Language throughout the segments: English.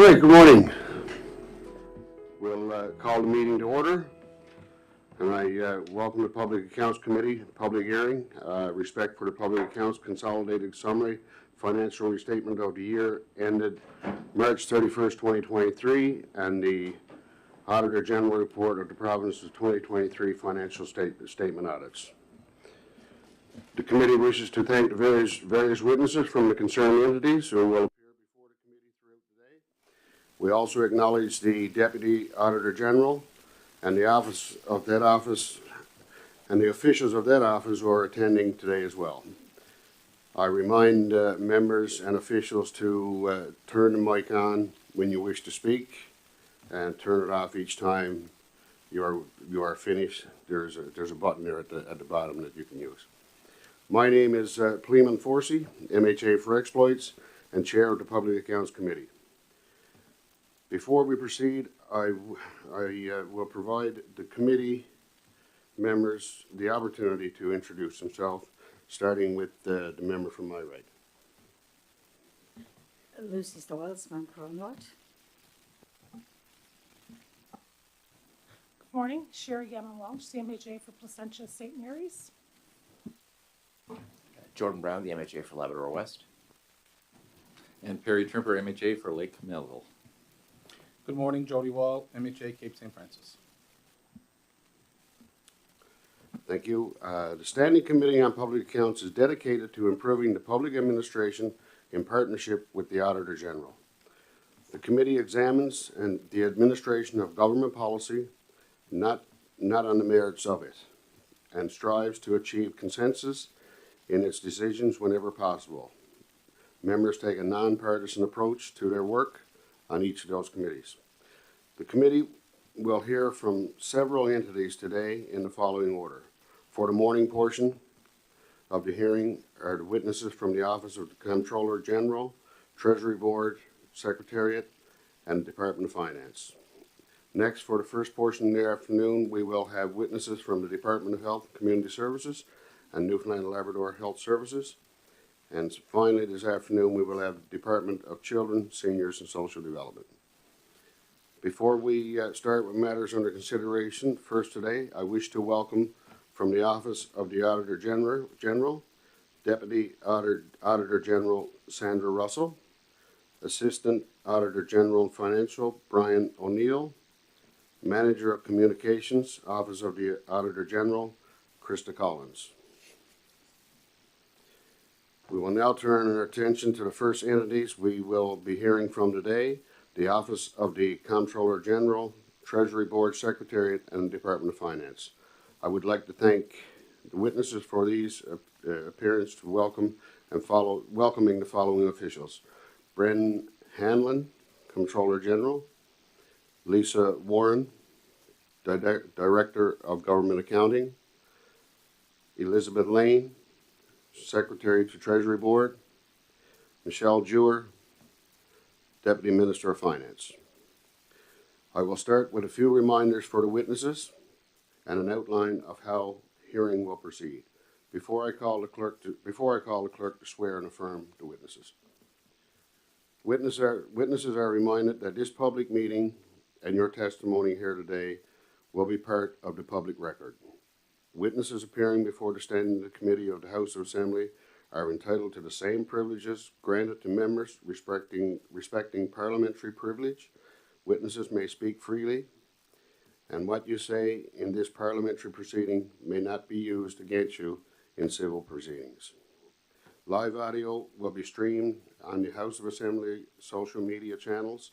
All right, good morning. We'll call the meeting to order, and I welcome the Public Accounts Committee public hearing. Respect for the Public Accounts Consolidated Summary Financial Restatement of the year ended March 31st, 2023, and the Auditor General Report of the Province's 2023 Financial Statement Audits. The committee wishes to thank the various witnesses from the concerned entities who will appear before the committee throughout the day. We also acknowledge the Deputy Auditor General and the office of that office and the officials of that office who are attending today as well. I remind members and officials to turn the mic on when you wish to speak and turn it off each time you are finished. There's a button there at the bottom that you can use. My name is Pleeman Forsey, MHA for Exploits, and Chair of the Public Accounts Committee. Before we proceed, I will provide the committee members the opportunity to introduce themselves, starting with the member from my right. Lucy Stiles, Vancouver North. Good morning, Sherry Gammon-Walsh, CMHA for Placentia St. Mary's. Jordan Brown, the MHA for Labrador West. And Perry Trimper, MHA for Lake Melville. Good morning, Jody Wall, MHA Cape St. Francis. Thank you. The Standing Committee on Public Accounts is dedicated to improving the public administration in partnership with the Auditor General. The committee examines the administration of government policy, not on the merits of it, and strives to achieve consensus in its decisions whenever possible. Members take a nonpartisan approach to their work on each of those committees. The committee will hear from several entities today in the following order. For the morning portion of the hearing are the witnesses from the Office of the Comptroller General, Treasury Board, Secretariat, and Department of Finance. Next, for the first portion of the afternoon, we will have witnesses from the Department of Health and Community Services and Newfoundland and Labrador Health Services. And finally, this afternoon, we will have the Department of Children, Seniors, and Social Development. Before we start with matters under consideration, first today, I wish to welcome from the Office of the Auditor General, Deputy Auditor General Sandra Russell, Assistant Auditor General Financial Brian O'Neill, Manager of Communications, Office of the Auditor General, Krista Collins. We will now turn our attention to the first entities we will be hearing from today, the Office of the Comptroller General, Treasury Board Secretariat, and Department of Finance. I would like to thank the witnesses for these appearances to welcoming the following officials. Bren Hanlon, Comptroller General, Lisa Warren, Director of Government Accounting, Elizabeth Lane, Secretary to Treasury Board, Michelle Jewer, Deputy Minister of Finance. I will start with a few reminders for the witnesses and an outline of how hearing will proceed before I call the clerk to swear and affirm the witnesses. Witnesses are reminded that this public meeting and your testimony here today will be part of the public record. Witnesses appearing before the Standing Committee of the House of Assembly are entitled to the same privileges granted to members respecting parliamentary privilege. Witnesses may speak freely, and what you say in this parliamentary proceeding may not be used against you in civil proceedings. Live audio will be streamed on the House of Assembly social media channels.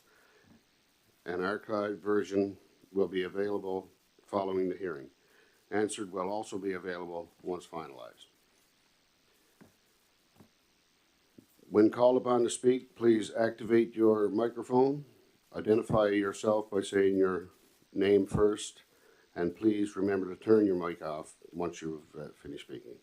An archived version will be available following the hearing. Answered will also be available once finalized. When called upon to speak, please activate your microphone. Identify yourself by saying your name first, and please remember to turn your mic off once you've finished speaking.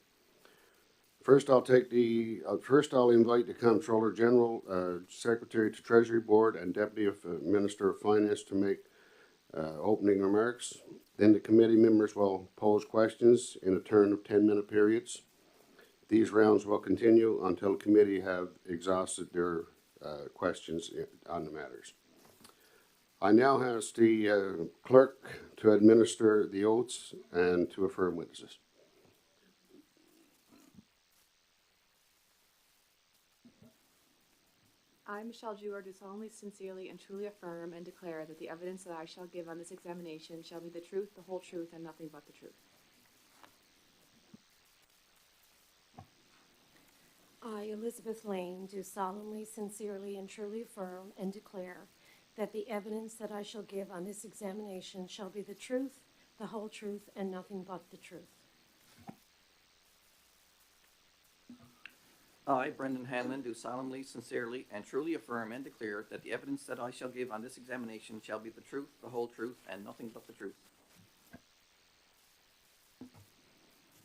First, I'll invite the Comptroller General, Secretary to Treasury Board, and Deputy Minister of Finance to make opening remarks. Then the committee members will pose questions in a turn of 10-minute periods. These rounds will continue until the committee have exhausted their questions on the matters. I now ask the clerk to administer the oaths and to affirm witnesses. I, Michelle Jewer, do solemnly, sincerely, and truly affirm and declare that the evidence that I shall give on this examination shall be the truth, the whole truth, and nothing but the truth. I, Elizabeth Lane, do solemnly, sincerely, and truly affirm and declare that the evidence that I shall give on this examination shall be the truth, the whole truth, and nothing but the truth. I, Brendan Hanlon, do solemnly, sincerely, and truly affirm and declare that the evidence that I shall give on this examination shall be the truth, the whole truth, and nothing but the truth.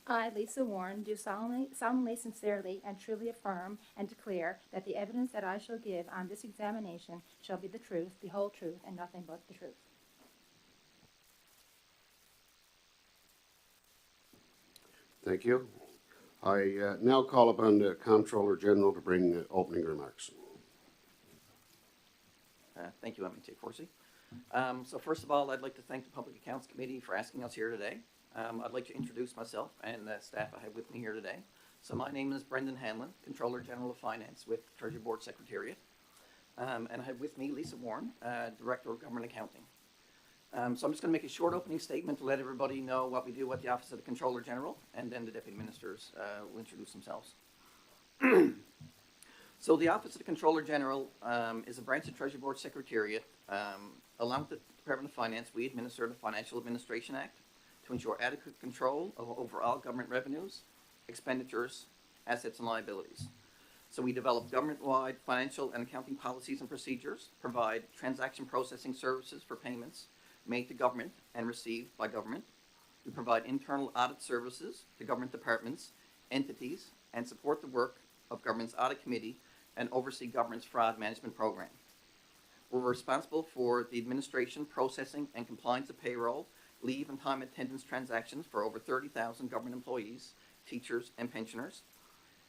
I, Lisa Warren, do solemnly, sincerely, and truly affirm and declare that the evidence that I shall give on this examination shall be the truth, the whole truth, and nothing but the truth. Thank you. I now call upon the Comptroller General to bring opening remarks. Thank you, MHA Forsey. So first of all, I'd like to thank the Public Accounts Committee for asking us here today. I'd like to introduce myself and the staff I have with me here today. So my name is Brendan Hanlon, Controller General of Finance with Treasury Board Secretariat. And I have with me Lisa Warren, Director of Government Accounting. So I'm just going to make a short opening statement to let everybody know what we do at the Office of the Controller General, and then the Deputy Ministers will introduce themselves. So the Office of the Controller General is a branch of Treasury Board Secretariat. Along with the Department of Finance, we administer the Financial Administration Act to ensure adequate control of overall government revenues, expenditures, assets, and liabilities. So we develop government-wide financial and accounting policies and procedures, provide transaction processing services for payments made to government and received by government. We provide internal audit services to government departments, entities, and support the work of government's audit committee and oversee government's fraud management program. We're responsible for the administration, processing, and compliance of payroll, leave and time attendance transactions for over 30,000 government employees, teachers, and pensioners.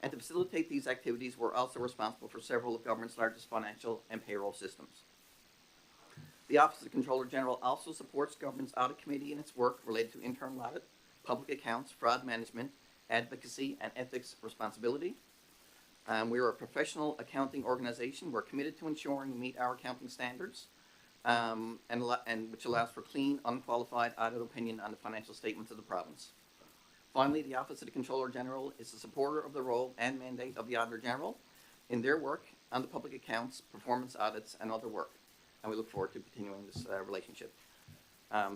And to facilitate these activities, we're also responsible for several of government's largest financial and payroll systems. The Office of the Controller General also supports government's audit committee in its work related to internal audit, public accounts, fraud management, advocacy, and ethics responsibility. We are a professional accounting organization. We're committed to ensuring we meet our accounting standards, and which allows for clean, unqualified audit opinion on the financial statements of the province. Finally, the Office of the Controller General is a supporter of the role and mandate of the Auditor General in their work on the public accounts, performance audits, and other work. And we look forward to continuing this relationship.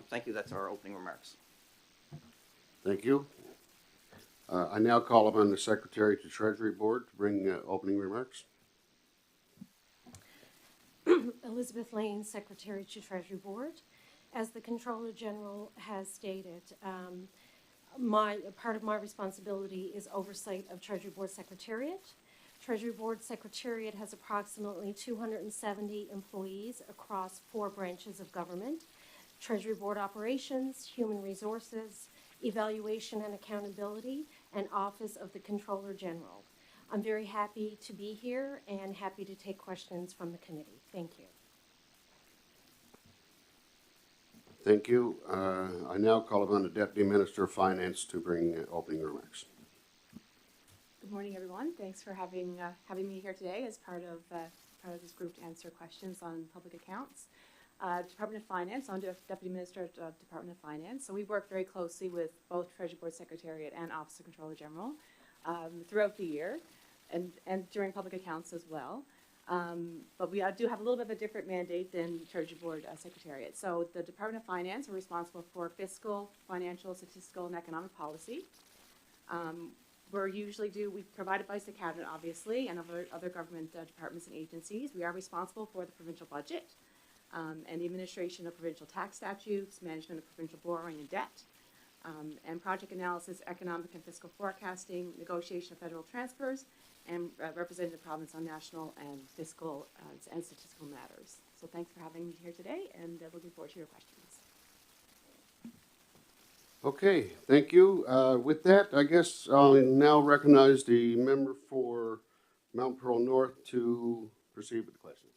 Thank you. That's our opening remarks. Thank you. I now call upon the Secretary to Treasury Board to bring opening remarks. Elizabeth Lane, Secretary to Treasury Board. As the Controller General has stated, part of my responsibility is oversight of Treasury Board Secretariat. Treasury Board Secretariat has approximately 270 employees across 4 branches of government: Treasury Board Operations, Human Resources, Evaluation and Accountability, and Office of the Controller General. I'm very happy to be here and happy to take questions from the committee. Thank you. Thank you. I now call upon the Deputy Minister of Finance to bring opening remarks. Good morning, everyone. Thanks for having me here today as part of this group to answer questions on public accounts. Department of Finance, I'm Deputy Minister of Department of Finance. So we work very closely with both Treasury Board Secretariat and Office of Controller General throughout the year and during public accounts as well. But we do have a little bit of a different mandate than Treasury Board Secretariat. So the Department of Finance are responsible for fiscal, financial, statistical, and economic policy. We provide advice to Cabinet, obviously, and other government departments and agencies. We are responsible for the provincial budget and the administration of provincial tax statutes, management of provincial borrowing and debt, and project analysis, economic and fiscal forecasting, negotiation of federal transfers, and representing the province on national and fiscal and statistical matters. So thanks for having me here today, and looking forward to your questions. Okay, thank you. With that, I guess I'll now recognize the member for Mount Pearl North to proceed with the question.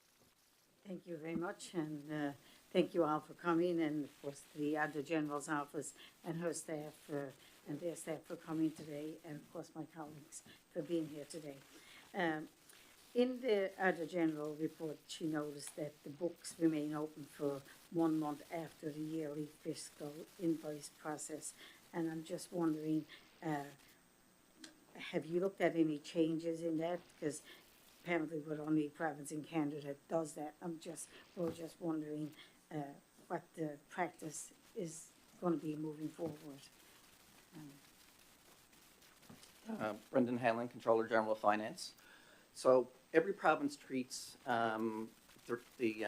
Thank you very much, and thank you all for coming, and of course, the Auditor General's office and her staff and their staff for coming today, and of course, my colleagues for being here today. In the Auditor General report, she noticed that the books remain open for 1 month after the yearly fiscal invoice process. And I'm just wondering, have you looked at any changes in that? Because apparently we're the only province in Canada that does that. We're just wondering what the practice is going to be moving forward. Brendan Hanlon, Controller General of Finance. So every province treats the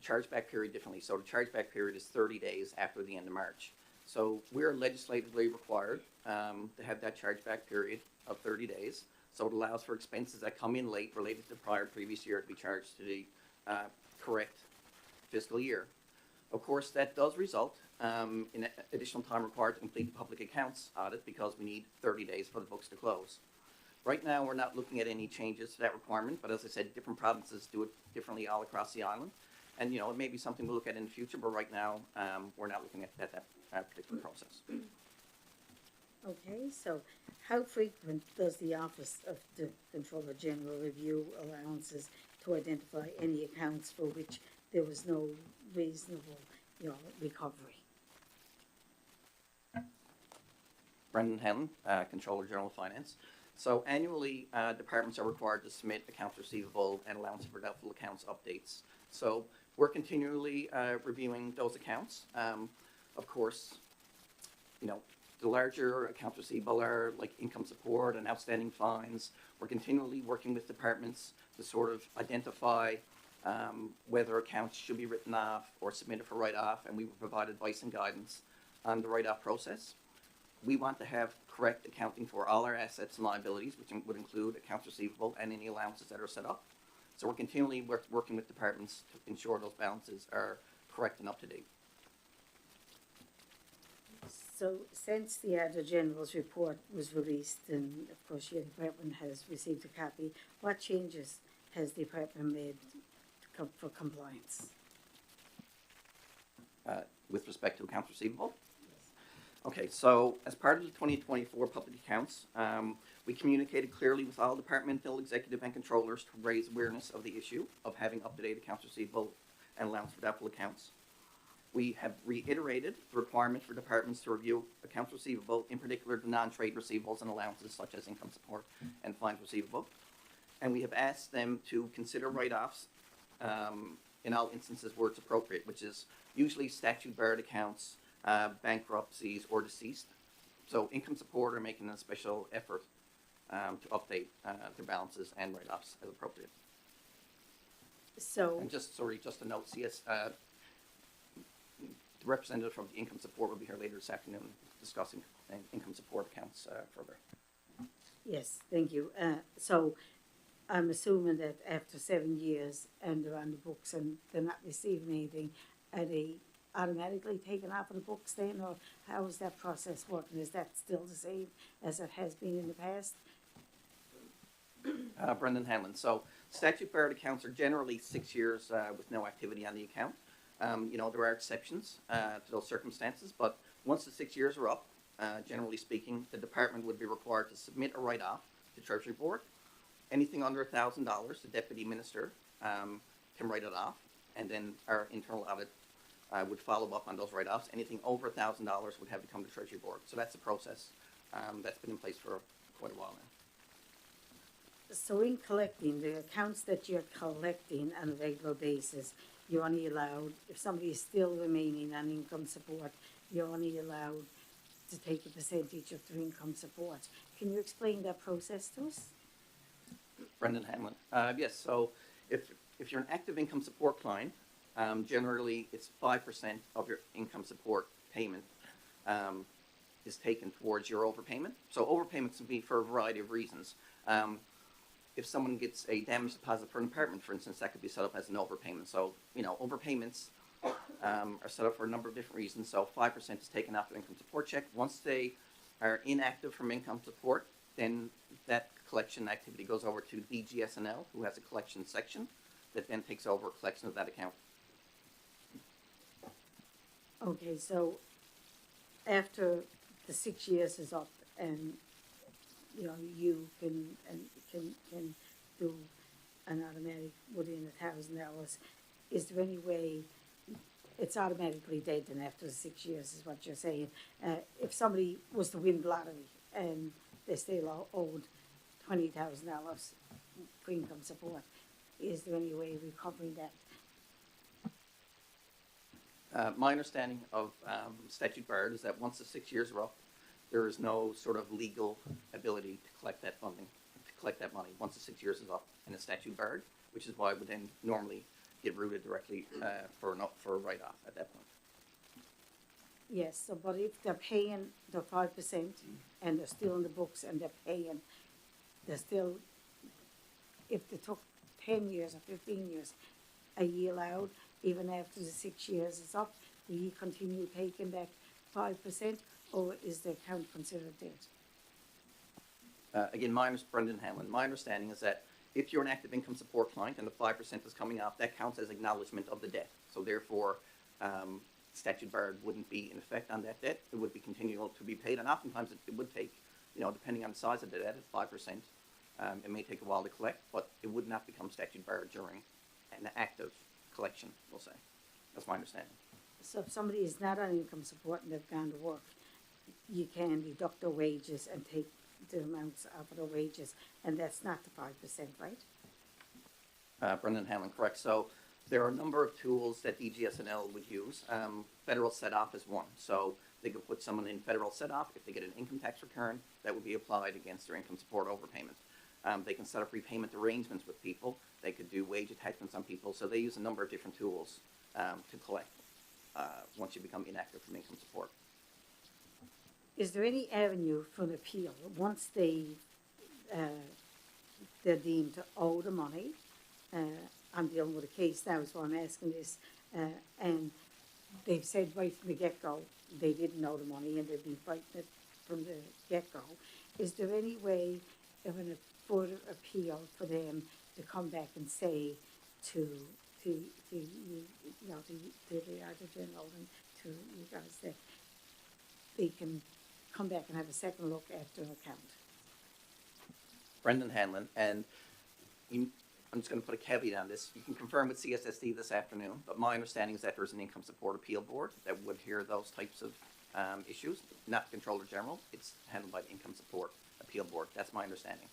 chargeback period differently. So the chargeback period is 30 days after the end of March. So we're legislatively required to have that chargeback period of 30 days. So it allows for expenses that come in late related to the previous year to be charged to the correct fiscal year. Of course, that does result in additional time required to complete the public accounts audit because we need 30 days for the books to close. Right now, we're not looking at any changes to that requirement, but as I said, different provinces do it differently all across the island. And, you know, it may be something we'll look at in the future, but right now, we're not looking at that particular process. Okay, so how frequent does the Office of the Controller General review allowances to identify any accounts for which there was no reasonable, recovery? Brendan Hanlon, Controller General of Finance. So annually, departments are required to submit accounts receivable and allowance for doubtful accounts updates. So we're continually reviewing those accounts. Of course, you know, the larger accounts receivable are like income support and outstanding fines. We're continually working with departments to sort of identify whether accounts should be written off or submitted for write-off, and we will provide advice and guidance on the write-off process. We want to have correct accounting for all our assets and liabilities, which would include accounts receivable and any allowances that are set up. So we're continually working with departments to ensure those balances are correct and up to date. So since the Auditor General's report was released, and of course your department has received a copy, what changes has the department made for compliance? With respect to accounts receivable? Okay, so as part of the 2024 public accounts, we communicated clearly with all departmental executive and controllers to raise awareness of the issue of having up-to-date accounts receivable and allowance for doubtful accounts. We have reiterated the requirement for departments to review accounts receivable, in particular the non-trade receivables and allowances such as income support and fines receivable. And we have asked them to consider write-offs in all instances where it's appropriate, which is usually statute-barred accounts, bankruptcies, or deceased. So income support are making a special effort to update their balances and write-offs as appropriate. So, And just a note, CS, the representative from the income support will be here later this afternoon discussing income support accounts further. yes, thank you. So I'm assuming that after 7 years and they're on the books and they're not receiving anything, are they automatically taken off of the books then, or how is that process working? Is that still the same as it has been in the past? Brendan Hanlon. So statute-barred accounts are generally 6 years with no activity on the account. You know, there are exceptions to those circumstances, but once the 6 years are up, generally speaking, the department would be required to submit a write-off to Treasury Board. Anything under $1,000, the deputy minister can write it off, and then our internal audit would follow up on those write-offs. Anything over $1,000 would have to come to Treasury Board. So that's a process that's been in place for quite a while now. So in collecting, the accounts that you're collecting on a regular basis, you're only allowed, if somebody is still remaining on income support, you're only allowed to take a percentage of their income support. Can you explain that process to us? Brendan Hanlon. Yes, so if you're an active income support client, generally it's 5% of your income support payment is taken towards your overpayment. So overpayments can be for a variety of reasons. If someone gets a damage deposit for an apartment, for instance, that could be set up as an overpayment. So, you know, overpayments are set up for a number of different reasons. So 5% is taken off their income support check. Once they are inactive from income support, then that collection activity goes over to DGSNL, who has a collection section that then takes over collection of that account. Okay, so after the 6 years is up and, you know, you can do an automatic within $1,000, is there any way it's automatically dead then after the 6 years is what you're saying? If somebody was to win the lottery and they still owed $20,000 for income support, is there any way of recovering that? My understanding of statute barred is that once the 6 years are up, there is no sort of legal ability to collect that funding, to collect that money once the 6 years is up and it's statute barred, which is why it would then normally get routed directly for a write-off at that point. Yes, so but if they're paying the 5% and they're still in the books and they're paying, they're still, if they took 10 years or 15 years, are you allowed, even after the 6 years is up, do you continue taking that 5%, or is the account considered dead? Again, Brendan Hamlin, my understanding is that if you're an active income support client and the 5% is coming up, that counts as acknowledgement of the debt. So therefore, statute barred wouldn't be in effect on that debt. It would be continual to be paid, and oftentimes it would take, you know, depending on the size of the debt, at 5%, it may take a while to collect, but it would not become statute barred during an active collection, we'll say. That's my understanding. So if somebody is not on income support and they've gone to work, you can deduct their wages and take the amounts of their wages, and that's not the 5%, right? Brendan Hamlin, correct. So there are a number of tools that DGS&L would use. Federal set-off is one. So they could put someone in federal set-off. If they get an income tax return, that would be applied against their income support overpayment. They can set up repayment arrangements with people. They could do wage attachments on people. So they use a number of different tools to collect once you become inactive from income support. Is there any avenue for an appeal once they're deemed to owe the money? I'm dealing with a case now, so I'm asking this, and they've said right from the get-go they didn't owe the money and they've been fighting it from the get-go. Is there any way of a further appeal for them to come back and say to you know, to the Auditor General and to you guys that they can come back and have a second look at their account? Brendan Hanlon, and I'm just going to put a caveat on this. You can confirm with CSSD this afternoon, but my understanding is that there's an income support appeal board that would hear those types of issues, not the Controller General. It's handled by the income support appeal board. That's my understanding.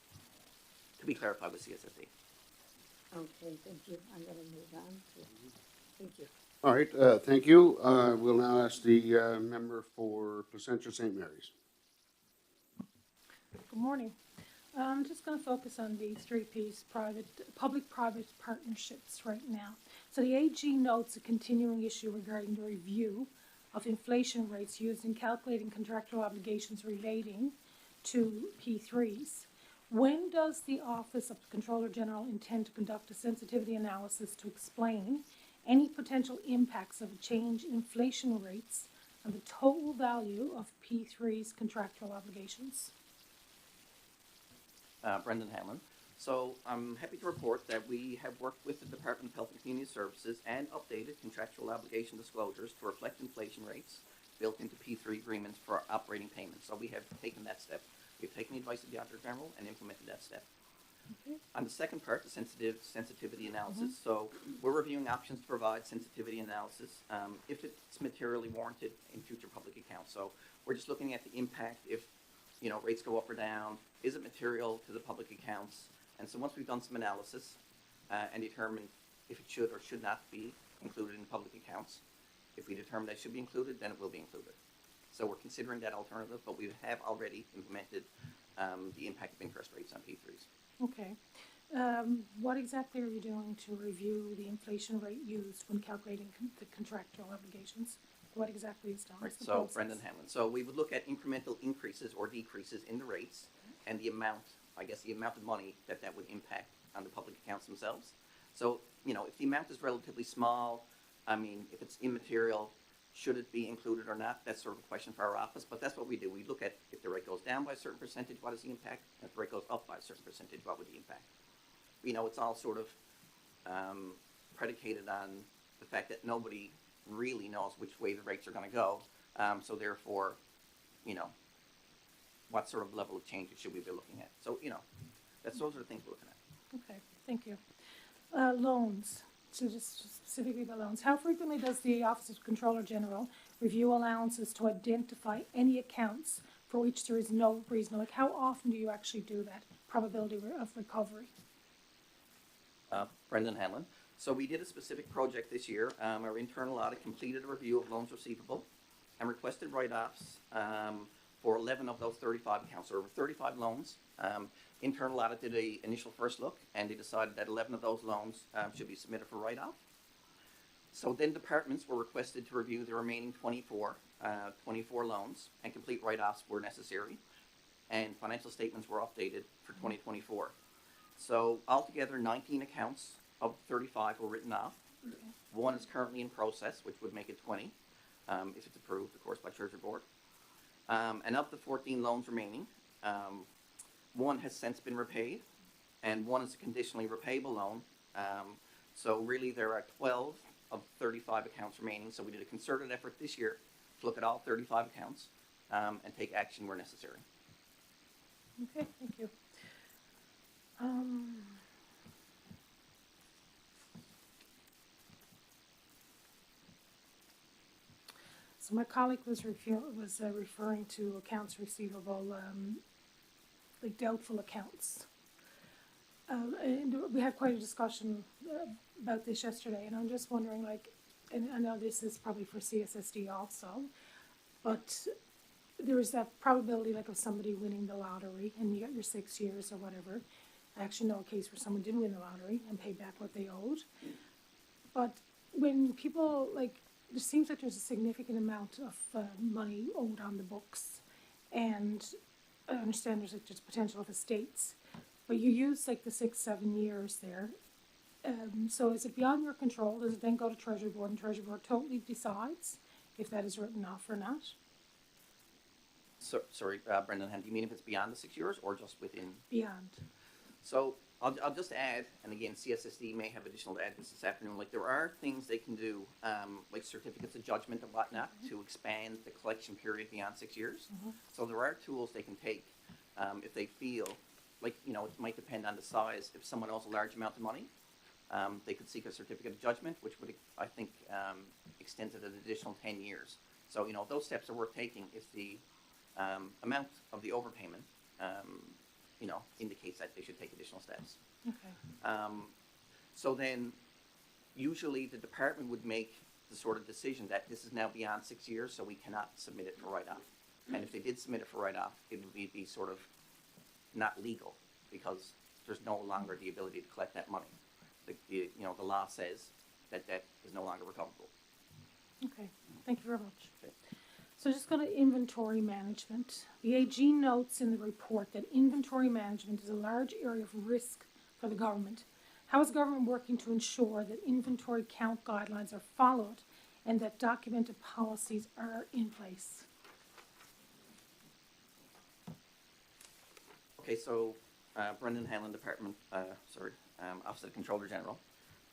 To be clarified with CSSD. Okay, thank you. I'm going to move on to, thank you. All right, thank you. We'll now ask the member for Placentia St. Mary's. Good morning. I'm just going to focus on these three-piece public-private partnerships right now. So the AG notes a continuing issue regarding the review of inflation rates used in calculating contractual obligations relating to P3s. When does the Office of the Controller General intend to conduct a sensitivity analysis to explain any potential impacts of a change in inflation rates on the total value of P3's contractual obligations? Brendan Hamlin. So I'm happy to report that we have worked with the Department of Health and Community Services and updated contractual obligation disclosures to reflect inflation rates built into P3 agreements for operating payments. So we have taken that step. We've taken the advice of the Auditor General and implemented that step. Okay. On the second part, the sensitivity analysis. So we're reviewing options to provide sensitivity analysis if it's materially warranted in future public accounts. So we're just looking at the impact if, you know, rates go up or down. Is it material to the public accounts? And so once we've done some analysis and determined if it should or should not be included in public accounts, if we determine that it should be included, then it will be included. So we're considering that alternative, but we have already implemented the impact of interest rates on P3s. Okay. What exactly are you doing to review the inflation rate used when calculating the contractual obligations? What exactly is done? Right. So Brendan Hamlin. So we would look at incremental increases or decreases in the rates and the amount, I guess, the amount of money that would impact on the public accounts themselves. So, you know, if the amount is relatively small, I mean, if it's immaterial, should it be included or not? That's sort of a question for our office, but that's what we do. We look at if the rate goes down by a certain percentage, what is the impact? And if the rate goes up by a certain percentage, what would the impact? You know, it's all sort of predicated on the fact that nobody really knows which way the rates are gonna go. So therefore, you know, what sort of level of changes should we be looking at? So, you know, those are the things we're looking at. Okay, thank you. Loans, so just specifically about loans. How frequently does the Office of Controller General review allowances to identify any accounts for which there is no reason? Like, how often do you actually do that? Probability of recovery? Brendan Hanlon. So we did a specific project this year. Our internal audit completed a review of loans receivable and requested write-offs for 11 of those 35 accounts. So over 35 loans. Internal audit did an initial first look, and they decided that 11 of those loans should be submitted for write-off. So then departments were requested to review the remaining 24 loans and complete write-offs where necessary. And financial statements were updated for 2024. So altogether, 19 accounts of 35 were written off. Okay. One is currently in process, which would make it 20, if it's approved, of course, by Treasury Board. And of the 14 loans remaining, one has since been repaid, and one is a conditionally repayable loan. So really, there are 12 of 35 accounts remaining. So we did a concerted effort this year to look at all 35 accounts and take action where necessary. Okay, thank you. So my colleague was referring to accounts receivable, like doubtful accounts. And we had quite a discussion about this yesterday, and I'm just wondering, like, and I know this is probably for CSSD also, but there is that probability, like, of somebody winning the lottery, and you got your 6 years or whatever. I actually know a case where someone didn't win the lottery and paid back what they owed. But when people, like, there seems like there's a significant amount of money owed on the books, and I understand there's like just potential of estates, but you use like the 6-7 years there. So is it beyond your control? Does it then go to Treasury Board, and Treasury Board totally decides if that is written off or not? So, sorry, Brendan, do you mean if it's beyond the 6 years or just within? Beyond. So I'll just add, and again, CSSD may have additional to add this afternoon, like there are things they can do, like certificates of judgment and whatnot, to expand the collection period beyond 6 years. So there are tools they can take if they feel, like, you know, it might depend on the size. If someone owes a large amount of money, they could seek a certificate of judgment, which would, I think, extend it an additional 10 years. So, you know, those steps are worth taking if the amount of the overpayment you know, indicates that they should take additional steps. Okay. So then, usually the department would make the sort of decision that this is now beyond 6 years, so we cannot submit it for write-off. And if they did submit it for write-off, it would be sort of not legal, because there's no longer the ability to collect that money. You know, the law says that debt is no longer recoverable. Okay, thank you very much. Okay. So just go to inventory management. The AG notes in the report that inventory management is a large area of risk for the government. How is government working to ensure that inventory count guidelines are followed and that documented policies are in place? Okay, so Brendan Hanlon, Office of the Controller General.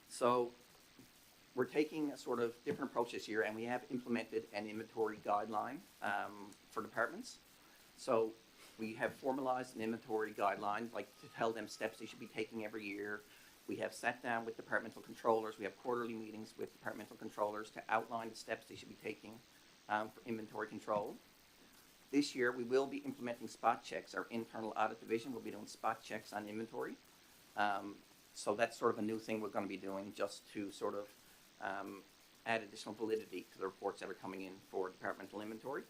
So we're taking a sort of different approach this year, and we have implemented an inventory guideline for departments. So we have formalized an inventory guideline, like to tell them steps they should be taking every year. We have sat down with departmental controllers. We have quarterly meetings with departmental controllers to outline the steps they should be taking for inventory control. This year, we will be implementing spot checks. Our internal audit division will be doing spot checks on inventory. So that's sort of a new thing we're going to be doing, just to sort of add additional validity to the reports that are coming in for departmental inventory.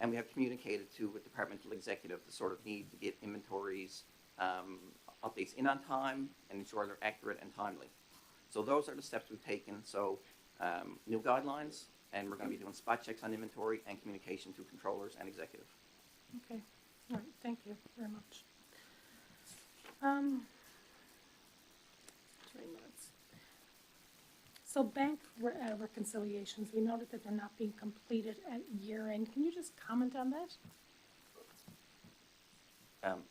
And we have communicated to a departmental executive the sort of need to get inventories updates in on time and ensure they're accurate and timely. So those are the steps we've taken. So new guidelines, and we're going to be doing spot checks on inventory and communication to controllers and executive. Okay, all right, thank you very much. 3 minutes. So bank reconciliations, we noted that they're not being completed at year end. Can you just comment on that?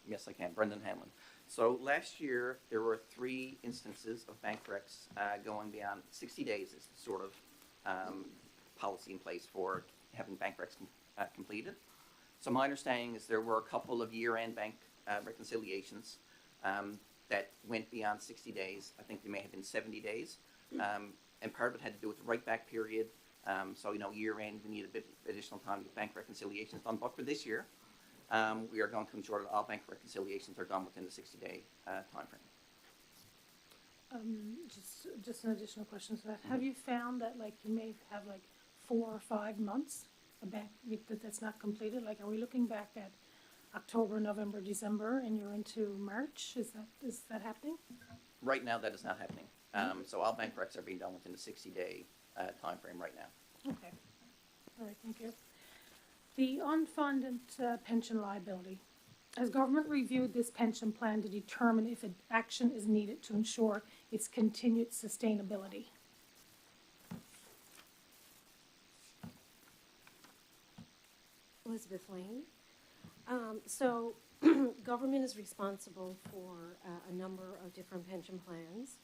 Yes, I can. Brendan Hanlon. So last year, there were 3 instances of bank recs going beyond 60 days is sort of policy in place for having bank recs completed. So my understanding is there were a couple of year-end bank reconciliations that went beyond 60 days. I think they may have been 70 days. And part of it had to do with the write-back period. So, year-end, we need a bit additional time to get bank reconciliations done. But for this year, we are going to ensure that all bank reconciliations are done within the 60-day timeframe. Just an additional question to that. Have you found that you may have 4 or 5 months that's not completed? Are we looking back at October, November, December, and you're into March? Is that happening? Right now, that is not happening. So all bank recs are being done within the 60-day timeframe right now. Okay. All right, thank you. The unfunded pension liability. Has government reviewed this pension plan to determine if action is needed to ensure its continued sustainability? Elizabeth Lane. So government is responsible for a number of different pension plans.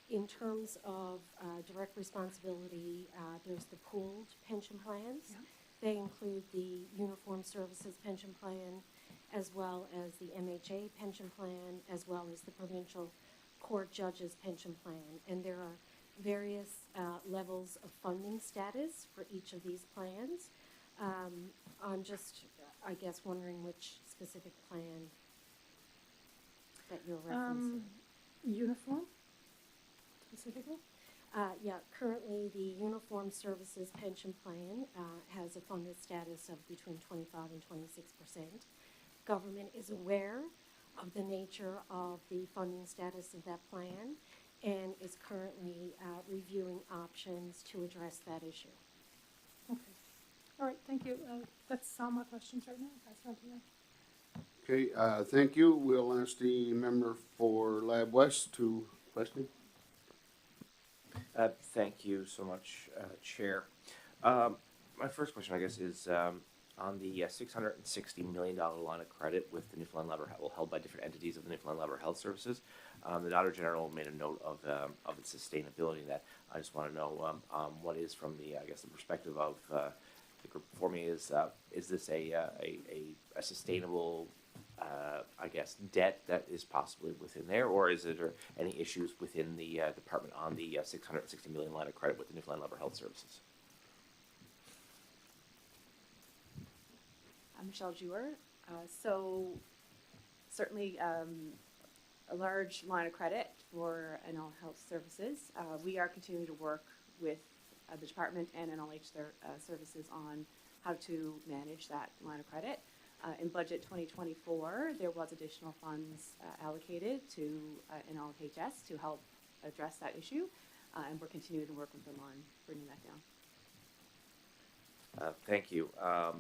In terms of direct responsibility, there's the pooled pension plans. Yeah. They include the Uniform Services Pension Plan, as well as the MHA pension plan, as well as the Provincial Court Judges Pension Plan. And there are various levels of funding status for each of these plans. I'm just, I guess, wondering which specific plan that you're referencing. Uniform, specifically? Yeah, currently the Uniform Services Pension Plan has a funded status of between 25 and 26%. Government is aware of the nature of the funding status of that plan and is currently reviewing options to address that issue. Okay. All right, thank you. That's all my questions right now. Pass it on to you. Okay, thank you. We'll ask the member for Lab West to question. Thank you so much, Chair. My first question, I guess, is on the $660 million line of credit with the Newfoundland Labrador held by different entities of the Newfoundland Labrador Health Services. The Auditor General made a note of its sustainability. That I just want to know what is from the perspective of the group before me is this a sustainable debt that is possibly within there, or is there any issues within the department on the $660 million line of credit with the Newfoundland Labrador Health Services? I'm Michelle Jewer. So certainly a large line of credit for NL Health Services. We are continuing to work with the department and NLH services on how to manage that line of credit. In budget 2024, there was additional funds allocated to NLHS to help address that issue, and we're continuing to work with them on bringing that down. Thank you.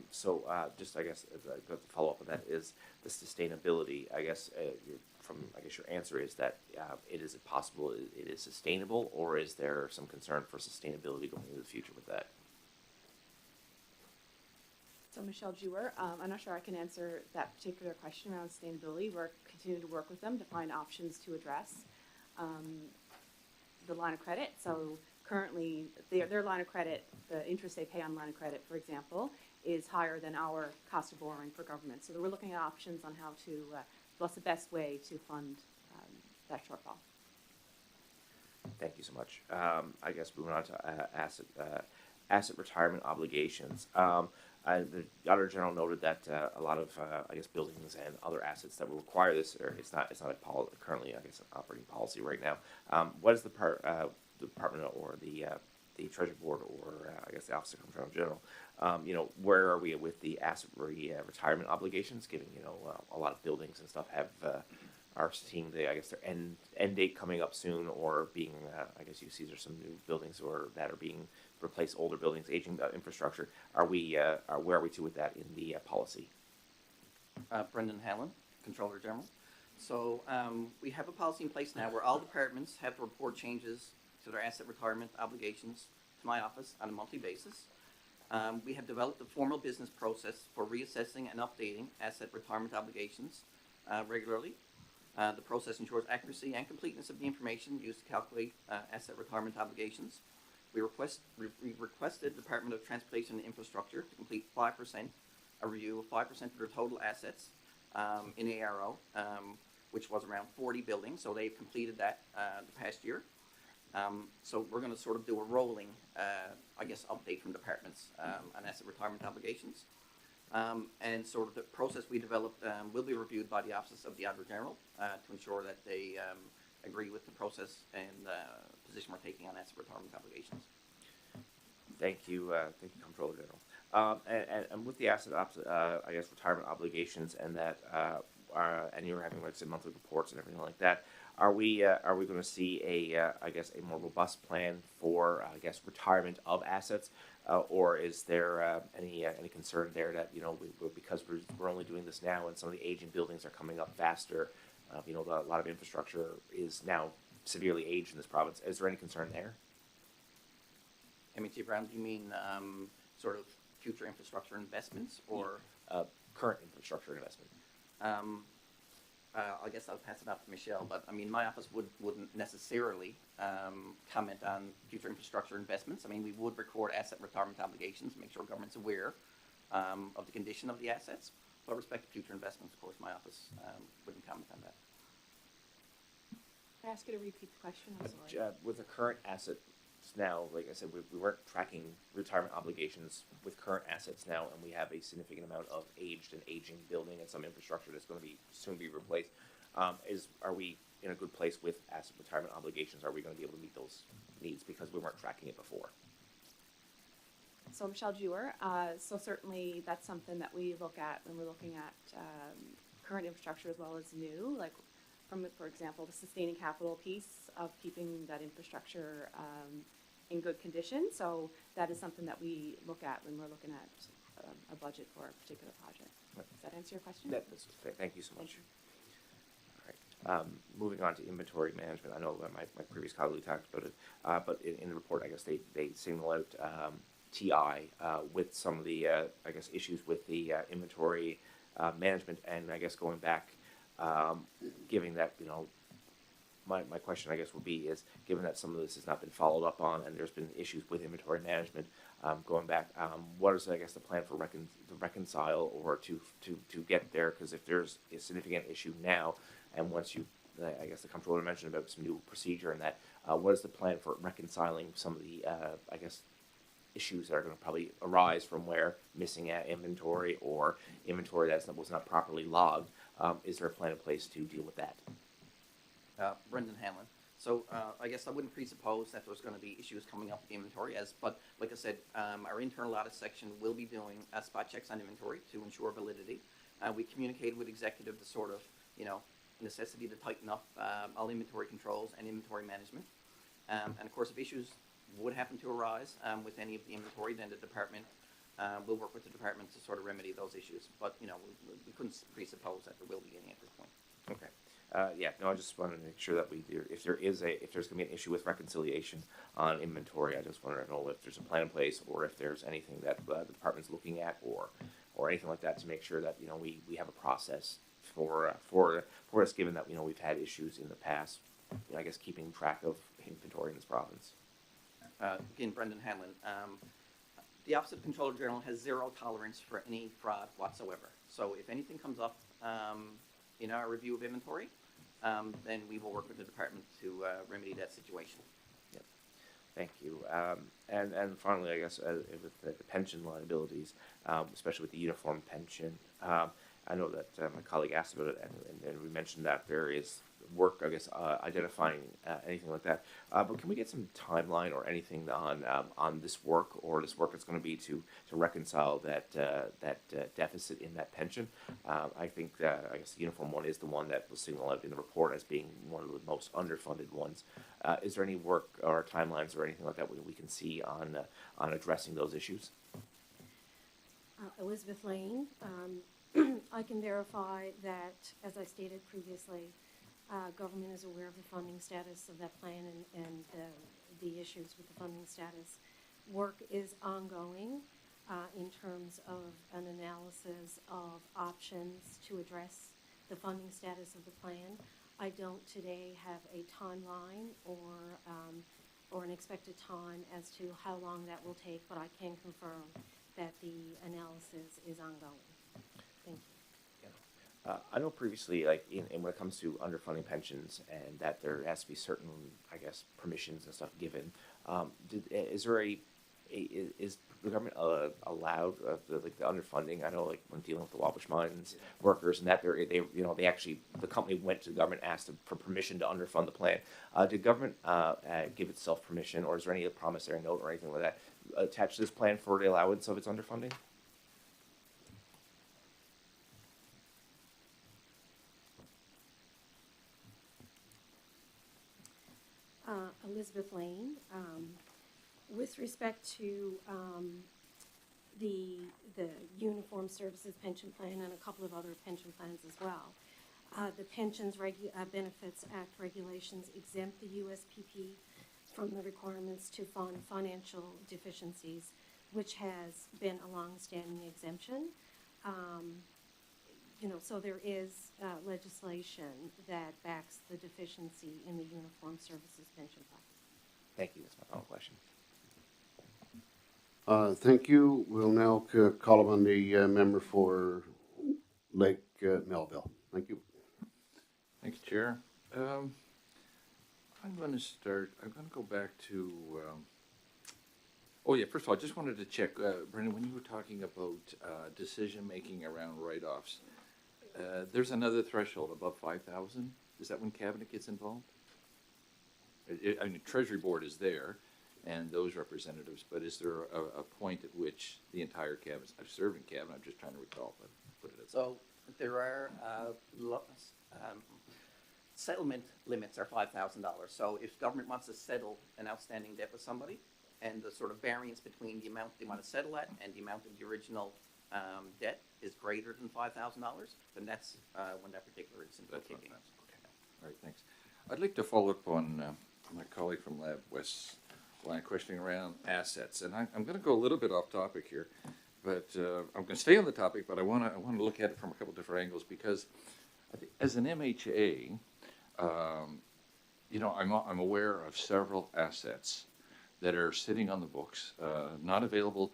So just the follow-up on that is the sustainability. Your answer is that it is possible it is sustainable, or is there some concern for sustainability going into the future with that? So Michelle Jewer, I'm not sure I can answer that particular question around sustainability. We're continuing to work with them to find options to address the line of credit. So currently, their line of credit, the interest they pay on line of credit, for example, is higher than our cost of borrowing for government. So we're looking at options on how to, what's the best way to fund that shortfall. Thank you so much. I guess moving on to asset retirement obligations. The Auditor General noted that a lot of buildings and other assets that will require this, or it's not currently an operating policy right now. What is the department or the Treasury Board or the Office of Comptroller General? Where are we with the asset retirement obligations? Given a lot of buildings and stuff are seeing their end date coming up soon, or being you see there's some new buildings that are being replace older buildings, aging infrastructure. Where are we to with that in the policy? Brendan Hallen, Controller General. So we have a policy in place now where all departments have to report changes to their asset retirement obligations to my office on a monthly basis. We have developed a formal business process for reassessing and updating asset retirement obligations regularly. The process ensures accuracy and completeness of the information used to calculate asset retirement obligations. We requested Department of Transportation and Infrastructure to complete 5%, a review of 5% of their total assets in ARO, which was around 40 buildings. So they've completed that the past year. So we're going to sort of do a rolling, I guess, update from departments on asset retirement obligations. And sort of the process we developed will be reviewed by the Office of the Auditor General to ensure that they agree with the process and position we're taking on asset retirement obligations. Thank you, Comptroller General. And with the asset, I guess, retirement obligations and that, and you're having, like I said, monthly reports and everything like that. Are we going to see I guess, a more robust plan for, I guess, retirement of assets, or is there any concern there that because we're only doing this now and some of the aging buildings are coming up faster, a lot of infrastructure is now severely aged in this province. Is there any concern there? MHA Brown, do you mean sort of future infrastructure investments or current infrastructure investment? I guess I'll pass it off to Michelle, but I mean, my office wouldn't necessarily comment on future infrastructure investments. I mean, we would record asset retirement obligations, make sure government's aware of the condition of the assets. But with respect to future investments, of course, my office wouldn't comment on that. Can I ask you to repeat the question? I'm sorry. With the current assets now, like I said, we weren't tracking retirement obligations with current assets now, and we have a significant amount of aged and aging building and some infrastructure that's going to soon be replaced. Are we in a good place with asset retirement obligations? Are we going to be able to meet those needs because we weren't tracking it before? So Michelle Jewer, so certainly that's something that we look at when we're looking at current infrastructure as well as new, like for example, the sustaining capital piece of keeping that infrastructure in good condition. So that is something that we look at when we're looking at a budget for a particular project. Does that answer your question? Thank you so much. All right. Moving on to inventory management. I know my previous colleague talked about it, but in the report, I guess they single out TI with some of the, I guess, issues with the inventory management, and I guess going back, given that, my question, I guess, would be is, given that some of this has not been followed up on and there's been issues with inventory management, going back, what is, I guess, the plan for to reconcile or to get there? Because if there's a significant issue now, and once you, I guess the Comptroller mentioned about some new procedure and that, what is the plan for reconciling some of the, I guess, issues that are going to probably arise from where missing inventory or inventory that was not properly logged? Is there a plan in place to deal with that? Brendan Hanlon. So I guess I wouldn't presuppose that there's going to be issues coming up with the inventory, but like I said, our internal audit section will be doing spot checks on inventory to ensure validity. We communicated with executive the sort of, necessity to tighten up all inventory controls and inventory management. And of course, if issues would happen to arise with any of the inventory, then the department will work with the department to sort of remedy those issues. But, we couldn't presuppose that there will be any at this point. Okay. I just wanted to make sure that if there's going to be an issue with reconciliation on inventory, I just wanted to know if there's a plan in place or if there's anything that the department's looking at or anything like that to make sure that, we have a process for us, given that, we've had issues in the past, I guess, keeping track of inventory in this province. Again, Brendan Hanlon. The Office of the Comptroller General has zero tolerance for any fraud whatsoever. So if anything comes up in our review of inventory, then we will work with the department to remedy that situation. Yep. Thank you. And finally, I guess, with the pension liabilities, especially with the uniform pension, I know that my colleague asked about it, and we mentioned that there is work, I guess, identifying anything like that. But can we get some timeline or anything on this work, or this work that's going to be to reconcile that deficit in that pension? I think I guess the uniform one is the one that was singled out in the report as being one of the most underfunded ones. Is there any work or timelines or anything like that we can see on addressing those issues? Elizabeth Lane. I can verify that, as I stated previously, government is aware of the funding status of that plan and the issues with the funding status. Work is ongoing in terms of an analysis of options to address the funding status of the plan. I don't today have a timeline or or an expected time as to how long that will take, but I can confirm that the analysis is ongoing. Thank you. I know previously, like in when it comes to underfunding pensions, and that there has to be certain, I guess, permissions and stuff given. Is there is the government allowed like the underfunding? I know, like when dealing with the Wabash Mines workers, and that they actually, the company went to the government, asked for permission to underfund the plan. Did government give itself permission, or is there any promissory note or anything like that attached to this plan for the allowance of its underfunding? Elizabeth Lane, with respect to the Uniform Services Pension Plan and a couple of other pension plans as well. The Pensions Benefits Act regulations exempt the USPP from the requirements to fund financial deficiencies, which has been a long-standing exemption. So there is legislation that backs the deficiency in the Uniform Services Pension Plan. Thank you. That's my final question. Thank you. We'll now call upon the member for Lake Melville. Thank you. Thanks, Chair. I'm going to go back to, oh yeah, first of all, I just wanted to check, Brendan, when you were talking about decision-making around write-offs, there's another threshold above 5,000. Is that when cabinet gets involved? I mean, Treasury Board is there, and those representatives, but is there a point at which the entire cabinet, I've served in cabinet, I'm just trying to recall, but put it as So there are settlement limits are $5,000. So if government wants to settle an outstanding debt with somebody, and the sort of variance between the amount they want to settle at and the amount of the original debt is greater than $5,000, then that's when that particular instance will kick in. Okay. All right, thanks. I'd like to follow up on my colleague from Lab West's line of questioning around assets, and I'm going to go a little bit off topic here, but I'm going to stay on the topic, but I want to look at it from a couple different angles, because I think as an MHA, I'm aware of several assets that are sitting on the books, not available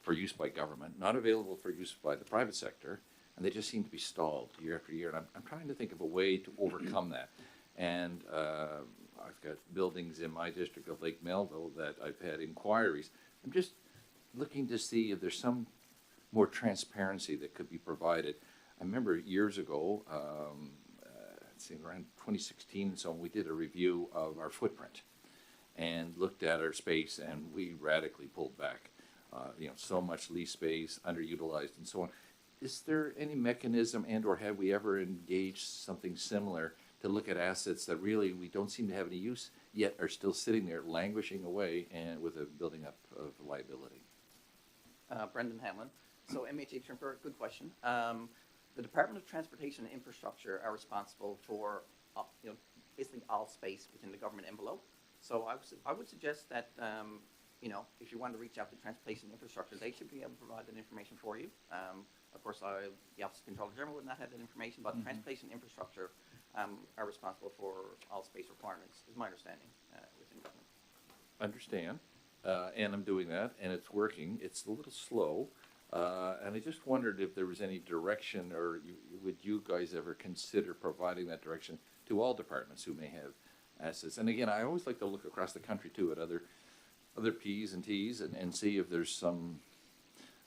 for use by government, not available for use by the private sector, and they just seem to be stalled year after year. And I'm trying to think of a way to overcome that. And I've got buildings in my district of Lake Melville that I've had inquiries. I'm just looking to see if there's some more transparency that could be provided. I remember years ago, around 2016 and so on, we did a review of our footprint and looked at our space, and we radically pulled back. So much lease space, underutilized, and so on. Is there any mechanism, and or have we ever engaged something similar to look at assets that really we don't seem to have any use, yet are still sitting there languishing away and with a building up of liability? Brendan Hamlin. So MHA Trimper, good question. The Department of Transportation and Infrastructure are responsible for basically all space within the government envelope. So I would suggest that if you want to reach out to Transportation and Infrastructure, they should be able to provide that information for you. Of course, the Office of Controller General would not have that information, but Transportation and Infrastructure are responsible for all space requirements, is my understanding within government. Understand, and I'm doing that, and it's working. It's a little slow, and I just wondered if there was any direction, or would you guys ever consider providing that direction to all departments who may have assets? And again, I always like to look across the country too at other P's and T's and see if there's some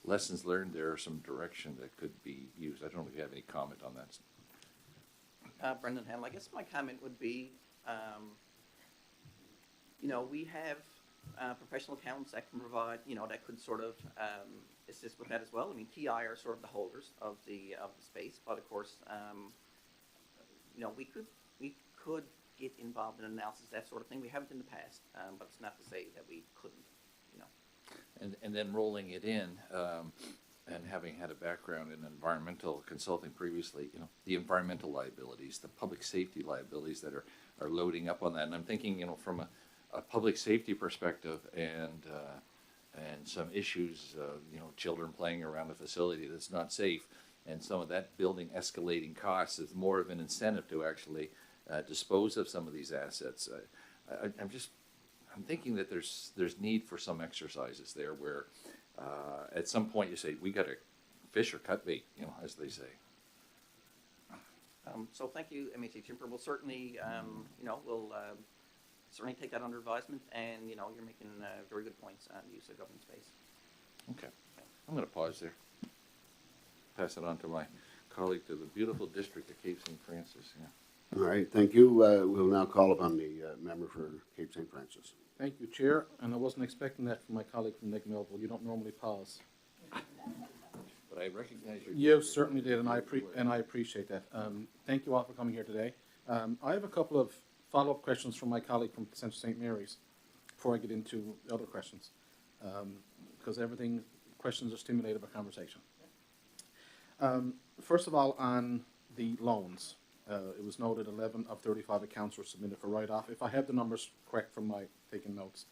lessons learned there or some direction that could be used. I don't know if you have any comment on that. Brendan Hamlin, I guess my comment would be, we have professional accountants that can provide, that could sort of assist with that as well. I mean, TI are sort of the holders of the space, but of course, we could get involved in analysis, that sort of thing. We haven't in the past, but it's not to say that we couldn't. And then rolling it in, and having had a background in environmental consulting previously, the environmental liabilities, the public safety liabilities that are loading up on that. And I'm thinking, from a public safety perspective and some issues, children playing around a facility that's not safe, and some of that building escalating costs is more of an incentive to actually dispose of some of these assets. I'm thinking that there's need for some exercises there where at some point you say, we got to fish or cut bait, you know, as they say. So thank you, MHA Chimper. We'll certainly, we'll certainly take that under advisement, and, you're making very good points on the use of government space. Okay, I'm going to pause there. Pass it on to my colleague to the beautiful district of Cape St. Francis. Yeah. All right, thank you. We'll now call upon the member for Cape St. Francis. Thank you, Chair, and I wasn't expecting that from my colleague from Nick Melville. You don't normally pause. But I recognize your... You certainly did, and I appreciate that. Thank you all for coming here today. I have a couple of follow-up questions from my colleague from Central St. Mary's before I get into the other questions, because questions are stimulated by conversation. First of all, on the loans, it was noted 11 of 35 accounts were submitted for write-off. If I have the numbers correct from my taking notes.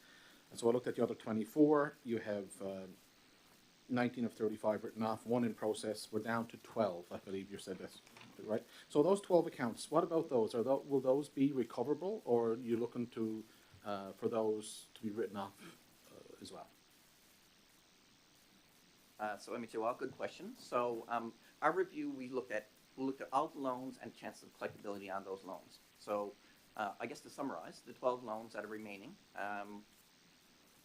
And so I looked at the other 24. You have 19 of 35 written off, 1 in process. We're down to 12, I believe you said that, right? So those 12 accounts, what about those? Will those be recoverable, or are you looking to for those to be written off as well? So MHA, well, good question. So our review, we looked at all the loans and chances of collectability on those loans. So I guess to summarize, the 12 loans that are remaining,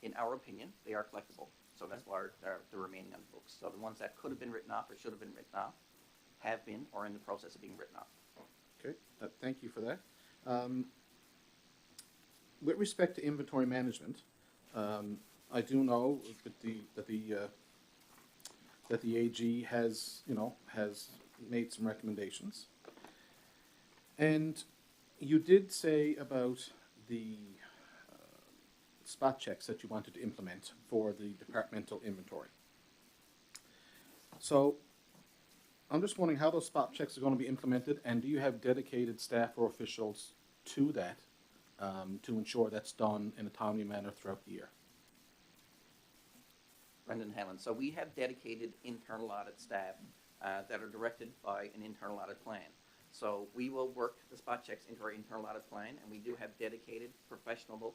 in our opinion, they are collectible. So that's why they're remaining on the books. So the ones that could have been written off or should have been written off have been or are in the process of being written off. Okay, thank you for that. With respect to inventory management, I do know that the AG has made some recommendations, and you did say about the spot checks that you wanted to implement for the departmental inventory. So I'm just wondering how those spot checks are going to be implemented, and do you have dedicated staff or officials to that to ensure that's done in a timely manner throughout the year? Brendan Hanlon. So we have dedicated internal audit staff that are directed by an internal audit plan. So we will work the spot checks into our internal audit plan, and we do have dedicated professional,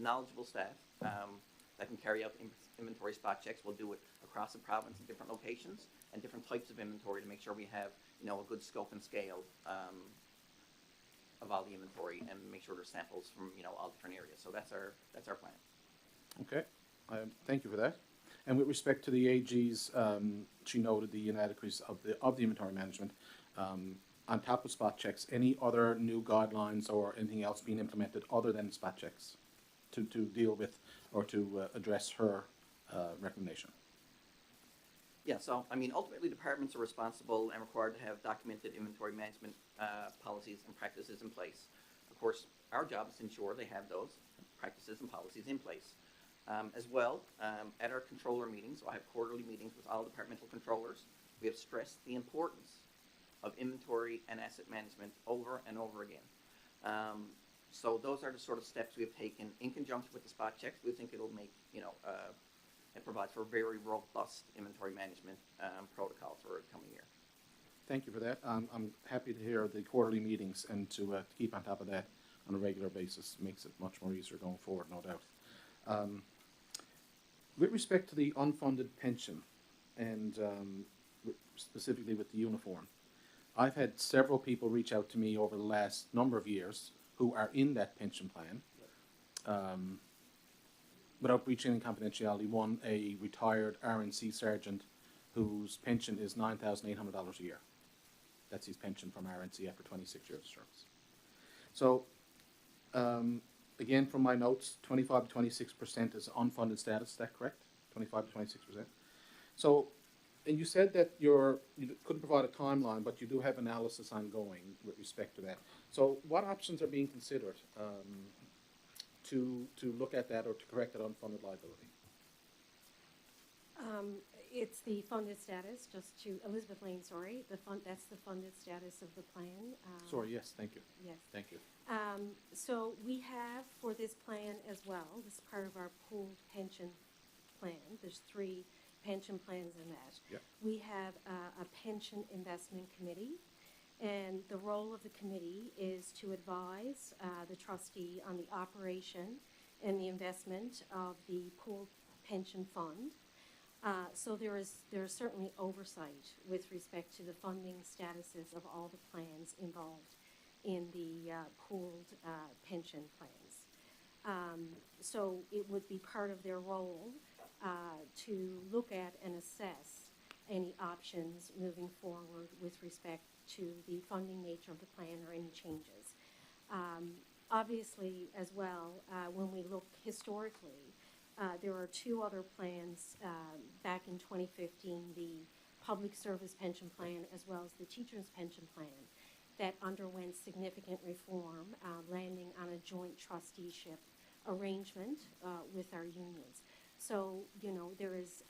knowledgeable staff that can carry out inventory spot checks. We'll do it across the province in different locations and different types of inventory to make sure we have, a good scope and scale of all the inventory, and make sure there's samples from, all different areas. So that's our plan. Okay, thank you for that. And with respect to the AG's, she noted the inadequacies of the inventory management. On top of spot checks, any other new guidelines or anything else being implemented other than spot checks to deal with or to address her recommendation? Yeah, so, ultimately departments are responsible and required to have documented inventory management policies and practices in place. Of course, our job is to ensure they have those practices and policies in place. As well, at our controller meetings, so I have quarterly meetings with all departmental controllers, we have stressed the importance of inventory and asset management over and over again. So those are the sort of steps we have taken in conjunction with the spot checks. We think it'll make, it provides for a very robust inventory management protocol for the coming year. Thank you for that. I'm happy to hear the quarterly meetings, and to keep on top of that on a regular basis makes it much more easier going forward, no doubt. With respect to the unfunded pension, and specifically with the uniform, I've had several people reach out to me over the last number of years who are in that pension plan, without breaching any confidentiality. One, a retired RNC sergeant whose pension is $9,800 a year. That's his pension from RNC after 26 years of service. So, again, from my notes, 25 to 26% is unfunded status. Is that correct? 25 to 26%. So, and you said that you couldn't provide a timeline, but you do have analysis ongoing with respect to that. So, what options are being considered to look at that or to correct that unfunded liability? It's the funded status, just to, Elizabeth Lane, sorry, that's the funded status of the plan. Sorry, yes, thank you. Yes. Thank you. So we have for this plan as well, this is part of our pooled pension plan. There's 3 pension plans in that. Yep. We have a pension investment committee, and the role of the committee is to advise the trustee on the operation and the investment of the pooled pension fund. So there is certainly oversight with respect to the funding statuses of all the plans involved in the pooled pension plans. So it would be part of their role to look at and assess any options moving forward with respect to the funding nature of the plan or any changes. Obviously, as well, when we look historically, there are two other plans back in 2015, the Public Service Pension Plan as well as the Teachers Pension Plan, that underwent significant reform, landing on a joint trusteeship arrangement with our unions. So, you know, there is,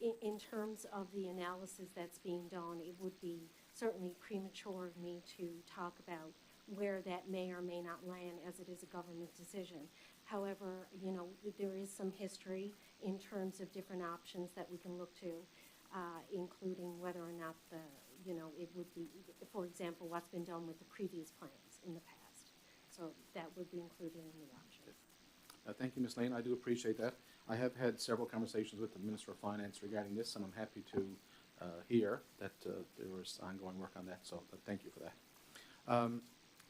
in terms of the analysis that's being done, it would be certainly premature of me to talk about where that may or may not land, as it is a government decision. However, you know, there is some history in terms of different options that we can look to, including whether or not it would be, for example, what's been done with the previous plans in the past. So that would be included in the options. Thank you, Ms. Lane. I do appreciate that. I have had several conversations with the Minister of Finance regarding this, and I'm happy to hear that there was ongoing work on that, so thank you for that.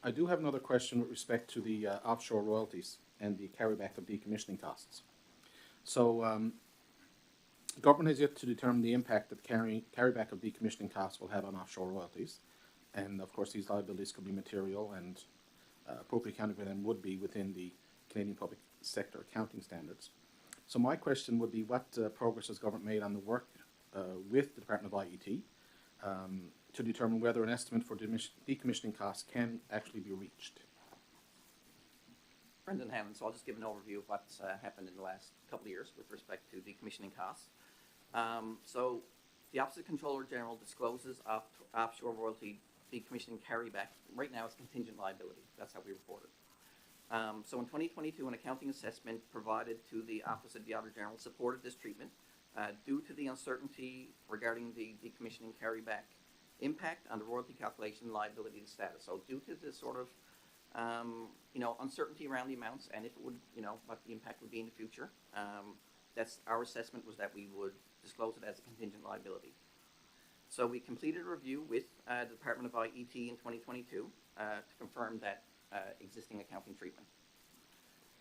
I do have another question with respect to the offshore royalties and the carryback of decommissioning costs. So the government has yet to determine the impact that carryback of decommissioning costs will have on offshore royalties. And of course, these liabilities could be material, and appropriate accounting for them would be within the Canadian public sector accounting standards. So my question would be, what progress has government made on the work with the Department of IET to determine whether an estimate for decommissioning costs can actually be reached? Brendan Hammond, so I'll just give an overview of what's happened in the last couple of years with respect to decommissioning costs. So the Office of Controller General discloses offshore royalty decommissioning carryback. Right now it's contingent liability. That's how we report it. So in 2022, an accounting assessment provided to the Office of the Auditor General supported this treatment due to the uncertainty regarding the decommissioning carryback impact on the royalty calculation liability status. So due to this sort of uncertainty around the amounts and if it would, what the impact would be in the future, that's our assessment was that we would disclose it as a contingent liability. So we completed a review with the Department of IET in 2022 to confirm that existing accounting treatment.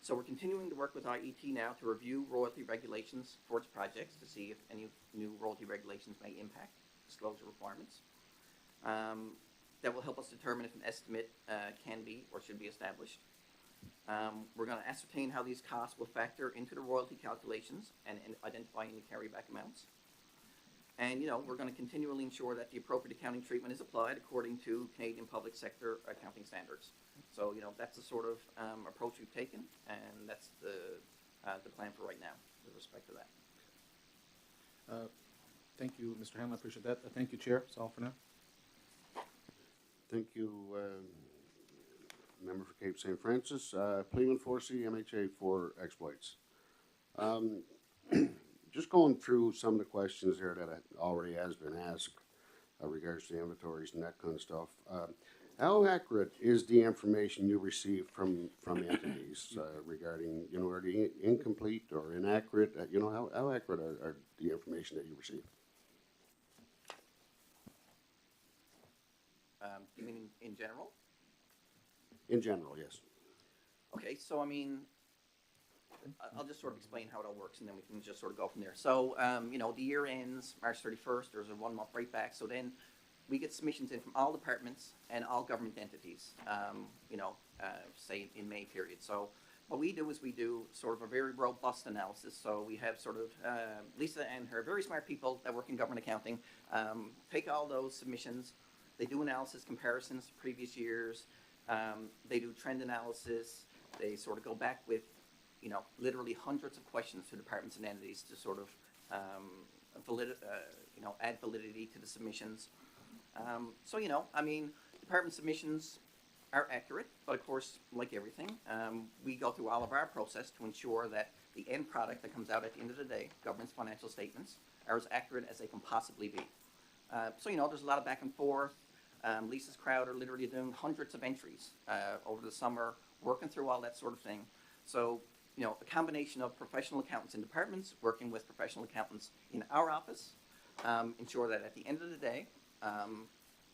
So we're continuing to work with IET now to review royalty regulations for its projects to see if any new royalty regulations may impact disclosure requirements. That will help us determine if an estimate can be or should be established. We're going to ascertain how these costs will factor into the royalty calculations and identify any carryback amounts. And, we're going to continually ensure that the appropriate accounting treatment is applied according to Canadian public sector accounting standards. So, that's the sort of approach we've taken, and that's the plan for right now with respect to that. Thank you, Mr. Hamlin. I appreciate that. Thank you, Chair. That's all for now. Thank you, Member for Cape St. Francis. Pleman 4C, MHA for exploits. Just going through some of the questions there that already has been asked regards to inventories and that kind of stuff. How accurate is the information you receive from entities regarding, are they incomplete or inaccurate? How accurate are the information that you receive? You mean in general? In general, yes. Okay, so I'll just sort of explain how it all works, and then we can just sort of go from there. So, the year ends March 31st. There's a 1 month break back. So then we get submissions in from all departments and all government entities, say in May period. So what we do is we do sort of a very robust analysis. So we have sort of Lisa and her very smart people that work in government accounting take all those submissions. They do analysis comparisons to previous years. They do trend analysis. They sort of go back with, literally hundreds of questions to departments and entities to sort of add validity to the submissions. Department submissions are accurate, but of course, like everything, we go through all of our process to ensure that the end product that comes out at the end of the day, government's financial statements, are as accurate as they can possibly be. There's a lot of back and forth. Lisa's crowd are literally doing hundreds of entries over the summer, working through all that sort of thing. So, you know, a combination of professional accountants in departments working with professional accountants in our office, ensure that at the end of the day,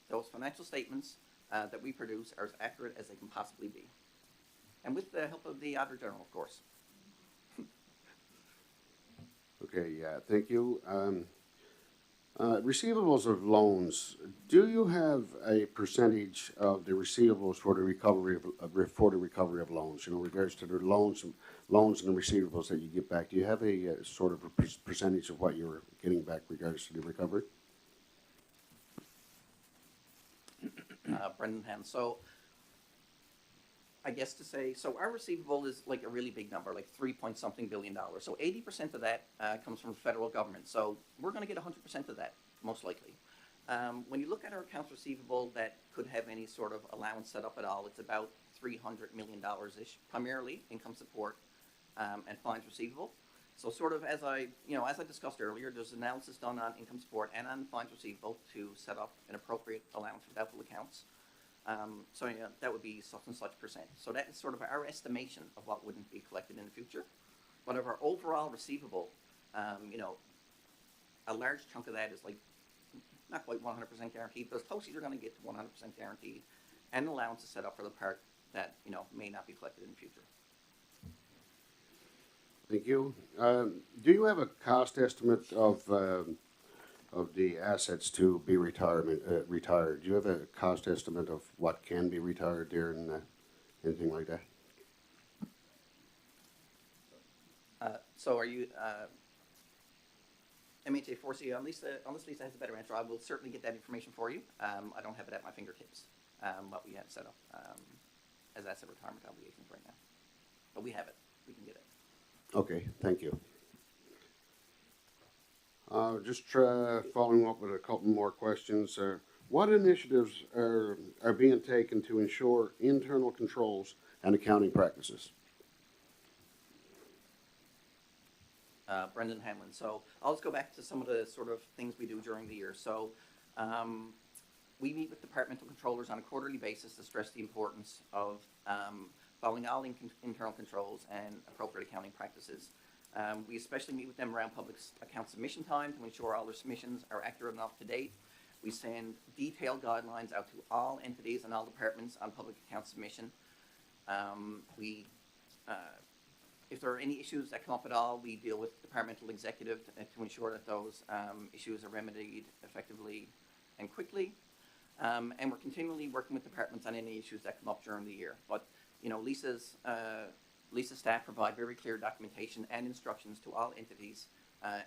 those financial statements that we produce are as accurate as they can possibly be. And with the help of the Auditor General, of course. Okay, yeah, thank you. Receivables of loans, do you have a percentage of the receivables for the recovery of loans, in regards to the loans and the receivables that you get back? Do you have a sort of a percentage of what you're getting back regards to the recovery? Brendan Hand. So I guess to say, so our receivable is like a really big number, like $3 billion. So 80% of that comes from the federal government. So we're going to get 100% of that, most likely. When you look at our accounts receivable that could have any sort of allowance set up at all, it's about $300 million-ish, primarily income support and fines receivable. So sort of as I discussed earlier, there's analysis done on income support and on fines receivable to set up an appropriate allowance for doubtful accounts. So yeah, that would be such and such percent. So that is sort of our estimation of what wouldn't be collected in the future. But of our overall receivable, you know, a large chunk of that is like not quite 100% guaranteed, but as close as you're going to get to 100% guaranteed, and allowance is set up for the part that, you know, may not be collected in the future. Thank you. Do you have a cost estimate of the assets to be retired? Do you have a cost estimate of what can be retired there and anything like that? So are you, MHA4C, unless Lisa has a better answer, I will certainly get that information for you. I don't have it at my fingertips, what we have set up as asset retirement obligations right now. But we have it. We can get it. Okay, thank you. Just following up with a couple more questions. What initiatives are being taken to ensure internal controls and accounting practices? Brendan Hamlin. So I'll just go back to some of the sort of things we do during the year. So we meet with departmental controllers on a quarterly basis to stress the importance of following all internal controls and appropriate accounting practices. We especially meet with them around public account submission time to ensure all their submissions are accurate and up to date. We send detailed guidelines out to all entities and all departments on public account submission. If there are any issues that come up at all, we deal with departmental executive to ensure that those issues are remedied effectively and quickly. And we're continually working with departments on any issues that come up during the year. But you know, Lisa's staff provide very clear documentation and instructions to all entities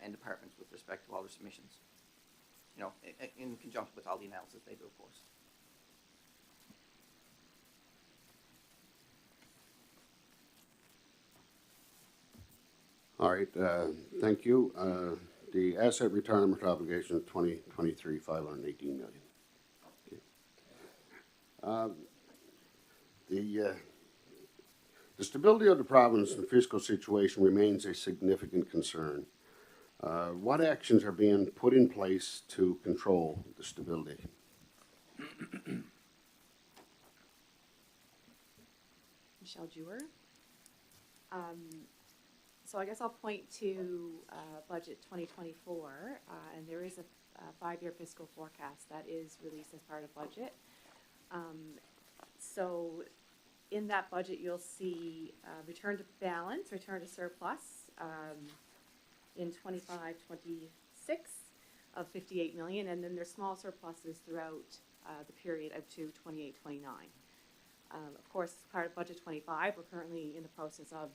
and departments with respect to all their submissions. You know, in conjunction with all the analysis they do, of course. All right, thank you. The asset retirement obligation of 2023, $518 million. Okay. The stability of the province and fiscal situation remains a significant concern. What actions are being put in place to control the stability? Michelle Jewer. So I guess I'll point to budget 2024, and there is a 5-year fiscal forecast that is released as part of budget. So in that budget, you'll see return to balance, return to surplus in 25-26 of $58 million, and then there's small surpluses throughout the period up to 28-29. Of course, as part of Budget 25, we're currently in the process of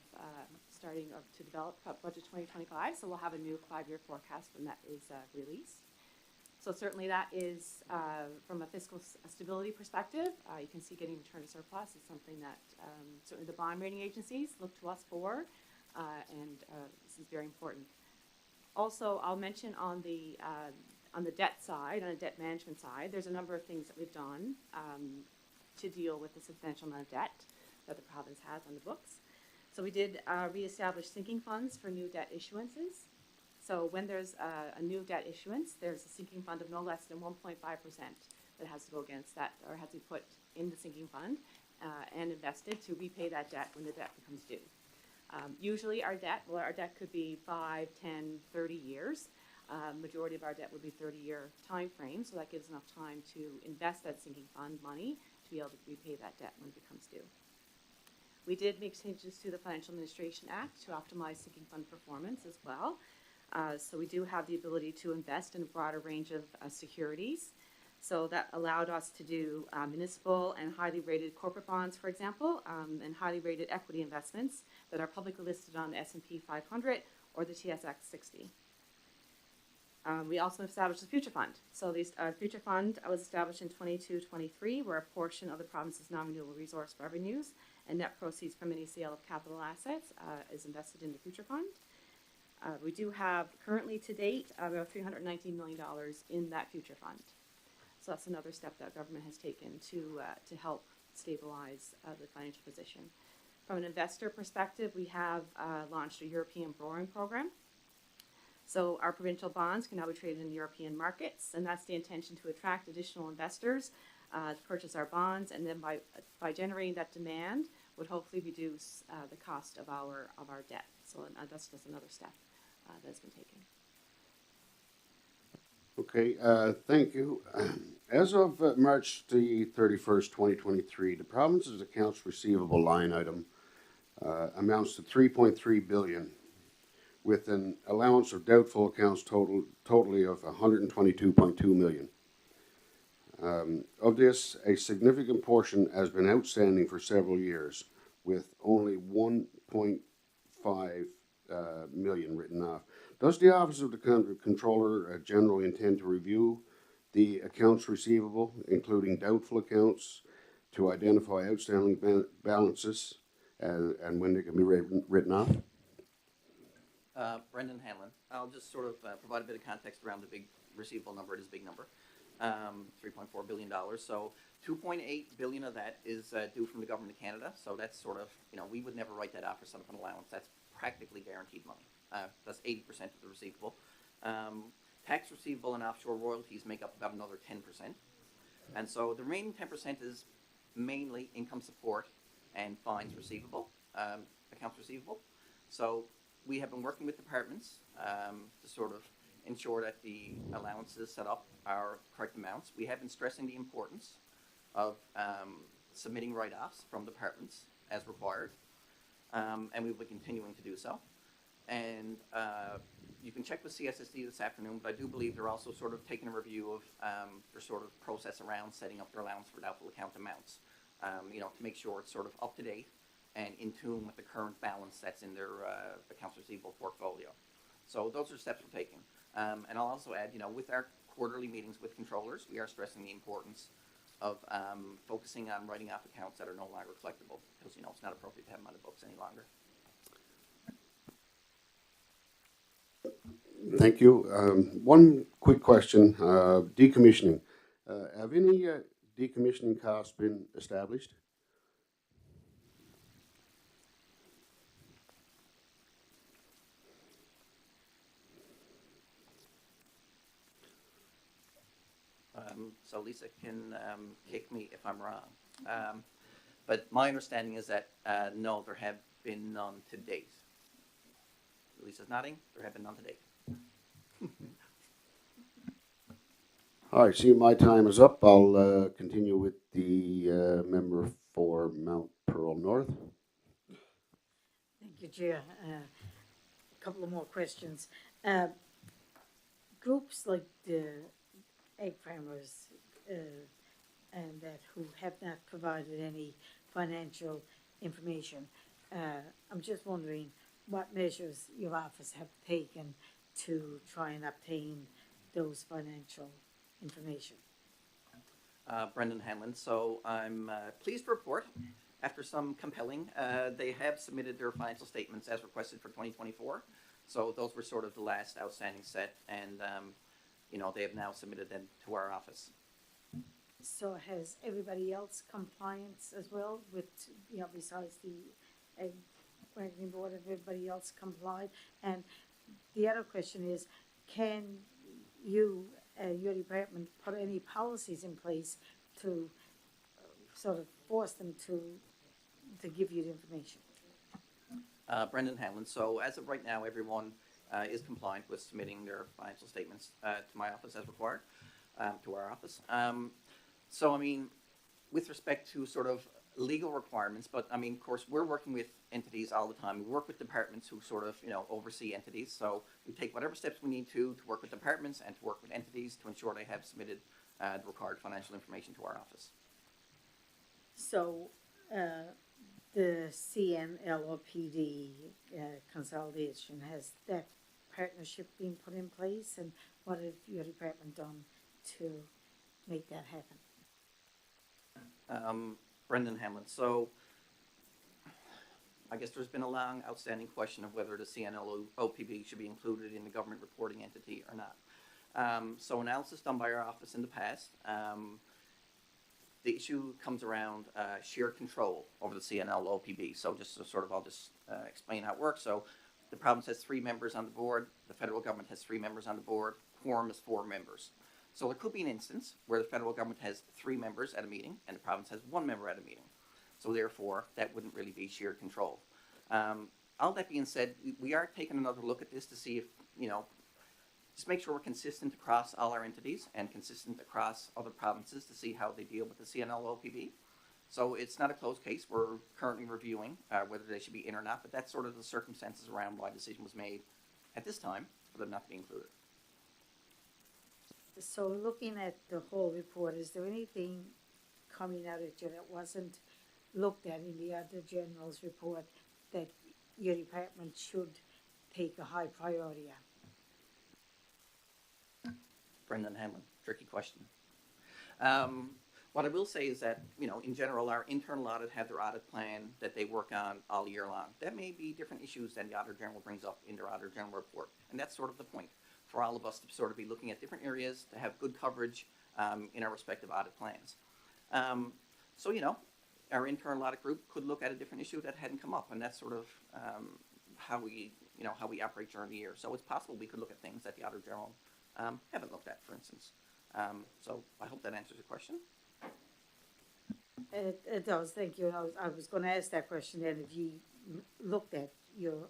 starting to develop Budget 2025, so we'll have a new 5-year forecast when that is released. So certainly that is, from a fiscal stability perspective, you can see getting return to surplus is something that certainly the bond rating agencies look to us for, and this is very important. Also, I'll mention on the debt side, on the debt management side, there's a number of things that we've done to deal with the substantial amount of debt that the province has on the books. So we did reestablish sinking funds for new debt issuances. So when there's a new debt issuance, there's a sinking fund of no less than 1.5% that has to go against that, or has to be put in the sinking fund and invested to repay that debt when the debt becomes due. Usually our debt could be 5, 10, 30 years. Majority of our debt would be 30-year time frame, so that gives enough time to invest that sinking fund money to be able to repay that debt when it becomes due. We did make changes to the Financial Administration Act to optimize sinking fund performance as well. So we do have the ability to invest in a broader range of securities. So that allowed us to do municipal and highly rated corporate bonds, for example, and highly rated equity investments that are publicly listed on the S&P 500 or the TSX 60. We also established a future fund. So the future fund was established in 22-23, where a portion of the province's non-renewable resource revenues and net proceeds from any sale of capital assets is invested in the future fund. We do have currently to date about $319 million in that future fund. So that's another step that government has taken to help stabilize the financial position. From an investor perspective, we have launched a European borrowing program. So our provincial bonds can now be traded in European markets, and that's the intention, to attract additional investors to purchase our bonds, and then by generating that demand would hopefully reduce the cost of our debt. So that's just another step that's been taken. Okay, thank you. As of March the 31st, 2023, the province's accounts receivable line item amounts to $3.3 billion, with an allowance of doubtful accounts totally of $122.2 million. Of this, a significant portion has been outstanding for several years, with only $1.5 million written off. Does the Office of the Controller General intend to review the accounts receivable, including doubtful accounts, to identify outstanding balances and when they can be written off? Brendan Hanlon. I'll just sort of provide a bit of context around the big receivable number. It is a big number, $3.4 billion. So $2.8 billion of that is due from the Government of Canada. So that's sort of, we would never write that off for some kind of allowance. That's practically guaranteed money. That's 80% of the receivable. Tax receivable and offshore royalties make up about another 10%. And so the remaining 10% is mainly income support and fines receivable, accounts receivable. So we have been working with departments to sort of ensure that the allowances set up are correct amounts. We have been stressing the importance of submitting write-offs from departments as required, and we will be continuing to do so. And you can check with CSSD this afternoon, but I do believe they're also sort of taking a review of their sort of process around setting up their allowance for doubtful account amounts, to make sure it's sort of up to date and in tune with the current balance that's in their accounts receivable portfolio. So those are steps we're taking. And I'll also add, with our quarterly meetings with controllers, we are stressing the importance of focusing on writing off accounts that are no longer collectible, because, it's not appropriate to have them on the books any longer. Thank you. One quick question, decommissioning. Have any decommissioning costs been established? So Lisa can kick me if I'm wrong. But my understanding is that, no, there have been none to date. Lisa's nodding. There have been none to date. All right, see, my time is up. I'll continue with the member for Mount Pearl North. Thank you, Chair. A couple of more questions. Groups like the egg farmers and that who have not provided any financial information, I'm just wondering what measures your office have taken to try and obtain those financial information. Brendan Hanlon. So I'm pleased to report, after some compelling, they have submitted their financial statements as requested for 2024. So those were sort of the last outstanding set, and they have now submitted them to our office. So has everybody else compliance as well with, besides the egg ranking board, everybody else complied? And the other question is, can you, your department, put any policies in place to sort of force them to give you the information? Brendan Hanlon. So as of right now, everyone is compliant with submitting their financial statements to my office as required, to our office. So, I mean, with respect to sort of legal requirements, but I mean, of course, we're working with entities all the time. We work with departments who sort of, oversee entities. So we take whatever steps we need to work with departments and to work with entities to ensure they have submitted the required financial information to our office. So, the CNLOPD consolidation, has that partnership been put in place, and what have your department done to make that happen? Brendan Hamlin. So I guess there's been a long outstanding question of whether the CNLOPB should be included in the government reporting entity or not. So analysis done by our office in the past, the issue comes around shared control over the CNLOPB. So just to sort of, I'll just explain how it works. So the province has 3 members on the board, the federal government has 3 members on the board, quorum is 4 members. So there could be an instance where the federal government has 3 members at a meeting and the province has 1 member at a meeting. So therefore, that wouldn't really be shared control. All that being said, we are taking another look at this to see if, just make sure we're consistent across all our entities and consistent across other provinces to see how they deal with the CNLOPB. So it's not a closed case. We're currently reviewing whether they should be in or not, but that's sort of the circumstances around why the decision was made at this time for them not to be included. So looking at the whole report, is there anything coming out at you that wasn't looked at in the other general's report that your department should take a high priority on? Brendan Hamlin, tricky question. What I will say is that, in general, our internal audit have their audit plan that they work on all year long. That may be different issues than the Auditor General brings up in their Auditor General report. And that's sort of the point, for all of us to sort of be looking at different areas, to have good coverage in our respective audit plans. So, our internal audit group could look at a different issue that hadn't come up. And that's sort of how we operate during the year. So it's possible we could look at things that the Auditor General haven't looked at, for instance. So I hope that answers your question. It does, thank you. And I was going to ask that question then, if you looked at your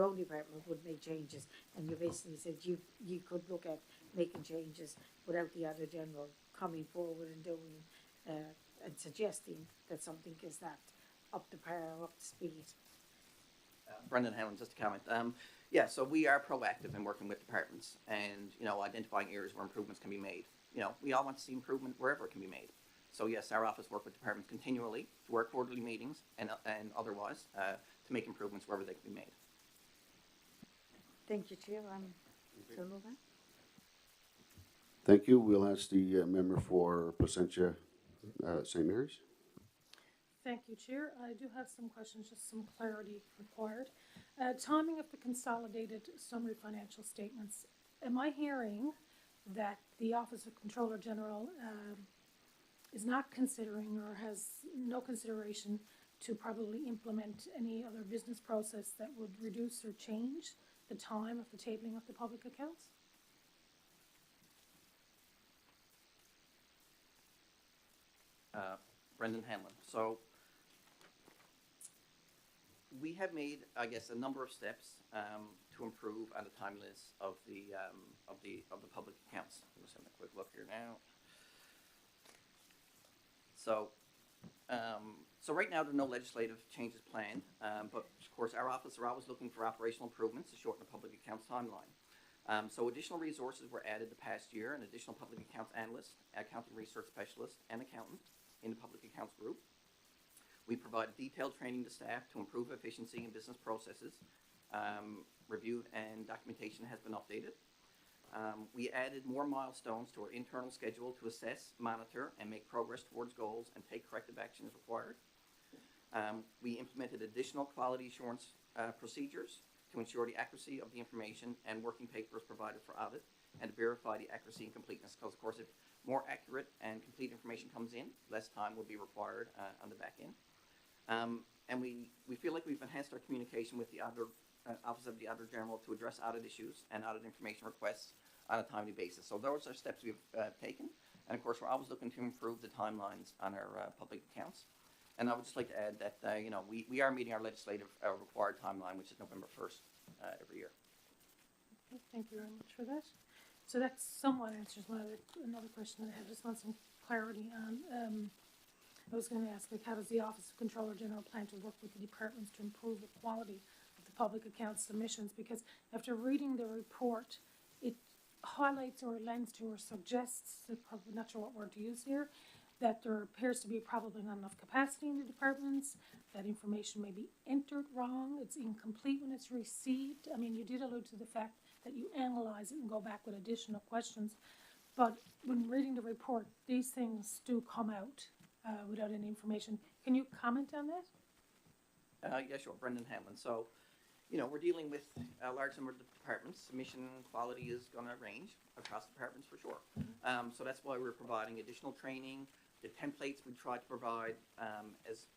own department would make changes, and you basically said you could look at making changes without the Auditor General coming forward and doing and suggesting that something is not up to par or up to speed. Brendan Hamlin, just a comment. Yeah, so we are proactive in working with departments and, identifying areas where improvements can be made. We all want to see improvement wherever it can be made. So yes, our office works with departments continually through our quarterly meetings and otherwise to make improvements wherever they can be made. Thank you, Chair. So move on. Thank you. We'll ask the member for Placentia St. Mary's. Thank you, Chair. I do have some questions, just some clarity required. Timing of the consolidated summary financial statements. Am I hearing that the Office of Controller General is not considering or has no consideration to probably implement any other business process that would reduce or change the time of the tabling of the public accounts? Brendan Hanlon. So we have made, I guess, a number of steps to improve on the timeliness of the public accounts. I'm just having a quick look here now. So, so right now there are no legislative changes planned, but of course our office are always looking for operational improvements to shorten the public accounts timeline. So additional resources were added the past year, an additional public accounts analyst, accounting research specialist, and accountant in the public accounts group. We provide detailed training to staff to improve efficiency in business processes. Reviewed and documentation has been updated. We added more milestones to our internal schedule to assess, monitor, and make progress towards goals and take corrective action as required. We implemented additional quality assurance procedures to ensure the accuracy of the information and working papers provided for audit, and to verify the accuracy and completeness. Because, of course, if more accurate and complete information comes in, less time will be required on the back end. And we feel like we've enhanced our communication with the Office of the Auditor General to address audit issues and audit information requests on a timely basis. So those are steps we've taken. And of course, we're always looking to improve the timelines on our public accounts. And I would just like to add that, you know, we are meeting our legislative required timeline, which is November 1st every year. Okay, thank you very much for that. So that somewhat answers another question that I had. Just want some clarity on. I was going to ask, like, how does the Office of Controller General plan to work with the departments to improve the quality of the public account submissions? Because after reading the report, it highlights or lends to or suggests, probably not sure what word to use here, that there appears to be probably not enough capacity in the departments, that information may be entered wrong, it's incomplete when it's received. I mean, you did allude to the fact that you analyze it and go back with additional questions, but when reading the report, these things do come out without any information. Can you comment on that? Yeah, sure, Brendan Hamlin. So, you know, we're dealing with a large number of departments. Submission quality is going to range across departments for sure. So that's why we're providing additional training. The templates we try to provide as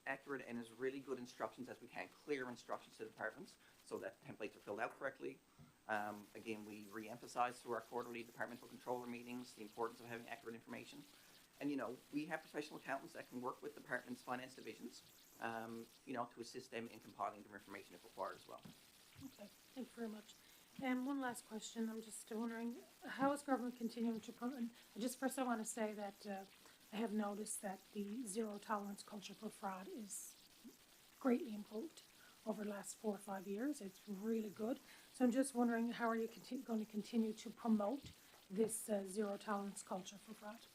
accurate and as really good instructions as we can, clear instructions to departments so that templates are filled out correctly. Again, we re-emphasize through our quarterly departmental controller meetings the importance of having accurate information. And, you know, we have professional accountants that can work with departments' finance divisions, you know, to assist them in compiling their information if required as well. Okay, thank you very much. And one last question, I'm just wondering, how is government continuing to promote, and just first I want to say that I have noticed that the zero tolerance culture for fraud is greatly improved over the last 4 or 5 years. It's really good. So I'm just wondering, how are you going to continue to promote this zero tolerance culture for fraud?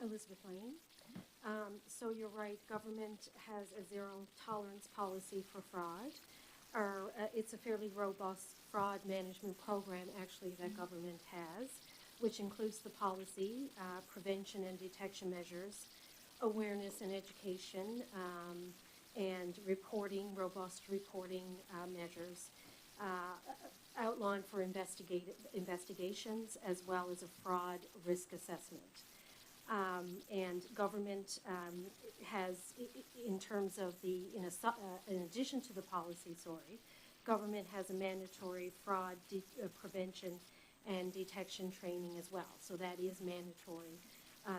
Elizabeth Lane. So you're right, government has a zero tolerance policy for fraud. It's a fairly robust fraud management program actually that government has, which includes the policy, prevention and detection measures, awareness and education, and reporting, robust reporting measures, outlined for investigations as well as a fraud risk assessment. And government has, in terms of in addition to the policy, government has a mandatory fraud prevention and detection training as well. So that is mandatory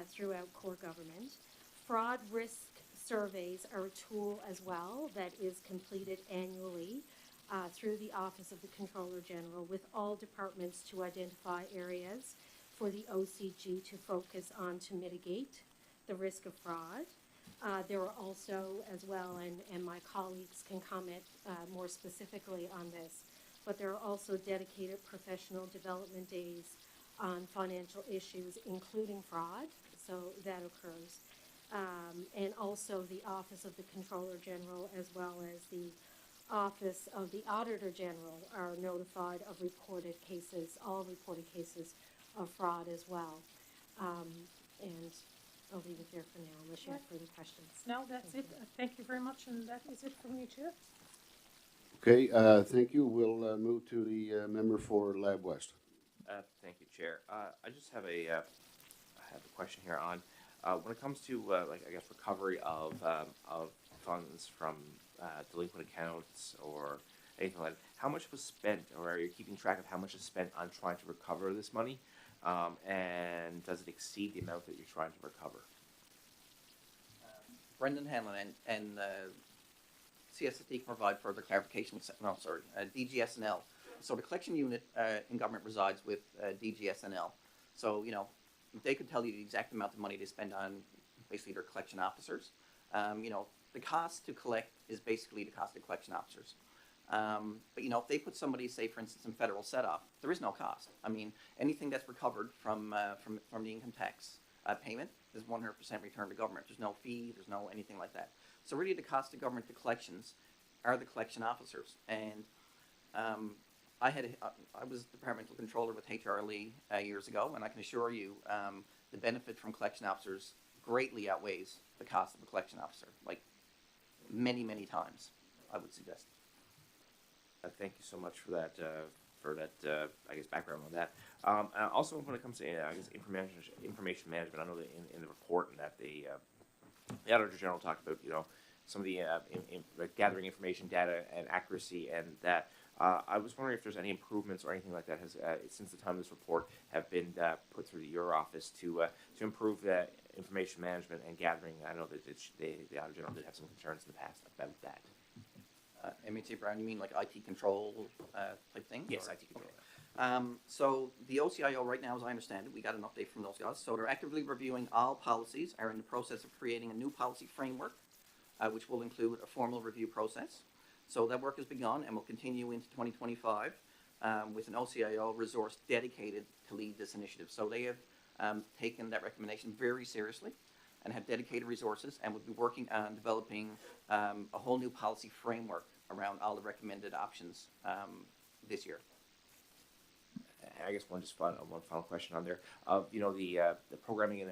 throughout core government. Fraud risk surveys are a tool as well that is completed annually through the Office of the Controller General with all departments to identify areas for the OCG to focus on to mitigate the risk of fraud. There are also, as well, and my colleagues can comment more specifically on this, but there are also dedicated professional development days on financial issues, including fraud, so that occurs. And also the Office of the Controller General, as well as the Office of the Auditor General, are notified of reported cases, all reported cases of fraud as well. And I'll leave it there for now unless you have further questions. No, that's it. Thank you very much, and that is it from you, Chair. Okay, thank you. We'll move to the member for Lab West. Thank you, Chair. I just have a question here on when it comes to like I guess recovery of funds from delinquent accounts or anything like that. How much was spent, or are you keeping track of how much is spent on trying to recover this money? And does it exceed the amount that you're trying to recover? Brendan Hanlon and CSSD can provide further clarification. No, sorry, DGSNL. So the collection unit in government resides with DGSNL. So, you know, they could tell you the exact amount of money they spend on basically their collection officers. You know, the cost to collect is basically the cost of collection officers. But, you know, if they put somebody, say, for instance, in federal set-off, there is no cost. I mean, anything that's recovered from the income tax payment is 100% returned to government. There's no fee, there's no anything like that. So really the cost of government to collections are the collection officers. And I was departmental controller with HRLE years ago, and I can assure you the benefit from collection officers greatly outweighs the cost of a collection officer, like many, many times, I would suggest. Thank you so much for that. I guess background on that. Also, when it comes to I guess information management, I know that in the report and that the Auditor General talked about, you know, some of the gathering information, data, and accuracy, and that. I was wondering if there's any improvements or anything like that has, since the time of this report, have been put through your office to improve information management and gathering. I know that the Auditor General did have some concerns in the past about that. MHA Brown, you mean like IT control type thing? Yes, or- IT control. So the OCIO right now, as I understand it, we got an update from those guys. So they're actively reviewing all policies, are in the process of creating a new policy framework, which will include a formal review process. So that work has begun and will continue into 2025 with an OCIO resource dedicated to lead this initiative. So they have taken that recommendation very seriously and have dedicated resources and will be working on developing a whole new policy framework around all the recommended options this year. I guess one final question on there. You know, the programming and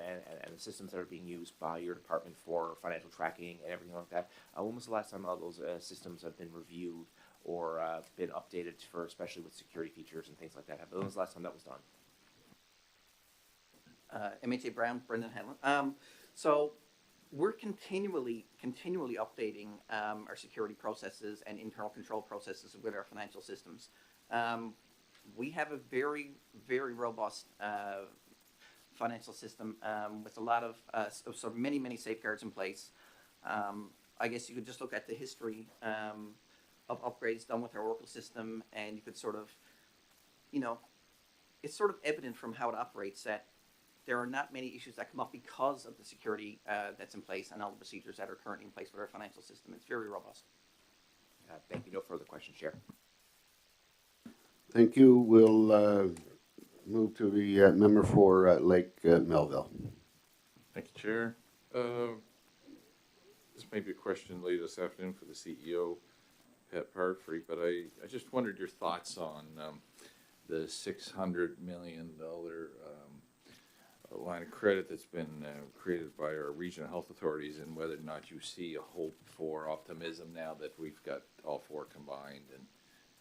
the systems that are being used by your department for financial tracking and everything like that. When was the last time all those systems have been reviewed or been updated for, especially with security features and things like that? When was the last time that was done? MHA Brown, Brendan Hanlon. So we're continually updating our security processes and internal control processes with our financial systems. We have a very, very robust financial system with a lot of sort of many safeguards in place. I guess you could just look at the history of upgrades done with our Oracle system, and you could sort of, you know, it's sort of evident from how it operates that there are not many issues that come up because of the security that's in place and all the procedures that are currently in place with our financial system. It's very robust. Thank you. No further questions, Chair. Thank you. We'll move to the member for Lake Melville. Thank you, Chair. This may be a question later this afternoon for the CEO, Pat Partfrey, but I just wondered your thoughts on the $600 million line of credit that's been created by our regional health authorities, and whether or not you see a hope for optimism now that we've got all four combined. And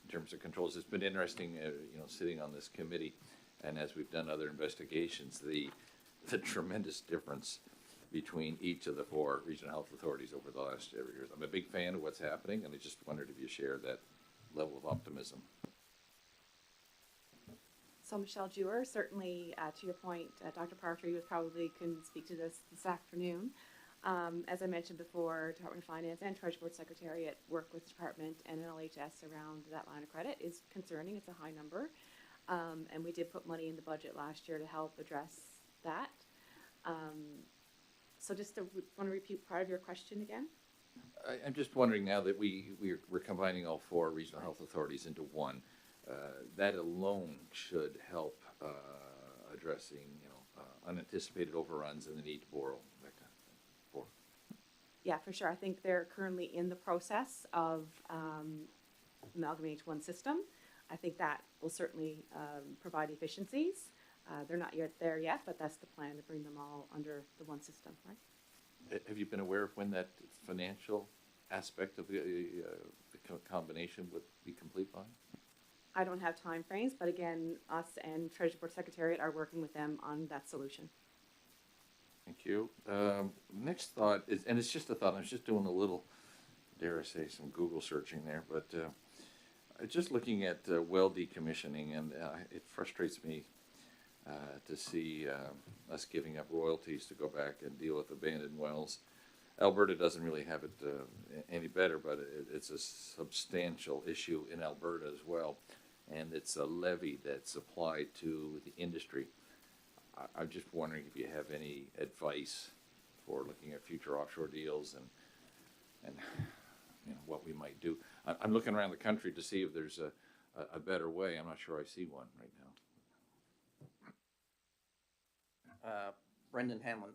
in terms of controls, it's been interesting, you know, sitting on this committee, and as we've done other investigations, the tremendous difference between each of the four regional health authorities over the last several years. I'm a big fan of what's happening, and I just wondered if you share that level of optimism. So Michelle Jewer, certainly to your point, Dr. Partry probably can speak to this afternoon. As I mentioned before, Department of Finance and Treasury Board Secretariat work with the department and NLHS around that line of credit is concerning. It's a high number. And we did put money in the budget last year to help address that. So just want to repeat part of your question again? I'm just wondering, now that we're combining all four regional health authorities into one, that alone should help addressing, you know, unanticipated overruns and the need to borrow, that kind of thing. Yeah, for sure. I think they're currently in the process of amalgamating to one system. I think that will certainly provide efficiencies. They're not yet there yet, but that's the plan, to bring them all under the one system, right? Have you been aware of when that financial aspect of the combination would be complete by? I don't have time frames, but again, us and Treasury Board Secretariat are working with them on that solution. Thank you. Next thought is, and it's just a thought, I was just doing a little, dare I say, some Google searching there, but just looking at well decommissioning, and it frustrates me to see us giving up royalties to go back and deal with abandoned wells. Alberta doesn't really have it any better, but it's a substantial issue in Alberta as well, and it's a levy that's applied to the industry. I'm just wondering if you have any advice for looking at future offshore deals and you know, what we might do. I'm looking around the country to see if there's a better way. I'm not sure I see one right now. Brendan Hanlon.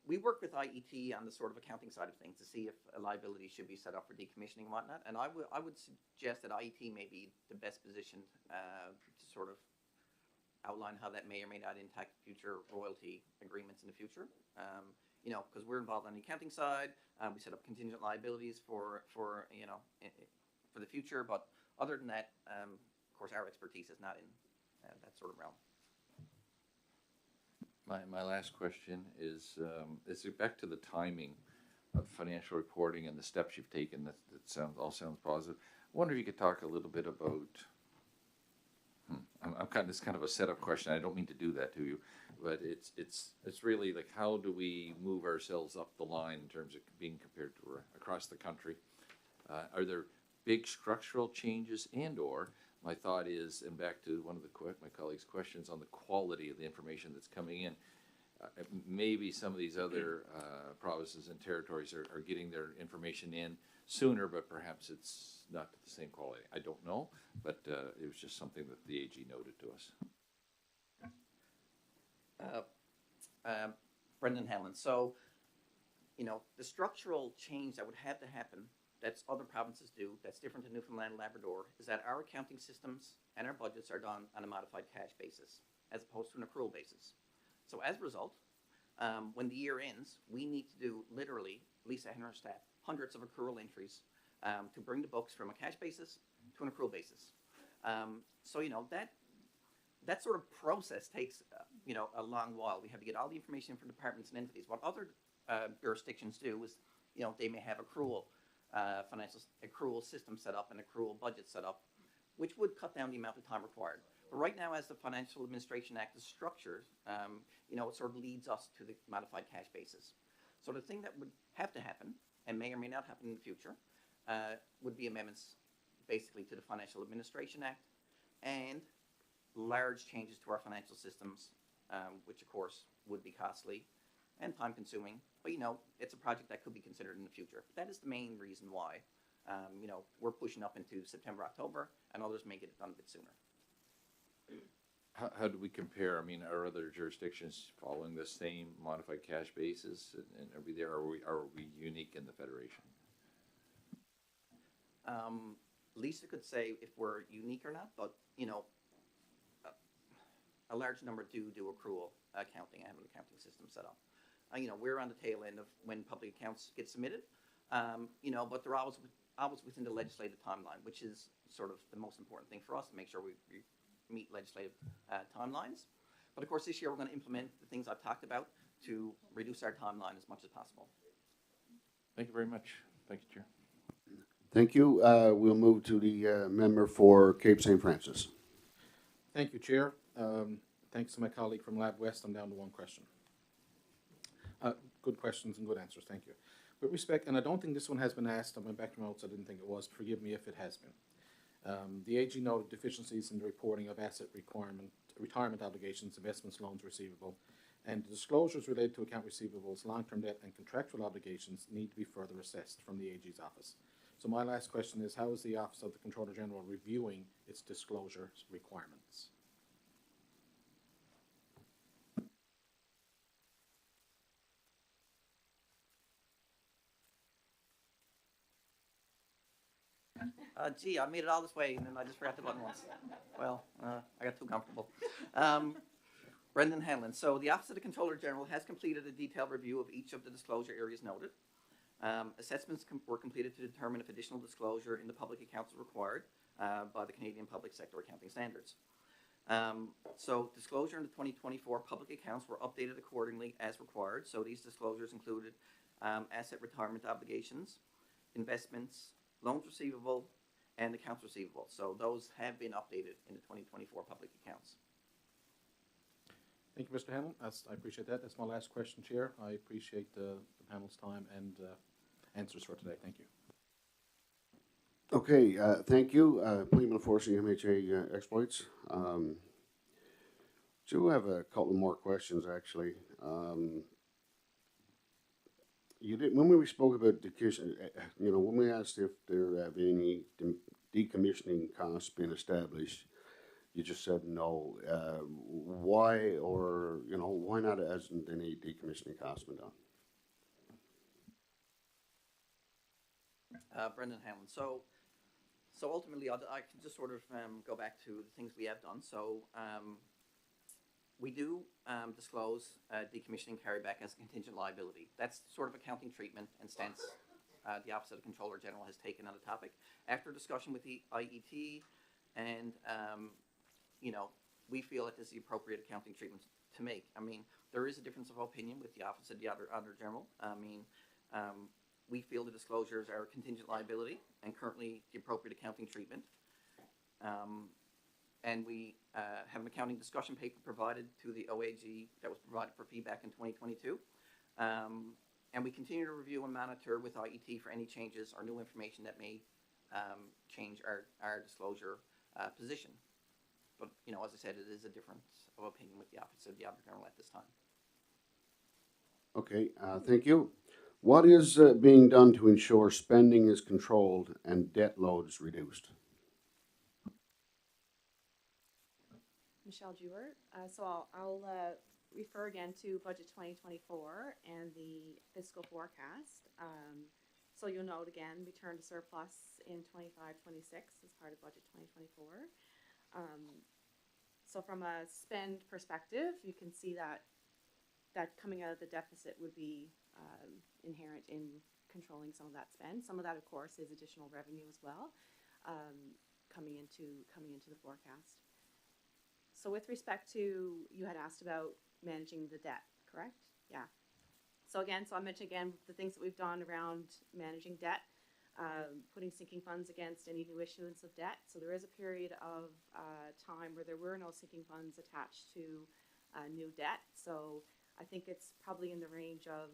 We work with IET on the sort of accounting side of things to see if a liability should be set up for decommissioning and whatnot. And I would suggest that IET may be the best positioned to sort of outline how that may or may not impact future royalty agreements in the future. Because we're involved on the accounting side, we set up contingent liabilities for the future. But other than that, of course, our expertise is not in that sort of realm. My last question is back to the timing of financial reporting and the steps you've taken. That sounds positive. wonder if you could talk a little bit about, this is kind of a setup question. I don't mean to do that to you, but it's really like, how do we move ourselves up the line in terms of being compared to across the country? Are there big structural changes, and/or my thought is, and back to one of my colleagues' questions on the quality of the information that's coming in, maybe some of these other provinces and territories are getting their information in sooner, but perhaps it's not to the same quality. I don't know, but it was just something that the AG noted to us. Brendan Hanlon. So, the structural change that would have to happen, that's other provinces do, that's different to Newfoundland and Labrador, is that our accounting systems and our budgets are done on a modified cash basis, as opposed to an accrual basis. So as a result, when the year ends, we need to do literally, Lisa and her staff, hundreds of accrual entries to bring the books from a cash basis to an accrual basis. So, that sort of process takes, a long while. We have to get all the information from departments and entities. What other jurisdictions do is, they may have financial accrual system set up and accrual budget set up, which would cut down the amount of time required. But right now, as the Financial Administration Act is structured, it sort of leads us to the modified cash basis. So the thing that would have to happen, and may or may not happen in the future, would be amendments basically to the Financial Administration Act and large changes to our financial systems, which of course would be costly and time consuming, but it's a project that could be considered in the future. But that is the main reason why, we're pushing up into September, October, and others may get it done a bit sooner. How do we compare? I mean, are other jurisdictions following the same modified cash basis, and are we there? Are we unique in the Federation? Lisa could say if we're unique or not, but a large number do accrual accounting and have an accounting system set up. We're on the tail end of when public accounts get submitted, but they're always within the legislative timeline, which is sort of the most important thing for us to make sure we meet legislative timelines. But of course, this year we're going to implement the things I've talked about to reduce our timeline as much as possible. Thank you very much. Thank you, Chair. Thank you. We'll move to the member for Cape St. Francis. Thank you, Chair. Thanks to my colleague from Lab West, I'm down to one question. Good questions and good answers, thank you. With respect, and I don't think this one has been asked, I went back to my notes, I didn't think it was, forgive me if it has been. The AG noted deficiencies in the reporting of asset retirement obligations, investments, loans receivable, and the disclosures related to account receivables, long-term debt, and contractual obligations need to be further assessed from the AG's office. So my last question is, how is the Office of the Controller General reviewing its disclosure requirements? Gee, I made it all this way, and then I just forgot the button once. Well, I got too comfortable. Brendan Hanlon. So the Office of the Controller General has completed a detailed review of each of the disclosure areas noted. Assessments were completed to determine if additional disclosure in the public accounts is required by the Canadian Public Sector Accounting Standards. So disclosure in the 2024 public accounts were updated accordingly as required. So these disclosures included asset retirement obligations, investments, loans receivable, and accounts receivable. So those have been updated in the 2024 public accounts. Thank you, Mr. Hanlon. I appreciate that. That's my last question, Chair. I appreciate the panel's time and answers for today. Thank you. Okay, thank you. Implement enforcing MHA exploits. Do have a couple more questions, actually. When we spoke about decommissioning, when we asked if there have any decommissioning costs been established, you just said no. Why, or why not? Hasn't any decommissioning costs been done? Brendan Hanlon. So ultimately, I can just sort of go back to the things we have done. So we do disclose decommissioning carryback as a contingent liability. That's sort of accounting treatment and stance the Office of the Controller General has taken on the topic. After discussion with the IET, and we feel that this is the appropriate accounting treatment to make. I mean, there is a difference of opinion with the Office of the Auditor General. I mean, We feel the disclosures are a contingent liability and currently the appropriate accounting treatment. And we have an accounting discussion paper provided to the OAG that was provided for feedback in 2022. And we continue to review and monitor with IET for any changes or new information that may change our disclosure position. But, you know, as I said, it is a difference of opinion with the Office of the Auditor General at this time. Okay, thank you. What is being done to ensure spending is controlled and debt loads reduced? Michelle Jewert. So I'll refer again to Budget 2024 and the fiscal forecast. So you'll note again, return to surplus in 25-26 as part of Budget 2024. So from a spend perspective, you can see that coming out of the deficit would be inherent in controlling some of that spend. Some of that, of course, is additional revenue as well, coming into the forecast. So with respect to, you had asked about managing the debt, correct? Yeah. So again, I mentioned again the things that we've done around managing debt, putting sinking funds against any new issuance of debt. So there is a period of time where there were no sinking funds attached to new debt. So I think it's probably in the range of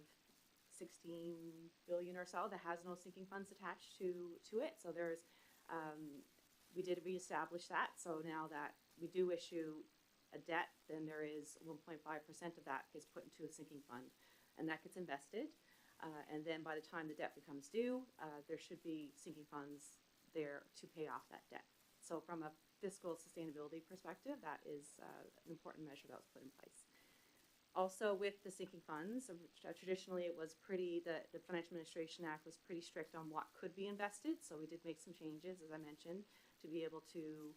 16 billion or so that has no sinking funds attached to it. So there's, we did reestablish that. So now that we do issue a debt, then there is 1.5% of that gets put into a sinking fund, and that gets invested. And then by the time the debt becomes due, there should be sinking funds there to pay off that debt. So from a fiscal sustainability perspective, that is an important measure that was put in place. Also with the sinking funds, traditionally it was pretty, the Financial Administration Act was pretty strict on what could be invested. So we did make some changes, as I mentioned, to be able to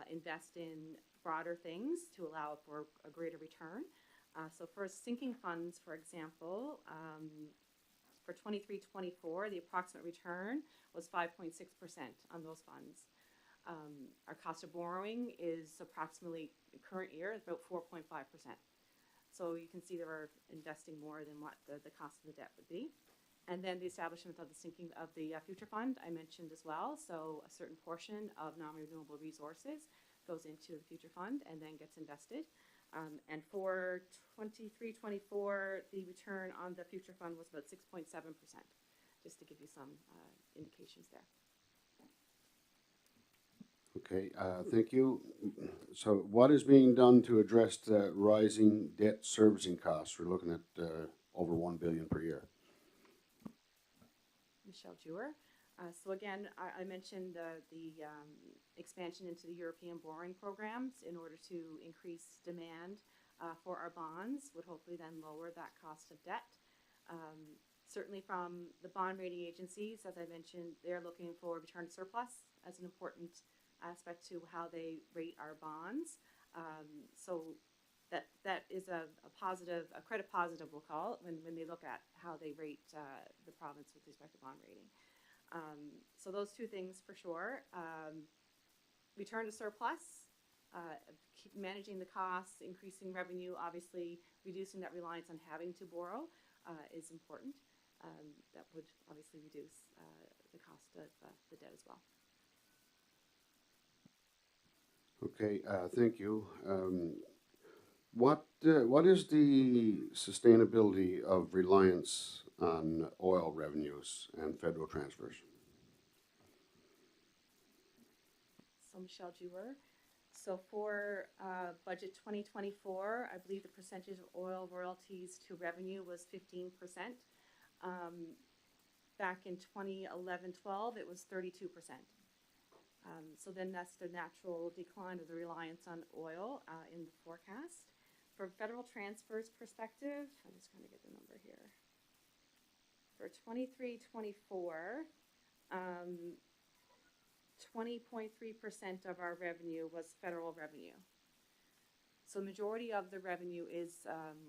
invest in broader things to allow for a greater return. So for sinking funds, for example, for 23-24, the approximate return was 5.6% on those funds. Our cost of borrowing is approximately, current year, about 4.5%. So you can see they were investing more than what the cost of the debt would be. And then the establishment of the sinking of the future fund I mentioned as well. So a certain portion of non-renewable resources goes into the future fund and then gets invested. And for 23-24, the return on the future fund was about 6.7%, just to give you some indications there. Okay, thank you. So what is being done to address the rising debt servicing costs? We're looking at over 1 billion per year. Michelle Jewert. So again, I mentioned the expansion into the European borrowing programs in order to increase demand for our bonds, would hopefully then lower that cost of debt. Certainly from the bond rating agencies, as I mentioned, they're looking for return to surplus as an important aspect to how they rate our bonds. So that is a positive, a credit positive we'll call it, when they look at how they rate the province with respect to bond rating. So those two things for sure. Return to surplus, keep managing the costs, increasing revenue, obviously reducing that reliance on having to borrow is important. That would obviously reduce the cost of the debt as well. Okay, thank you. What is the sustainability of reliance on oil revenues and federal transfers? So Michelle Jewert. So for budget 2024, I believe the percentage of oil royalties to revenue was 15%. Back in 2011-12, it was 32%. So then that's the natural decline of the reliance on oil in the forecast. For federal transfers perspective, I'm just going to get the number here. For 23-24, 20.3% of our revenue was federal revenue. So the majority of the revenue is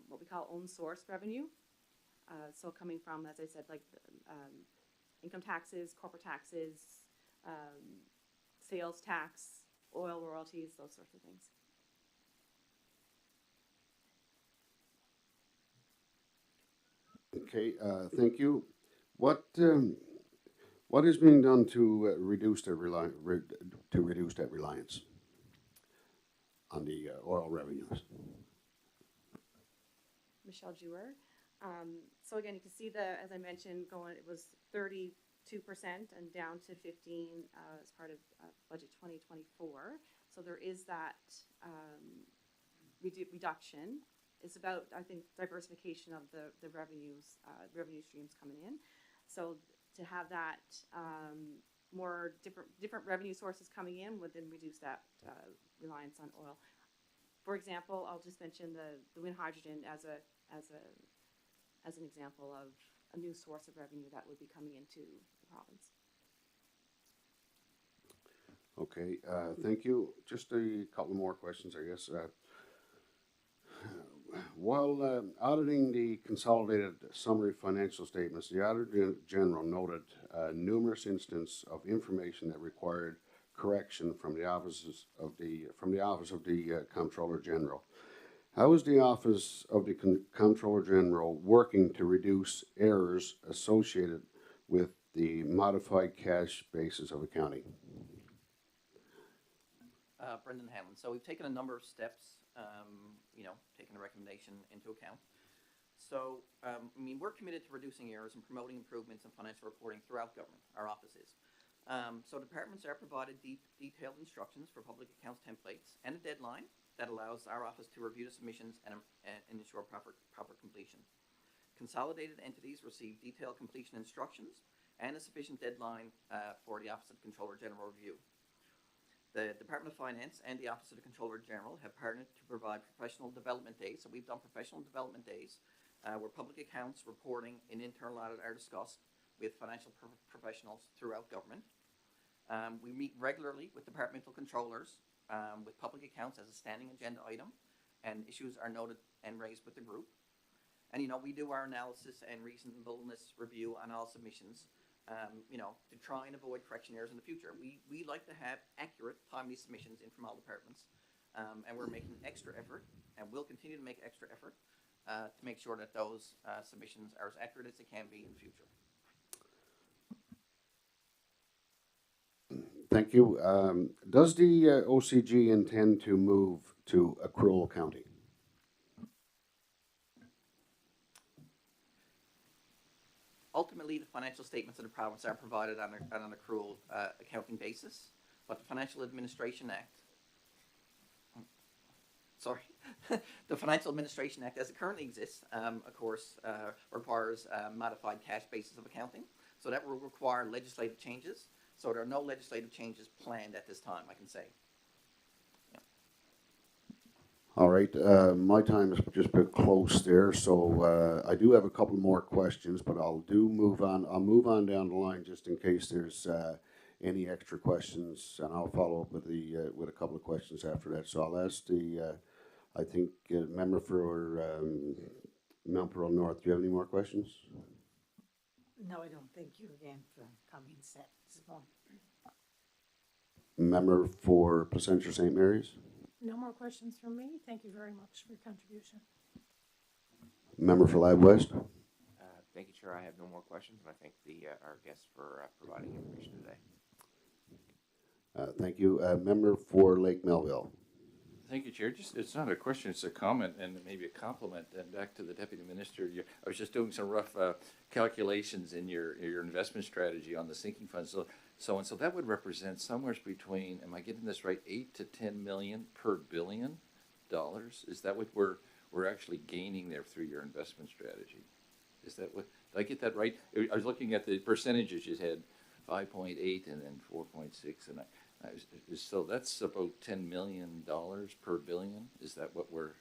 what we call own source revenue. So coming from, as I said, like income taxes, corporate taxes, sales tax, oil royalties, those sorts of things. Okay, thank you. what is being done to reduce the to reduce that reliance on the oil revenues? Michelle Jewer. So again, you can see as I mentioned, it was 32% and down to 15 as part of budget 2024. So there is that reduction. It's about, I think, diversification of the revenues, revenue streams coming in. So to have that more different revenue sources coming in would then reduce that reliance on oil. For example, I'll just mention the wind hydrogen as an example of a new source of revenue that would be coming into the province. Okay, thank you. Just a couple more questions, I guess. While auditing the consolidated summary financial statements, the Auditor General noted numerous instances of information that required correction from the office of the Comptroller General. How is the Office of the Comptroller General working to reduce errors associated with the modified cash basis of accounting? Brendan Hanlon. So we've taken a number of steps, taking the recommendation into account. So, we're committed to reducing errors and promoting improvements in financial reporting throughout government, our offices. So departments are provided detailed instructions for public accounts templates and a deadline that allows our office to review the submissions and ensure proper completion. Consolidated entities receive detailed completion instructions and a sufficient deadline for the Office of the Comptroller General review. The Department of Finance and the Office of the Comptroller General have partnered to provide professional development days. So we've done professional development days where public accounts, reporting, and internal audit are discussed with financial professionals throughout government. We meet regularly with departmental controllers with public accounts as a standing agenda item, and issues are noted and raised with the group. And, we do our analysis and reasonableness review on all submissions, to try and avoid correction errors in the future. We like to have accurate, timely submissions in from all departments, and we're making extra effort, and we'll continue to make extra effort to make sure that those submissions are as accurate as they can be in the future. Thank you. Does the OCG intend to move to accrual accounting? Ultimately, the financial statements of the province are provided on an accrual accounting basis, but the Financial Administration Act, the Financial Administration Act as it currently exists, of course, requires a modified cash basis of accounting. So that will require legislative changes. So there are no legislative changes planned at this time, I can say. All right, my time is just a bit close there, so I do have a couple more questions, but I'll move on. I'll move on down the line just in case there's any extra questions, and I'll follow up with with a couple of questions after that. So I'll ask member for Mount Pearl North. Do you have any more questions? No, I don't. Thank you again for coming this morning. Member for Placentia St. Mary's? No more questions from me. Thank you very much for your contribution. Member for Lab West? Thank you, Chair. I have no more questions, and I thank our guests for providing information today. Thank you. Member for Lake Melville? Thank you, Chair. It's not a question, it's a comment and maybe a compliment. And back to the Deputy Minister, I was just doing some rough calculations in your investment strategy on the sinking funds. So that would represent somewhere between, am I getting this right, 8 to 10 million per $1 billion? Is that what we're actually gaining there through your investment strategy? Is that what, did I get that right? I was looking at the percentages. You had 5.8 and then 4.6, and so that's about $10 million per billion. Is that what we're?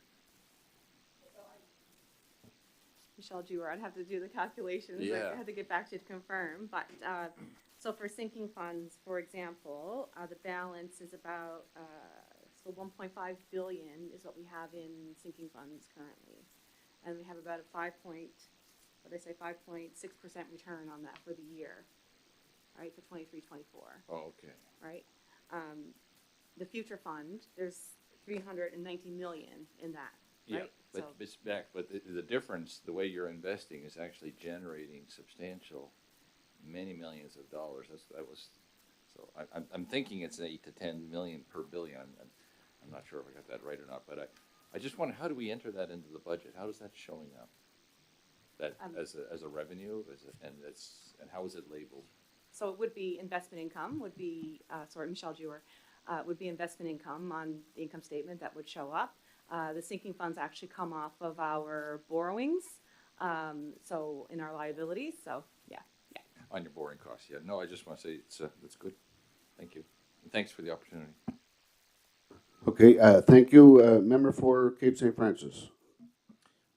Michelle Jewer, I'd have to do the calculations. Yeah. I had to get back to you to confirm. But so for sinking funds, for example, the balance is about 1.5 billion is what we have in sinking funds currently, and we have about a 5.6% return on that for the year, right, for 23-24. Oh, okay. Right. The future fund, there's 390 million in that. Yeah, right? but the difference, the way you're investing, is actually generating substantial many millions of dollars. So I'm thinking it's 8 to 10 million per billion. I'm not sure if I got that right or not, but I just wonder, how do we enter that into the budget? How is that showing up? That as a revenue, and how is it labeled? So it would be investment income, would be, Michelle Dewar, would be investment income on the income statement that would show up. The sinking funds actually come off of our borrowings, so in our liabilities, so, yeah. On your borrowing costs, yeah. No, I just want to say that's good. Thank you. And thanks for the opportunity. Okay, thank you. Member for Cape St. Francis.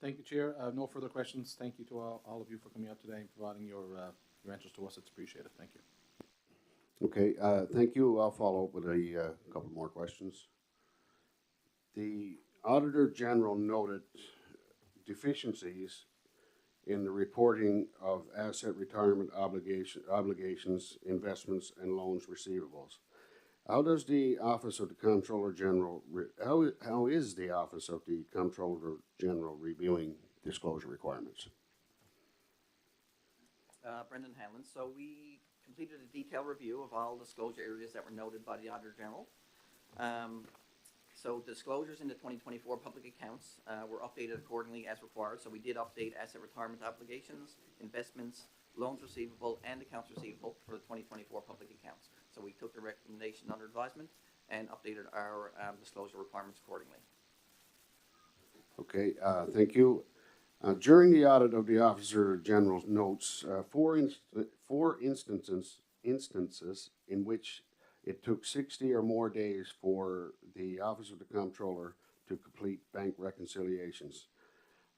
Thank you, Chair. No further questions. Thank you to all of you for coming out today and providing your answers to us. It's appreciated. Thank you. Okay, thank you. I'll follow up with a couple more questions. The Auditor General noted deficiencies in the reporting of asset retirement obligations, investments, and loans receivables. How does the Office of the Comptroller General, how is the Office of the Comptroller General reviewing disclosure requirements? Brendan Hanlon. So we completed a detailed review of all disclosure areas that were noted by the Auditor General. So disclosures in the 2024 public accounts were updated accordingly as required. So we did update asset retirement obligations, investments, loans receivable, and accounts receivable for the 2024 public accounts. So we took the recommendation under advisement and updated our disclosure requirements accordingly. Okay, thank you. During the audit of the Officer General's notes, four instances in which it took 60 or more days for the Office of the Comptroller to complete bank reconciliations.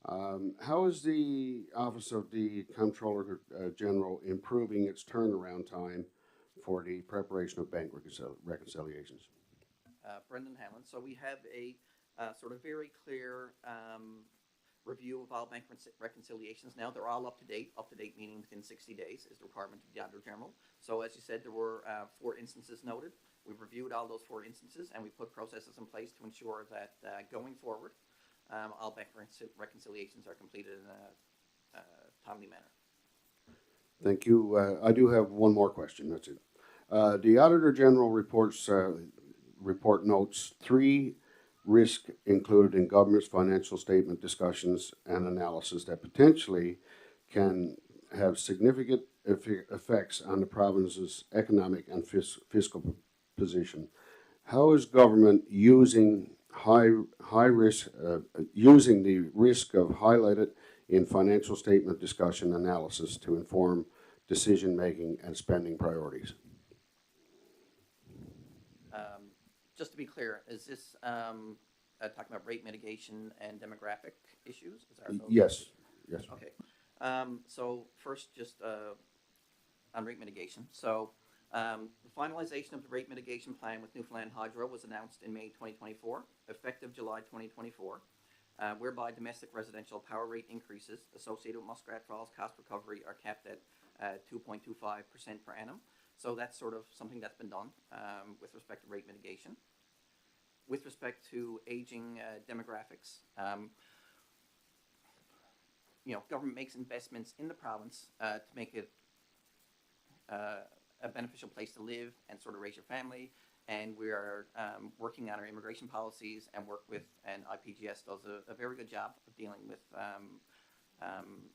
How is the Office of the Comptroller General improving its turnaround time for the preparation of bank reconciliations? Brendan Hanlon. So we have a sort of very clear review of all bank reconciliations now. They're all up to date meaning within 60 days is the requirement of the Auditor General. So as you said, there were 4 instances noted. We've reviewed all those 4 instances and we put processes in place to ensure that going forward, all bank reconciliations are completed in a timely manner. Thank you. I do have one more question, that's it. The Auditor General report notes 3 risks included in government's financial statement discussions and analysis that potentially can have significant effects on the province's economic and fiscal position. How is government using using the risk of highlighted in financial statement discussion analysis to inform decision making and spending priorities? Just to be clear, is this talking about rate mitigation and demographic issues? Yes. Okay. So first, just on rate mitigation. So the finalization of the rate mitigation plan with Newfoundland Hydro was announced in May 2024, effective July 2024, whereby domestic residential power rate increases associated with Muskrat Falls cost recovery are capped at 2.25% per annum. So that's sort of something that's been done with respect to rate mitigation. With respect to aging demographics, government makes investments in the province to make it a beneficial place to live and sort of raise your family. And we are working on our immigration policies and IPGS does a very good job of dealing with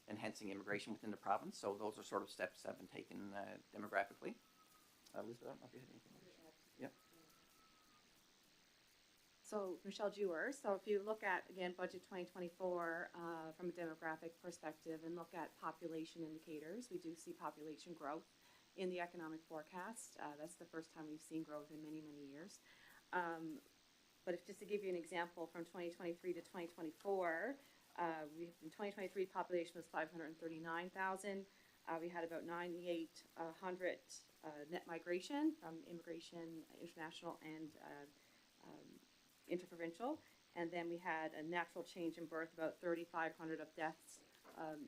enhancing immigration within the province. So those are sort of steps that have been taken demographically. Elizabeth, I don't know if you had anything else. Yeah. So Michelle Dewar, so if you look at, again, budget 2024 from a demographic perspective and look at population indicators, we do see population growth in the economic forecast. That's the first time we've seen growth in many, many years. But just to give you an example, from 2023 to 2024, in 2023 population was 539,000. We had about 9,800 net migration from immigration, international, and interprovincial. And then we had a natural change in birth, about 3,500 of deaths.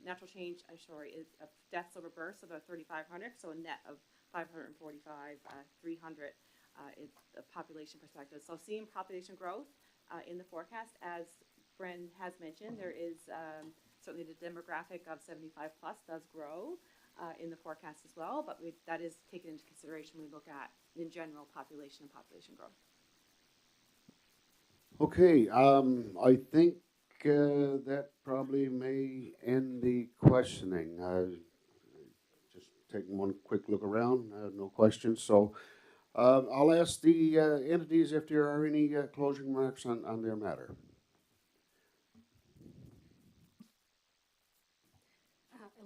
Natural change, of deaths over births, about 3,500. So a net of 545, 300 is a population perspective. So seeing population growth in the forecast, as Bren has mentioned, there is certainly the demographic of 75 plus does grow. in the forecast as well, but that is taken into consideration when we look at, in general, population and population growth. Okay, I think that probably may end the questioning. Just taking one quick look around, no questions. So I'll ask the entities if there are any closing remarks on their matter.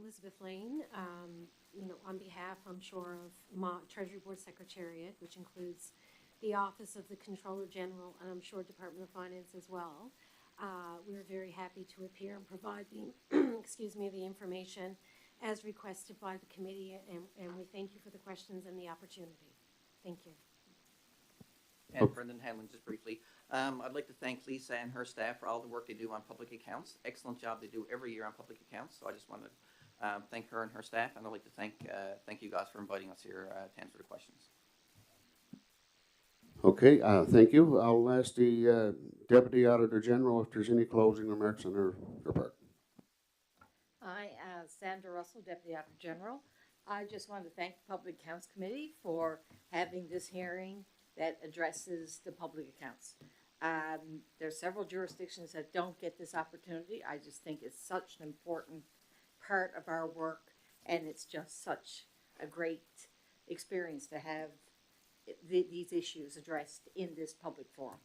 Elizabeth Lane, on behalf, I'm sure, of Treasury Board Secretariat, which includes the Office of the Controller General, and I'm sure Department of Finance as well. We're very happy to appear and provide the, excuse me, the information as requested by the committee, and we thank you for the questions and the opportunity. Thank you. And Brendan Hanlon, just briefly. I'd like to thank Lisa and her staff for all the work they do on public accounts. Excellent job they do every year on public accounts. So I just want to thank her and her staff, and I'd like to thank you guys for inviting us here to answer the questions. Okay, thank you. I'll ask the Deputy Auditor General if there's any closing remarks on her part. I, Sandra Russell, Deputy Auditor General. I just wanted to thank the Public Accounts Committee for having this hearing that addresses the public accounts. There are several jurisdictions that don't get this opportunity. I just think it's such an important part of our work, and it's just such a great experience to have these issues addressed in this public forum.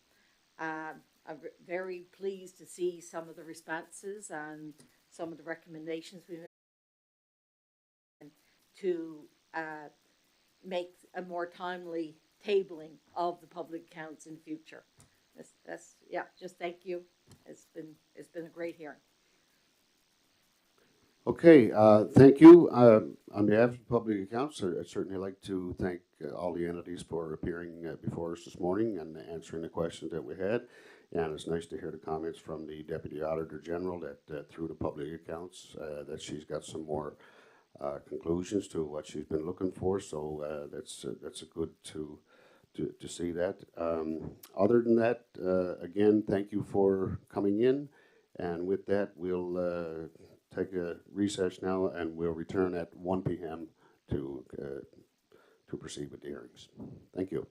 I'm very pleased to see some of the responses and some of the recommendations we've made to make a more timely tabling of the public accounts in the future. Just thank you. It's been a great hearing. Okay, thank you. On behalf of Public Accounts, I'd certainly like to thank all the entities for appearing before us this morning and answering the questions that we had. And it's nice to hear the comments from the Deputy Auditor General that through the Public Accounts that she's got some more conclusions to what she's been looking for. So that's a good to see that. Other than that, again, thank you for coming in. And with that, we'll take a recess now, and we'll return at 1 p.m. to proceed with the hearings. Thank you.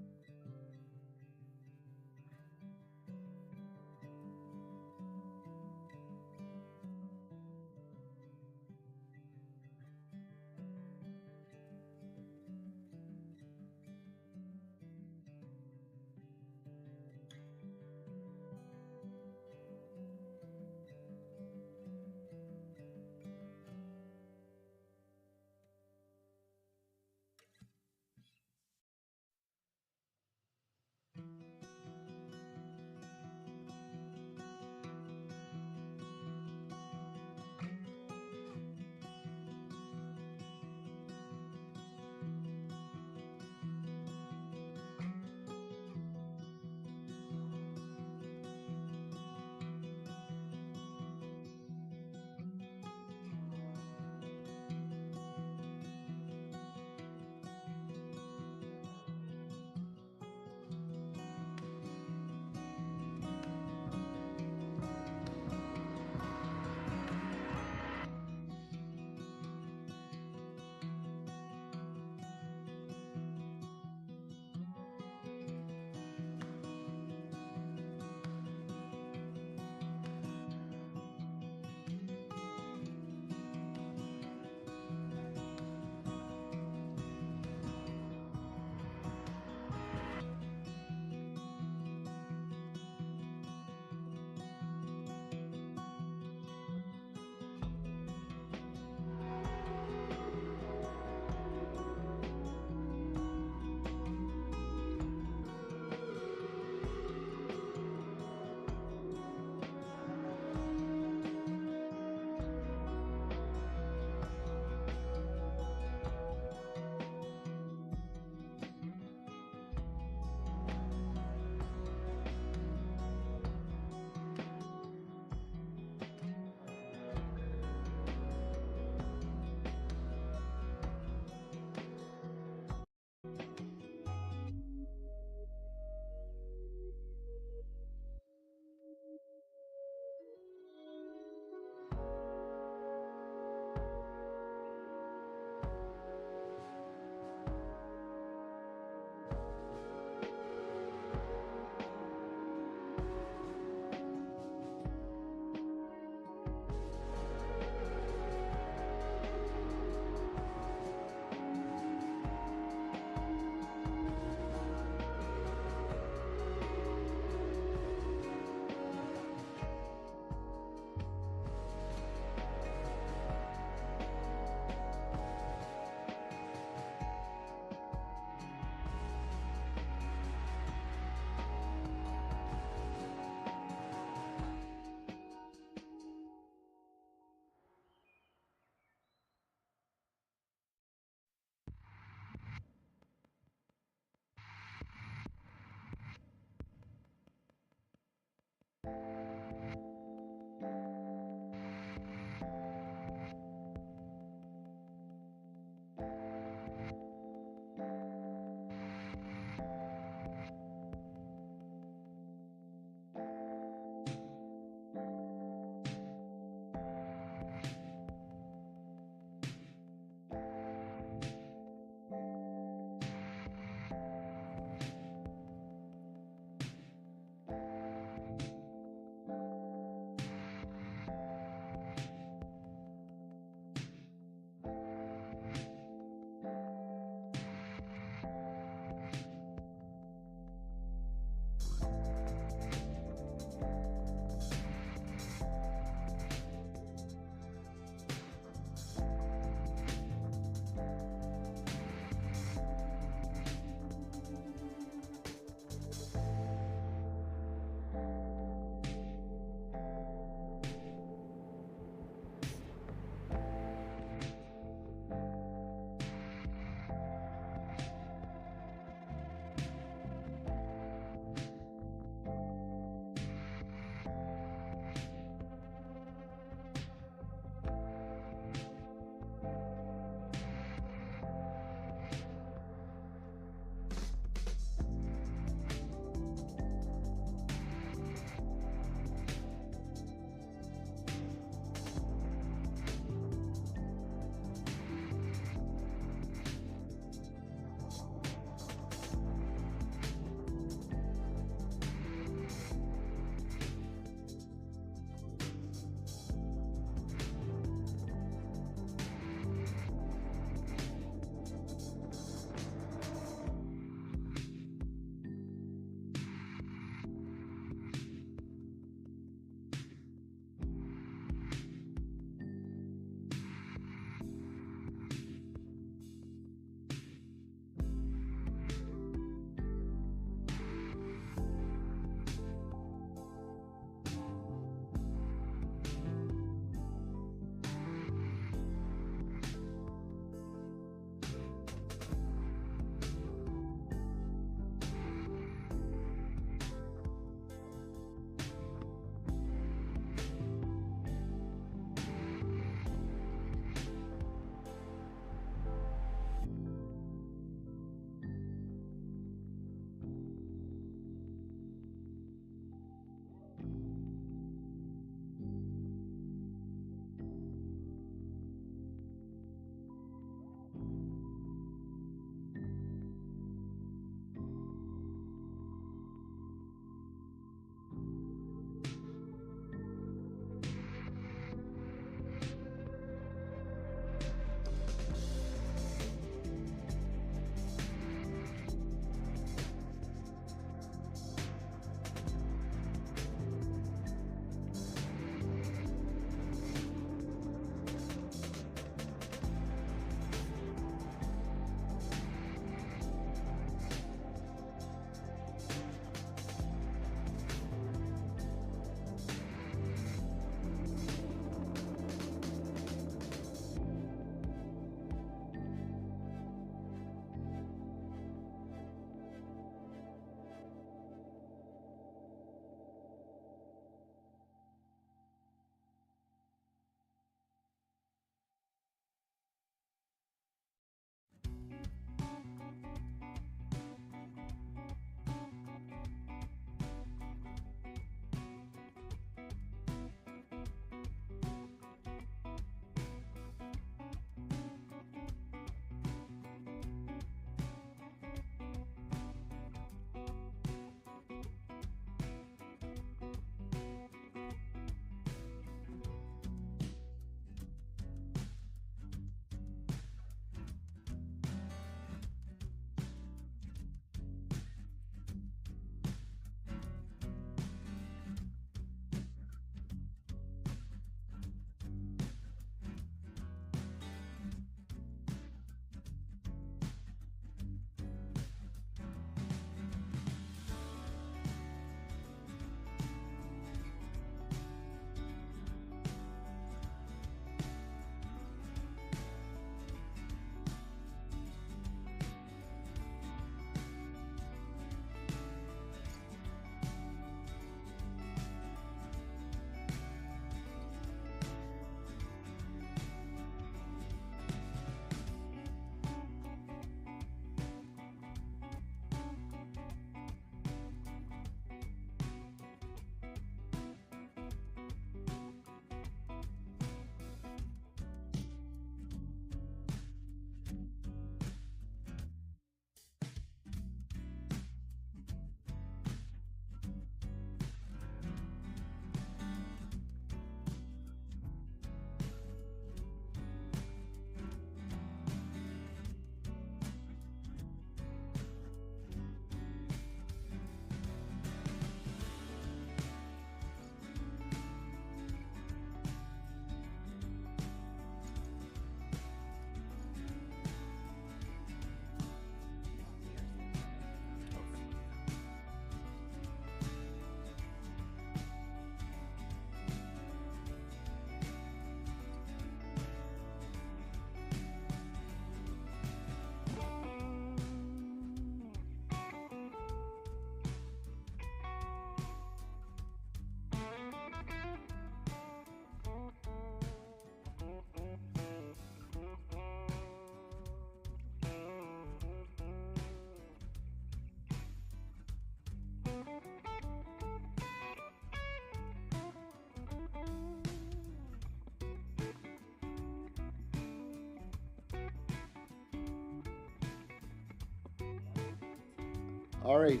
All right,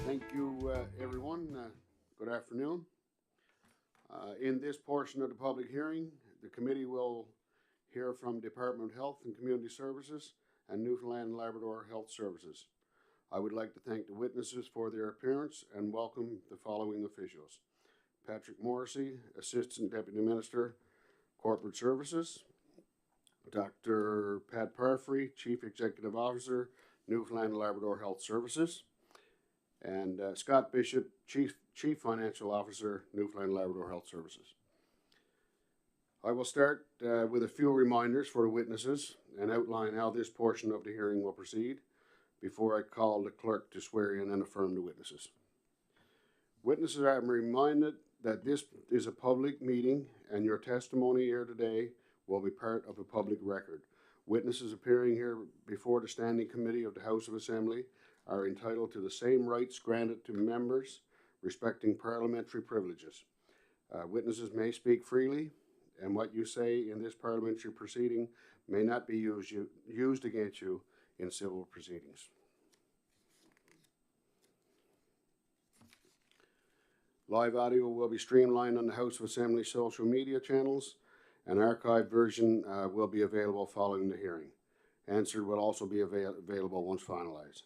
thank you, everyone. Good afternoon. In this portion of the public hearing, the committee will hear from Department of Health and Community Services and Newfoundland and Labrador Health Services. I would like to thank the witnesses for their appearance and welcome the following officials: Patrick Morrissey, Assistant Deputy Minister, Corporate Services; Dr. Pat Parfrey, Chief Executive Officer, Newfoundland and Labrador Health Services; and Scott Bishop, Chief Financial Officer, Newfoundland and Labrador Health Services. I will start with a few reminders for the witnesses and outline how this portion of the hearing will proceed before I call the clerk to swear in and affirm the witnesses. Witnesses are reminded that this is a public meeting and your testimony here today will be part of a public record. Witnesses appearing here before the Standing Committee of the House of Assembly are entitled to the same rights granted to members respecting parliamentary privileges. Witnesses may speak freely, and what you say in this parliamentary proceeding may not be used against you in civil proceedings. Live audio will be streamlined on the House of Assembly social media channels. An archived version will be available following the hearing. Answer will also be available once finalized.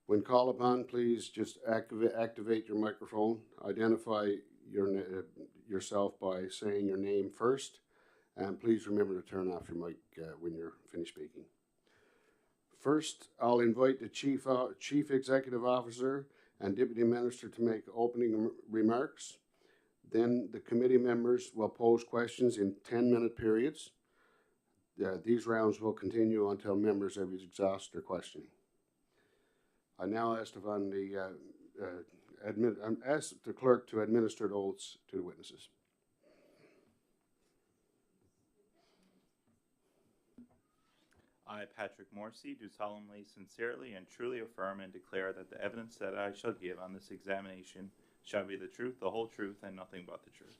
When called upon, please just activate your microphone. Identify yourself by saying your name first, and please remember to turn off your mic when you're finished speaking. First, I'll invite the Chief Executive Officer and Deputy Minister to make opening remarks. Then the committee members will pose questions in 10-minute periods. These rounds will continue until members have exhausted their questioning. I now ask the clerk to administer the oaths to the witnesses. I, Patrick Morrissey, do solemnly, sincerely, and truly affirm and declare that the evidence that I shall give on this examination shall be the truth, the whole truth, and nothing but the truth.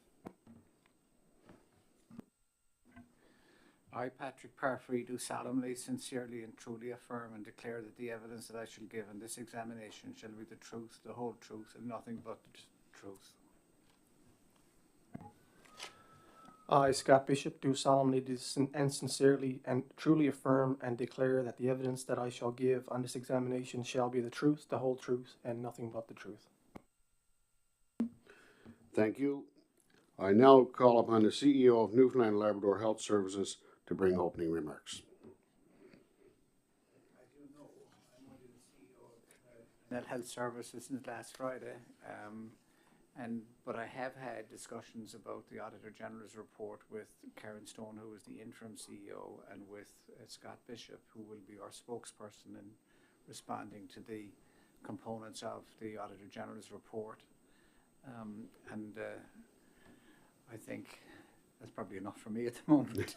I, Patrick Parfrey, do solemnly, sincerely, and truly affirm and declare that the evidence that I shall give in this examination shall be the truth, the whole truth, and nothing but the truth. I, Scott Bishop, do solemnly and sincerely and truly affirm and declare that the evidence that I shall give on this examination shall be the truth, the whole truth, and nothing but the truth. Thank you. I now call upon the CEO of Newfoundland and Labrador Health Services to bring opening remarks. As you know, I'm only the CEO of Net Health Services since last Friday, but I have had discussions about the Auditor General's report with Karen Stone, who is the interim CEO, and with Scott Bishop, who will be our spokesperson in responding to the components of the Auditor General's report. I think that's probably enough for me at the moment.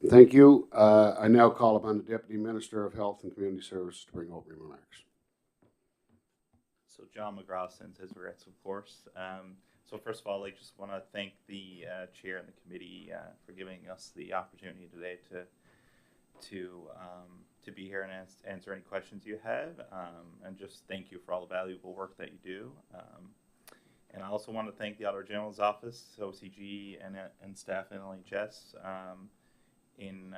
Thank you. I now call upon the Deputy Minister of Health and Community Services to bring opening remarks. So John McGrath sends his regrets, of course. So first of all, I just want to thank the chair and the committee for giving us the opportunity today to be here and answer any questions you have, and just thank you for all the valuable work that you do. And I also want to thank the Auditor General's Office, OCG, and staff in LHS in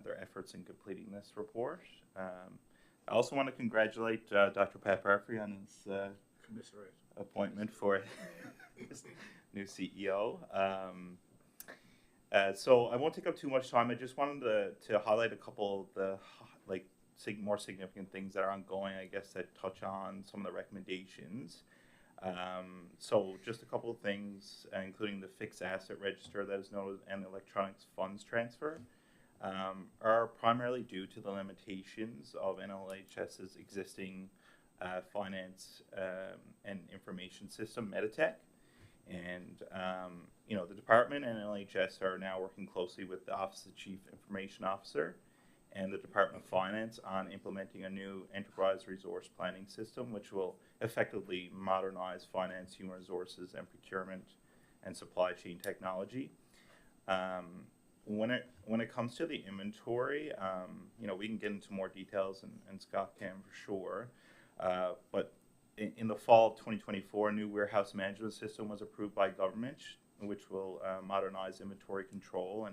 their efforts in completing this report. I also want to congratulate Dr. Pat Parfrey on his appointment for his new CEO. So I won't take up too much time. I just wanted to highlight a couple of the more significant things that are ongoing, I guess, that touch on some of the recommendations. So just a couple of things, including the fixed asset register that is noted and the electronic funds transfer, are primarily due to the limitations of NLHS's existing finance and information system, Meditech. And, the department and NLHS are now working closely with the Office of Chief Information Officer and the Department of Finance on implementing a new enterprise resource planning system, which will effectively modernize finance, human resources, and procurement and supply chain technology. when it comes to the inventory, you know, we can get into more details, and Scott can for sure. But in the fall of 2024, a new warehouse management system was approved by government, which will modernize inventory control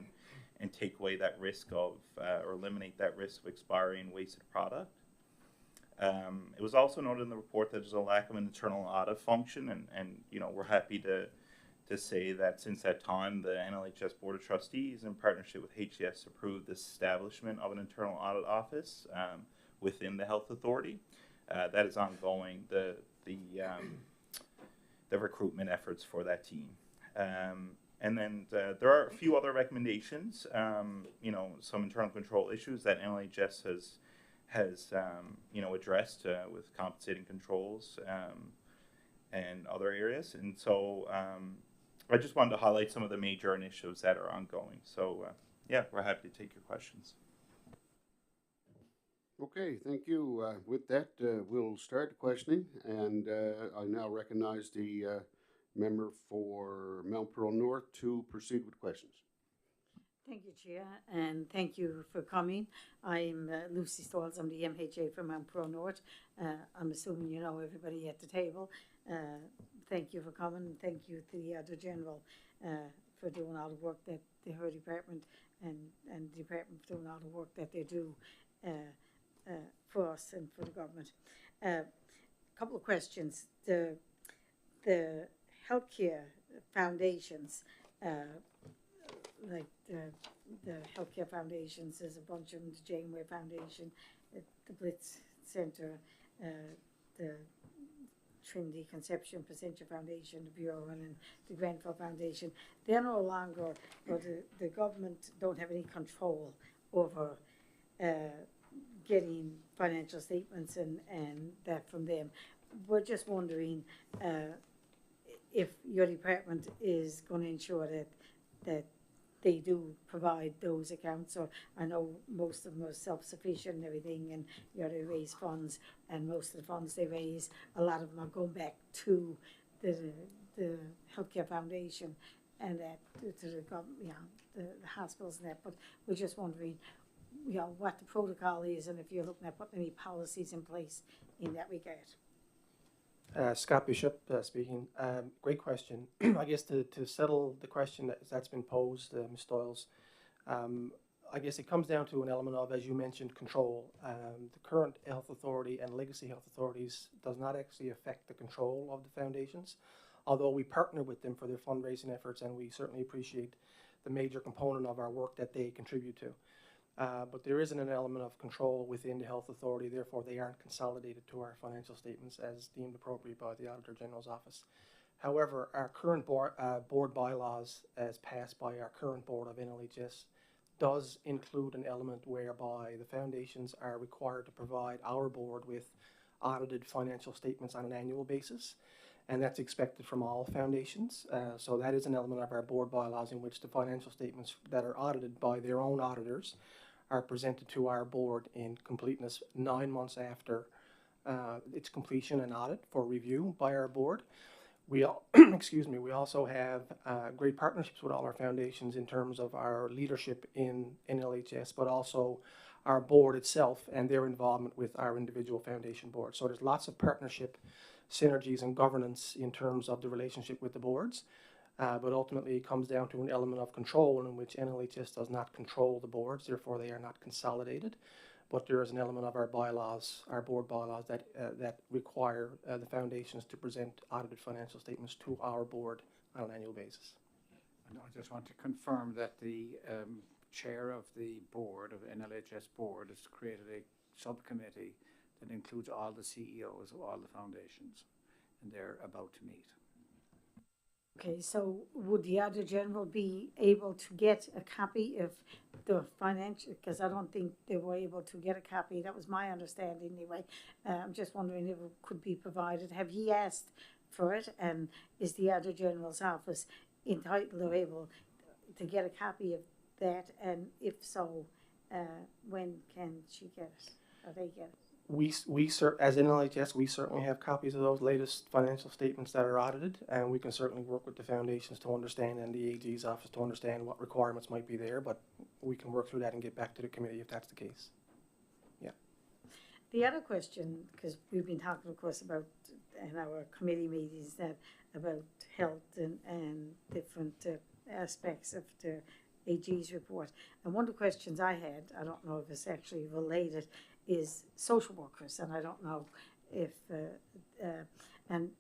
and take away that risk of, or eliminate that risk of expiring wasted product. It was also noted in the report that there's a lack of an internal audit function, and you know, we're happy to say that since that time, the NLHS Board of Trustees, in partnership with HCS, approved the establishment of an internal audit office within the Health Authority. That is ongoing, the recruitment efforts for that team. And then there are a few other recommendations, you know, some internal control issues that NLHS has you know, addressed with compensating controls and other areas. And so I just wanted to highlight some of the major initiatives that are ongoing. So yeah, we're happy to take your questions. Okay, thank you. With that, we'll start the questioning, and I now recognize the member for Mount Pearl North to proceed with questions. Thank you, Chair, and thank you for coming. I'm Lucy Stalls. I'm the MHA from Mount Pearl North. I'm assuming you know everybody at the table. Thank you for coming. Thank you to the Auditor General for doing all the work that her department and the department for doing all the work that they do for us and for the government. A couple of questions. The healthcare foundations, like the healthcare foundations, there's a bunch of them, the Janeway Foundation, the Blitz Center, the Trinity Conception Placentia Foundation, the Bureau and the Grenfell Foundation. They're no longer, or the government don't have any control over getting financial statements and that from them. We're just wondering if your department is going to ensure that they do provide those accounts. Or I know most of them are self-sufficient and everything, and you know, they raise funds, and most of the funds they raise, a lot of them are going back to the healthcare foundation and that to the government, you know, the hospitals and that. But we're just wondering, you know, what the protocol is, and if you're looking at putting any policies in place in that regard. Scott Bishop speaking. Great question. I guess to settle the question that's been posed, Ms. Doyles, I guess it comes down to an element of, as you mentioned, control. The current health authority and legacy health authorities does not actually affect the control of the foundations, although we partner with them for their fundraising efforts, and we certainly appreciate the major component of our work that they contribute to. But there isn't an element of control within the health authority, therefore they aren't consolidated to our financial statements as deemed appropriate by the Auditor General's office. However, our current board bylaws, as passed by our current board of NLHS, does include an element whereby the foundations are required to provide our board with audited financial statements on an annual basis, and that's expected from all foundations. So that is an element of our board bylaws in which the financial statements that are audited by their own auditors are presented to our board in completeness 9 months after its completion and audit for review by our board. We excuse me, we also have great partnerships with all our foundations in terms of our leadership in NLHS, but also our board itself and their involvement with our individual foundation boards. So there's lots of partnership, synergies, and governance in terms of the relationship with the boards. But ultimately it comes down to an element of control in which NLHS does not control the boards, therefore they are not consolidated. But there is an element of our bylaws, our board bylaws, that require the foundations to present audited financial statements to our board on an annual basis. And I just want to confirm that the chair of the board, of NLHS board, has created a subcommittee that includes all the CEOs of all the foundations, and they're about to meet. Okay, so would the Auditor General be able to get a copy of the financial, because I don't think they were able to get a copy, that was my understanding anyway. I'm just wondering if it could be provided. Have you asked for it, and is the Auditor General's office entitled or able to get a copy of that, and if so, when can she get it, or they get it? As in NLHS, we certainly have copies of those latest financial statements that are audited, and we can certainly work with the foundations to understand, and the AG's office to understand what requirements might be there, but we can work through that and get back to the committee if that's the case. Yeah. The other question, because we've been talking, of course, about in our committee meetings that about health and different aspects of the AG's report. And one of the questions I had, I don't know if it's actually related, is social workers, and I don't know if and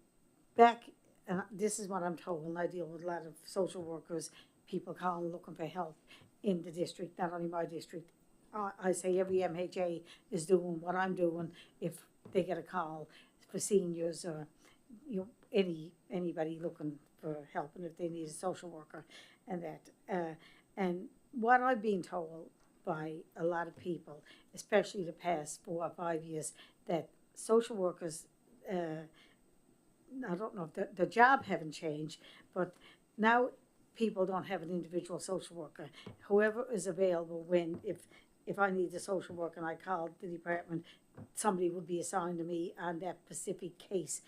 back, and this is what I'm told, and I deal with a lot of social workers, people calling looking for help in the district, not only my district. I say every MHA is doing what I'm doing if they get a call for seniors or anybody looking for help, and if they need a social worker and that. And what I've been told by a lot of people, especially the past 4 or 5 years, that social workers, I don't know if the job haven't changed, but now people don't have an individual social worker. Whoever is available if I need a social worker and I call the department, somebody would be assigned to me on that specific case.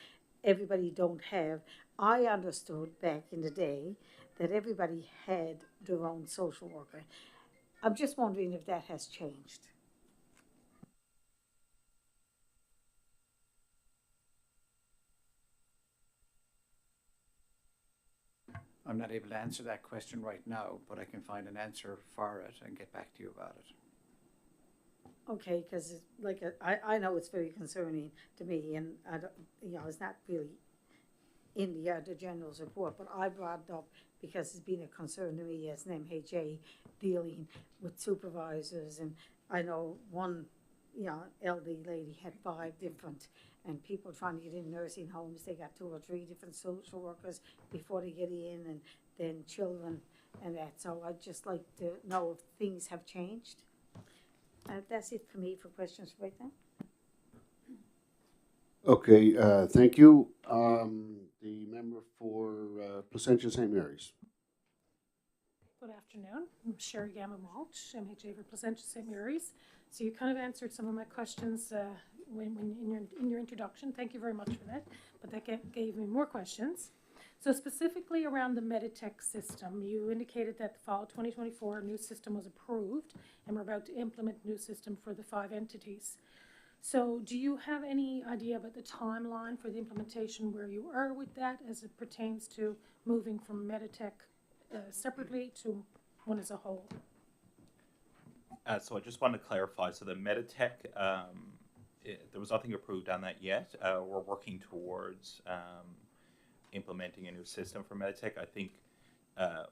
Everybody don't have. I understood back in the day that everybody had their own social worker. I'm just wondering if that has changed. I'm not able to answer that question right now, but I can find an answer for it and get back to you about it. Okay, because like I know it's very concerning to me, and I don't, it's not really in the general's report, but I brought it up because it's been a concern to me as an MHA dealing with supervisors, and I know one, elderly lady had 5 different, and people trying to get in nursing homes, they got 2 or 3 different social workers before they get in, and then children and that. So I'd just like to know if things have changed. That's it for me for questions right now. Okay, thank you. The member for Placentia St. Mary's. Good afternoon. I'm Sherry Gamma-Walsh, MHA for Placentia St. Mary's. So you kind of answered some of my questions when in your introduction. Thank you very much for that. But that gave me more questions. So specifically around the Meditech system, you indicated that the fall 2024 new system was approved, and we're about to implement new system for the 5 entities. So do you have any idea about the timeline for the implementation, where you are with that as it pertains to moving from Meditech separately to one as a whole? So I just wanted to clarify. So the Meditech, there was nothing approved on that yet. We're working towards implementing a new system for Meditech. I think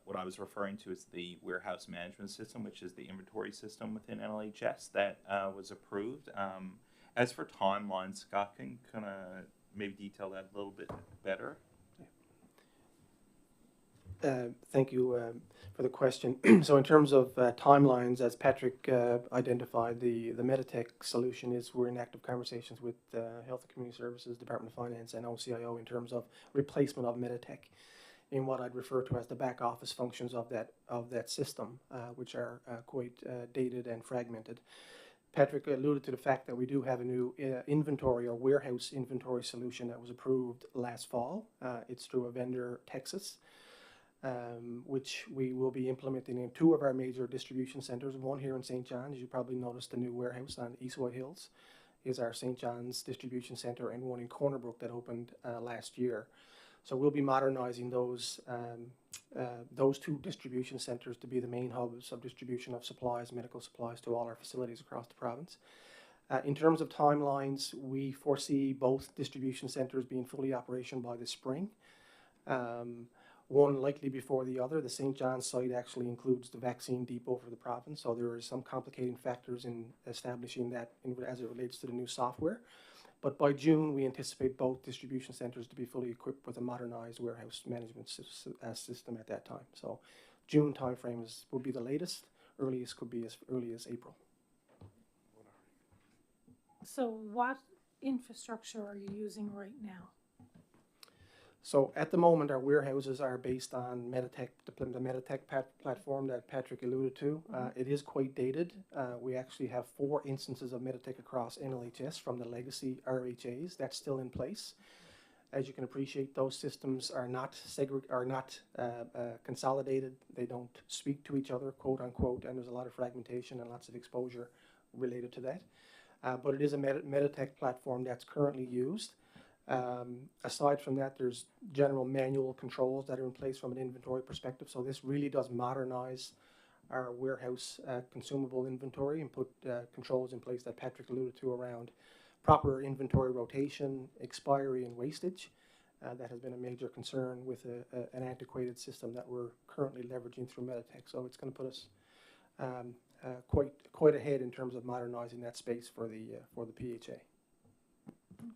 what I was referring to is the warehouse management system, which is the inventory system within NLHS that was approved. As for timelines, Scott can kind of maybe detail that a little bit better. Thank you for the question. So in terms of timelines, as Patrick identified, the Meditech solution is we're in active conversations with Health and Community Services, Department of Finance, and OCIO in terms of replacement of Meditech in what I'd refer to as the back office functions of that system, which are quite dated and fragmented. Patrick alluded to the fact that we do have a new inventory or warehouse inventory solution that was approved last fall. It's through a vendor, Texas. Which we will be implementing in 2 of our major distribution centers. One here in St. John's, you probably noticed the new warehouse on East White Hills is our St. John's distribution center, and one in Corner Brook that opened last year. So we'll be modernizing those 2 distribution centers to be the main hubs of distribution of supplies, medical supplies to all our facilities across the province. In terms of timelines, we foresee both distribution centers being fully operational by the spring. One likely before the other. The St. John's site actually includes the vaccine depot for the province, so there are some complicating factors in establishing that as it relates to the new software. But by June, we anticipate both distribution centers to be fully equipped with a modernized warehouse management system at that time. So June timeframe would be the latest. Earliest could be as early as April. So what infrastructure are you using right now? So at the moment, our warehouses are based on Meditech, the Meditech platform that Patrick alluded to. It is quite dated. We actually have 4 instances of Meditech across NLHS from the legacy RHAs. That's still in place. As you can appreciate, those systems are not consolidated. They don't speak to each other, quote unquote, and there's a lot of fragmentation and lots of exposure related to that. But it is a Meditech platform that's currently used. Aside from that, there's general manual controls that are in place from an inventory perspective. So this really does modernize our warehouse consumable inventory and put controls in place that Patrick alluded to around proper inventory rotation, expiry, and wastage. That has been a major concern with an antiquated system that we're currently leveraging through Meditech. So it's going to put us quite ahead in terms of modernizing that space for the PHA.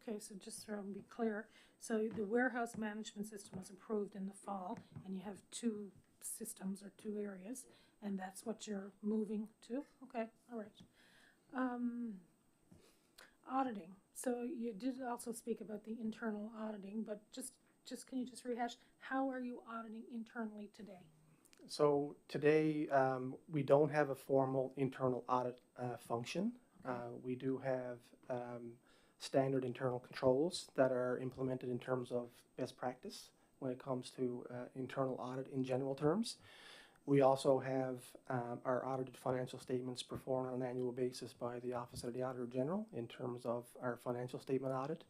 Okay, so just so I can be clear, so the warehouse management system was approved in the fall, and you have 2 systems or 2 areas, and that's what you're moving to? Okay, all right. Auditing. So you did also speak about the internal auditing, but just can you just rehash, how are you auditing internally today? So today, we don't have a formal internal audit function. We do have standard internal controls that are implemented in terms of best practice when it comes to internal audit in general terms. We also have our audited financial statements performed on an annual basis by the Office of the Auditor General in terms of our financial statement audit.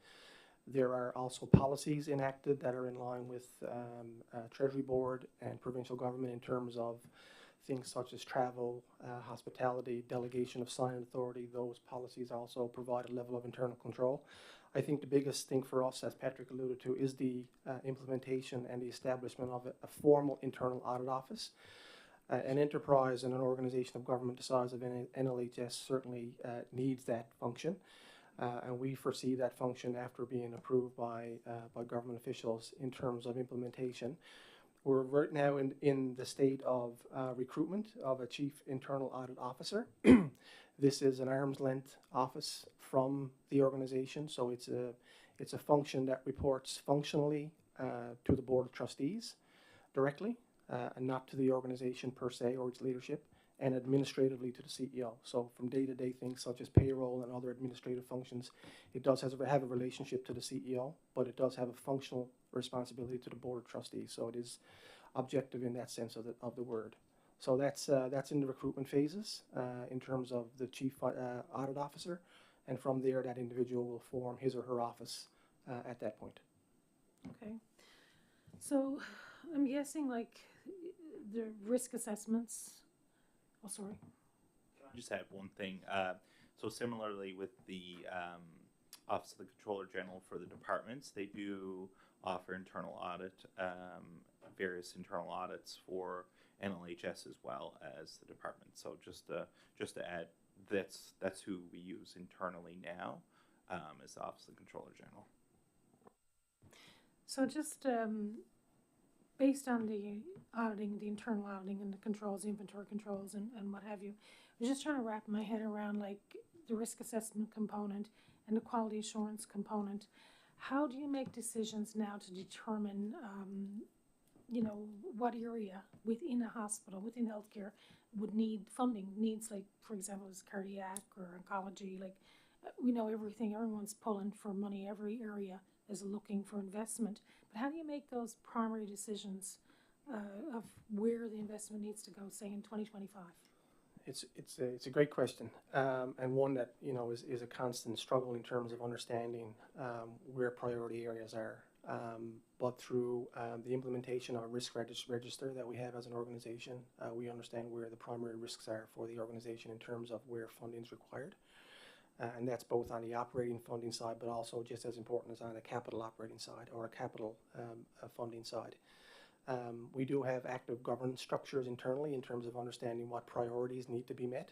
There are also policies enacted that are in line with Treasury Board and provincial government in terms of things such as travel, hospitality, delegation of signing authority. Those policies also provide a level of internal control. I think the biggest thing for us, as Patrick alluded to, is the implementation and the establishment of a formal internal audit office. An enterprise and an organization of government the size of NLHS certainly needs that function. And we foresee that function after being approved by government officials in terms of implementation. We're right now in the state of recruitment of a chief internal audit officer. This is an arm's length office from the organization, so it's a function that reports functionally to the Board of Trustees directly, and not to the organization per se or its leadership, and administratively to the CEO. So from day-to-day things such as payroll and other administrative functions, it does have a relationship to the CEO, but it does have a functional responsibility to the Board of Trustees. So it is objective in that sense of the word. So that's in the recruitment phases in terms of the chief audit officer, and from there that individual will form his or her office at that point. Okay. So I'm guessing like the risk assessments. Oh, sorry. I just have one thing. So similarly with the Office of the Controller General for the departments, they do offer internal audit, various internal audits for NLHS as well as the department. So just to add, that's who we use internally now as the Office of the Controller General. So just based on the auditing, the internal auditing and the controls, the inventory controls and what have you, I was just trying to wrap my head around like the risk assessment component and the quality assurance component. How do you make decisions now to determine, what area within a hospital, within healthcare, would need funding? Needs like, for example, is cardiac or oncology. Like, we know everything. Everyone's pulling for money. Every area is looking for investment. But how do you make those primary decisions of where the investment needs to go, say in 2025? It's a great question, and one that is a constant struggle in terms of understanding where priority areas are. But through the implementation of a risk register that we have as an organization, we understand where the primary risks are for the organization in terms of where funding is required. And that's both on the operating funding side, but also just as important as on the capital operating side or a capital funding side. We do have active governance structures internally in terms of understanding what priorities need to be met.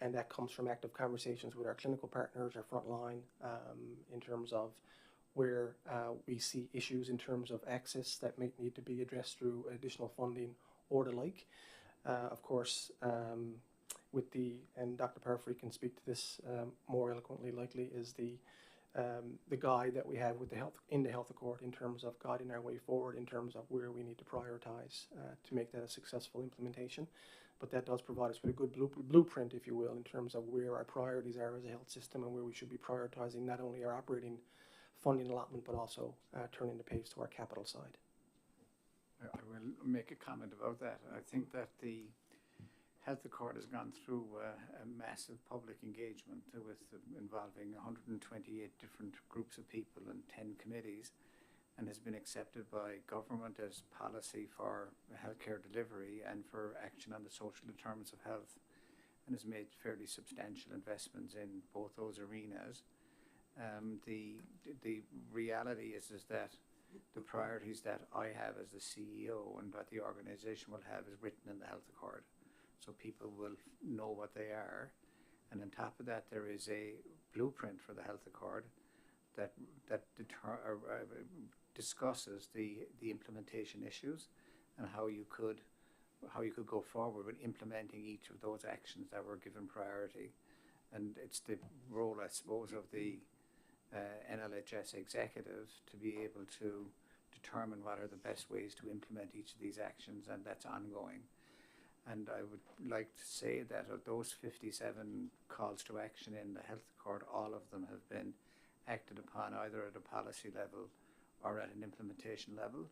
And that comes from active conversations with our clinical partners, our frontline, in terms of where we see issues in terms of access that may need to be addressed through additional funding or the like. Of course, and Dr. Parfrey can speak to this more eloquently likely, is the the guide that we have with the health accord in terms of guiding our way forward, in terms of where we need to prioritize to make that a successful implementation. But that does provide us with a good blueprint, if you will, in terms of where our priorities are as a health system and where we should be prioritizing not only our operating funding allotment, but also turning the page to our capital side. I will make a comment about that. I think that the Health Accord has gone through a massive public engagement with involving 128 different groups of people and 10 committees, and has been accepted by government as policy for healthcare delivery and for action on the social determinants of health, and has made fairly substantial investments in both those arenas. The reality is that the priorities that I have as the CEO and what the organization will have is written in the Health Accord, so people will know what they are. And on top of that, there is a blueprint for the Health Accord that discusses the implementation issues and how you could go forward with implementing each of those actions that were given priority. And it's the role, I suppose, of the NLHS executive to be able to determine what are the best ways to implement each of these actions, and that's ongoing. And I would like to say that of those 57 calls to action in the Health Accord, all of them have been acted upon either at a policy level or at an implementation level.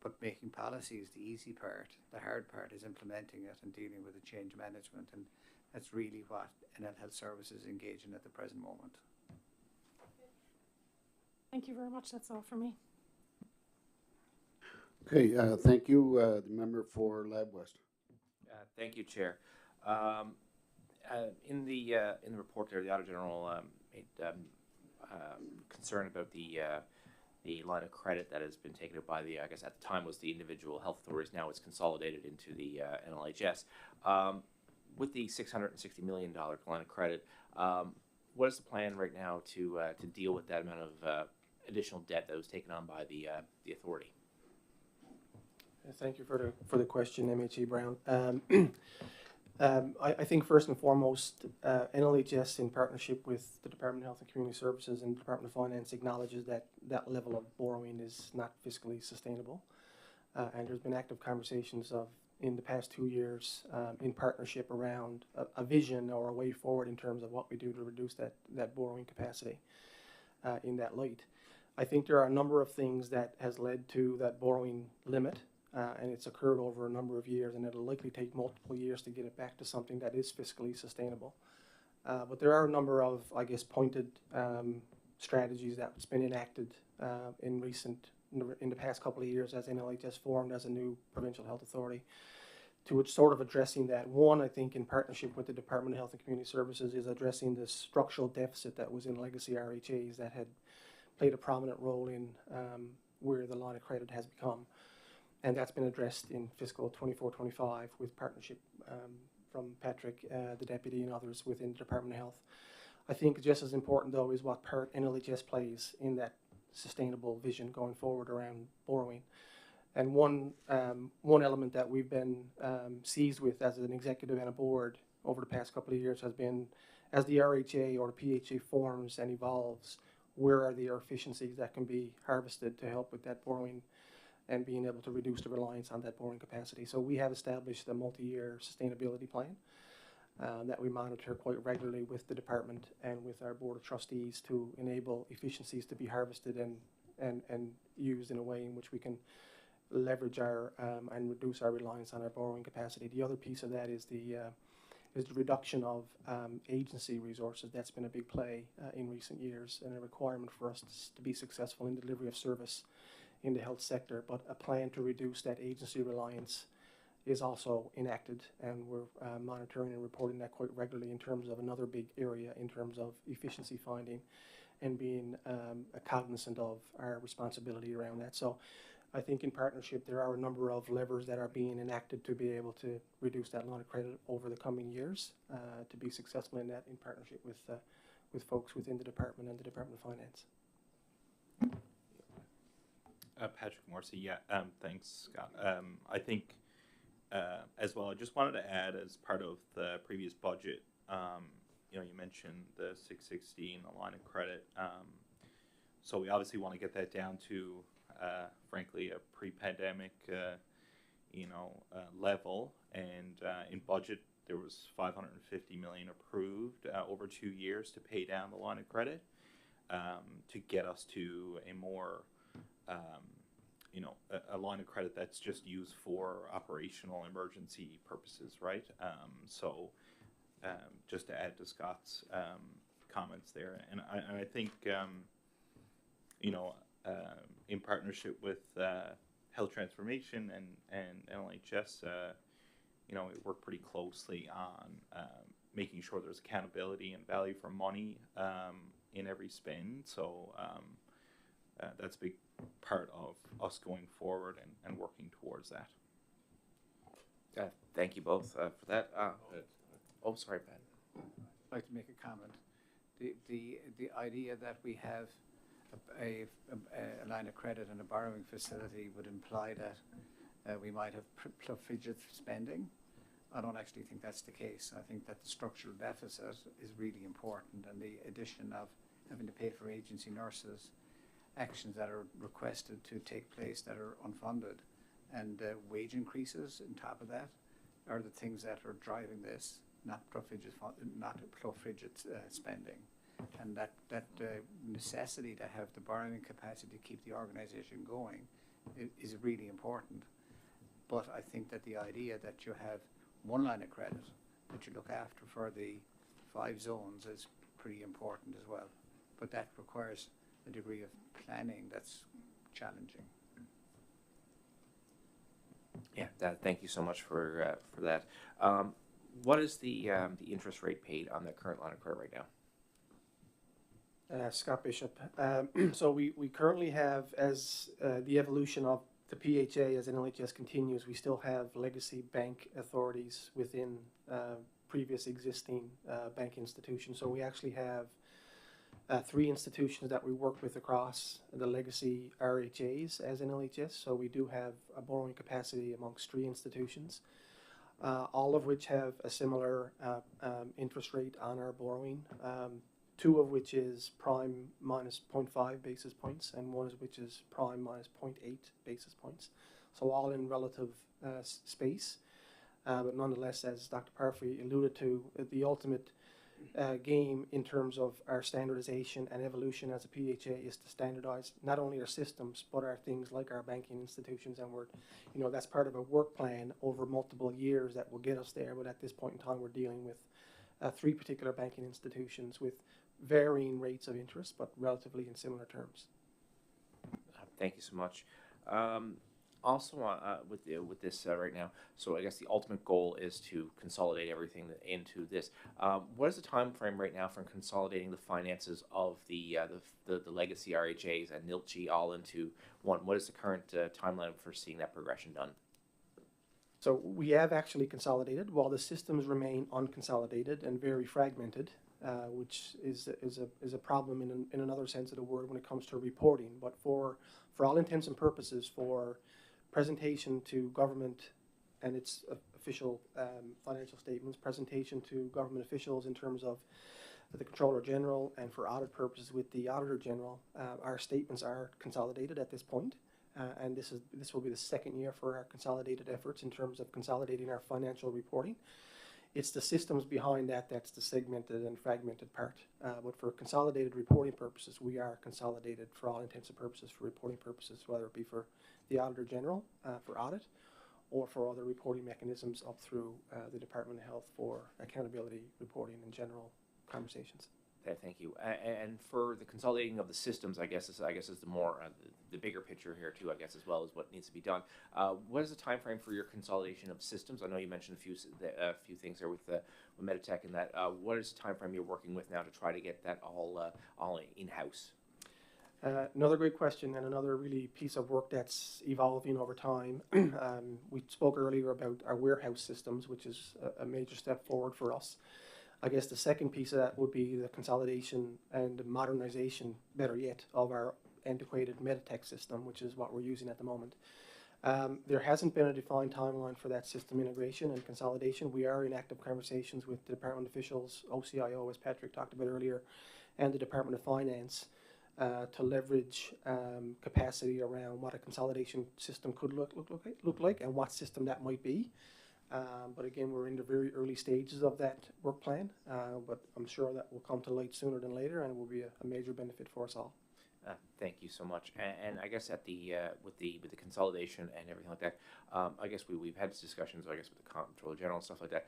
But making policy is the easy part. The hard part is implementing it and dealing with the change management, and that's really what NL Health Services is engaged in at the present moment. Thank you very much. That's all for me. Okay, thank you, the member for Lab West. Thank you, Chair. In the report there, the Auditor General made concern about the line of credit that has been taken up by the, I guess at the time was the individual health authorities. Now it's consolidated into the NLHS. With the $660 million line of credit, what is the plan right now to deal with that amount of additional debt that was taken on by the authority? Thank you for the question, MHE Brown. I think first and foremost, NLHS in partnership with the Department of Health and Community Services and the Department of Finance acknowledges that that level of borrowing is not fiscally sustainable. And there's been active conversations in the past 2 years in partnership around a vision or a way forward in terms of what we do to reduce that borrowing capacity in that light. I think there are a number of things that has led to that borrowing limit. And it's occurred over a number of years, and it'll likely take multiple years to get it back to something that is fiscally sustainable. But there are a number of, I guess, pointed strategies that's been enacted in the past couple of years as NLHS formed as a new provincial health authority to sort of addressing that. One, I think, in partnership with the Department of Health and Community Services, is addressing the structural deficit that was in legacy RHAs that had played a prominent role in where the line of credit has become. And that's been addressed in fiscal 24-25 with partnership from Patrick, the deputy, and others within the Department of Health. I think just as important, though, is what part NLHS plays in that sustainable vision going forward around borrowing. And one element that we've been seized with as an executive and a board over the past couple of years has been, as the RHA or the PHA forms and evolves, where are the efficiencies that can be harvested to help with that borrowing and being able to reduce the reliance on that borrowing capacity. So we have established a multi-year sustainability plan that we monitor quite regularly with the department and with our board of trustees to enable efficiencies to be harvested and used in a way in which we can leverage our and reduce our reliance on our borrowing capacity. The other piece of that is the reduction of agency resources. That's been a big play in recent years and a requirement for us to be successful in delivery of service in the health sector, but a plan to reduce that agency reliance is also enacted, and we're monitoring and reporting that quite regularly in terms of another big area in terms of efficiency finding and being cognizant of our responsibility around that. So I think in partnership there are a number of levers that are being enacted to be able to reduce that line of credit over the coming years to be successful in that in partnership with folks within the department and the Department of Finance. Patrick Morrissey, yeah, thanks, Scott. I think as well, I just wanted to add, as part of the previous budget, you know, you mentioned the 660 and the line of credit. So we obviously want to get that down to, frankly, a pre-pandemic, level. And in budget, there was 550 million approved over 2 years to pay down the line of credit, to get us to a more, a line of credit that's just used for operational emergency purposes, right? Just to add to Scott's comments there, and I think, in partnership with Health Transformation and LHS, we work pretty closely on making sure there's accountability and value for money in every spend. So that's a big part of us going forward and working towards that. Thank you both for that. Oh, sorry, Ben. I'd like to make a comment. The idea that we have a line of credit and a borrowing facility would imply that we might have profligate spending. I don't actually think that's the case. I think that the structural deficit is really important, and the addition of having to pay for agency nurses, actions that are requested to take place that are unfunded, and wage increases on top of that are the things that are driving this, not profligate spending. And that necessity to have the borrowing capacity to keep the organisation going is really important. But I think that the idea that you have one line of credit that you look after for the 5 zones is pretty important as well. But that requires a degree of planning that's challenging. Yeah, thank you so much for that. What is the interest rate paid on the current line of credit right now? Scott Bishop. So we currently have, as the evolution of the PHA as NLHS continues, we still have legacy bank authorities within previous existing bank institutions. So we actually have 3 institutions that we work with across the legacy RHAs as NLHS. So we do have a borrowing capacity amongst 3 institutions, all of which have a similar interest rate on our borrowing. 2 of which is prime minus 0.5 basis points, and 1 of which is prime minus 0.8 basis points. So all in relative space. But nonetheless, as Dr. Parfrey alluded to, the ultimate game in terms of our standardization and evolution as a PHA is to standardize not only our systems, but our things like our banking institutions. And that's part of a work plan over multiple years that will get us there. But at this point in time, we're dealing with 3 particular banking institutions with varying rates of interest, but relatively in similar terms. Thank you so much. Also, with this right now, so I guess the ultimate goal is to consolidate everything into this. What is the time frame right now for consolidating the finances of the legacy RHAs and NILCHI all into one? What is the current timeline for seeing that progression done? So we have actually consolidated, while the systems remain unconsolidated and very fragmented, which is a problem in another sense of the word when it comes to reporting. But for all intents and purposes, for presentation to government and its official financial statements, presentation to government officials in terms of the Controller General, and for audit purposes with the Auditor General, our statements are consolidated at this point. And this will be the 2nd year for our consolidated efforts in terms of consolidating our financial reporting. It's the systems behind that's the segmented and fragmented part. But for consolidated reporting purposes, we are consolidated for all intents and purposes for reporting purposes, whether it be for the Auditor General for audit, or for other reporting mechanisms up through the Department of Health for accountability reporting and general conversations. Thank you. And for the consolidating of the systems, I guess is the more the bigger picture here too. I guess as well as what needs to be done. What is the time frame for your consolidation of systems? I know you mentioned a few things there with Meditech and that. What is the time frame you're working with now to try to get that all in house? Another great question, and another really piece of work that's evolving over time. We spoke earlier about our warehouse systems, which is a major step forward for us. I guess the second piece of that would be the consolidation and modernization, better yet, of our antiquated Meditech system, which is what we're using at the moment. There hasn't been a defined timeline for that system integration and consolidation. We are in active conversations with the department officials, OCIO, as Patrick talked about earlier, and the Department of Finance to leverage capacity around what a consolidation system could look like and what system that might be. But again, we're in the very early stages of that work plan, but I'm sure that will come to light sooner than later and will be a major benefit for us all. Thank you so much. And I guess at the with the consolidation and everything like that, I guess we've had discussions, I guess, with the Comptroller General and stuff like that.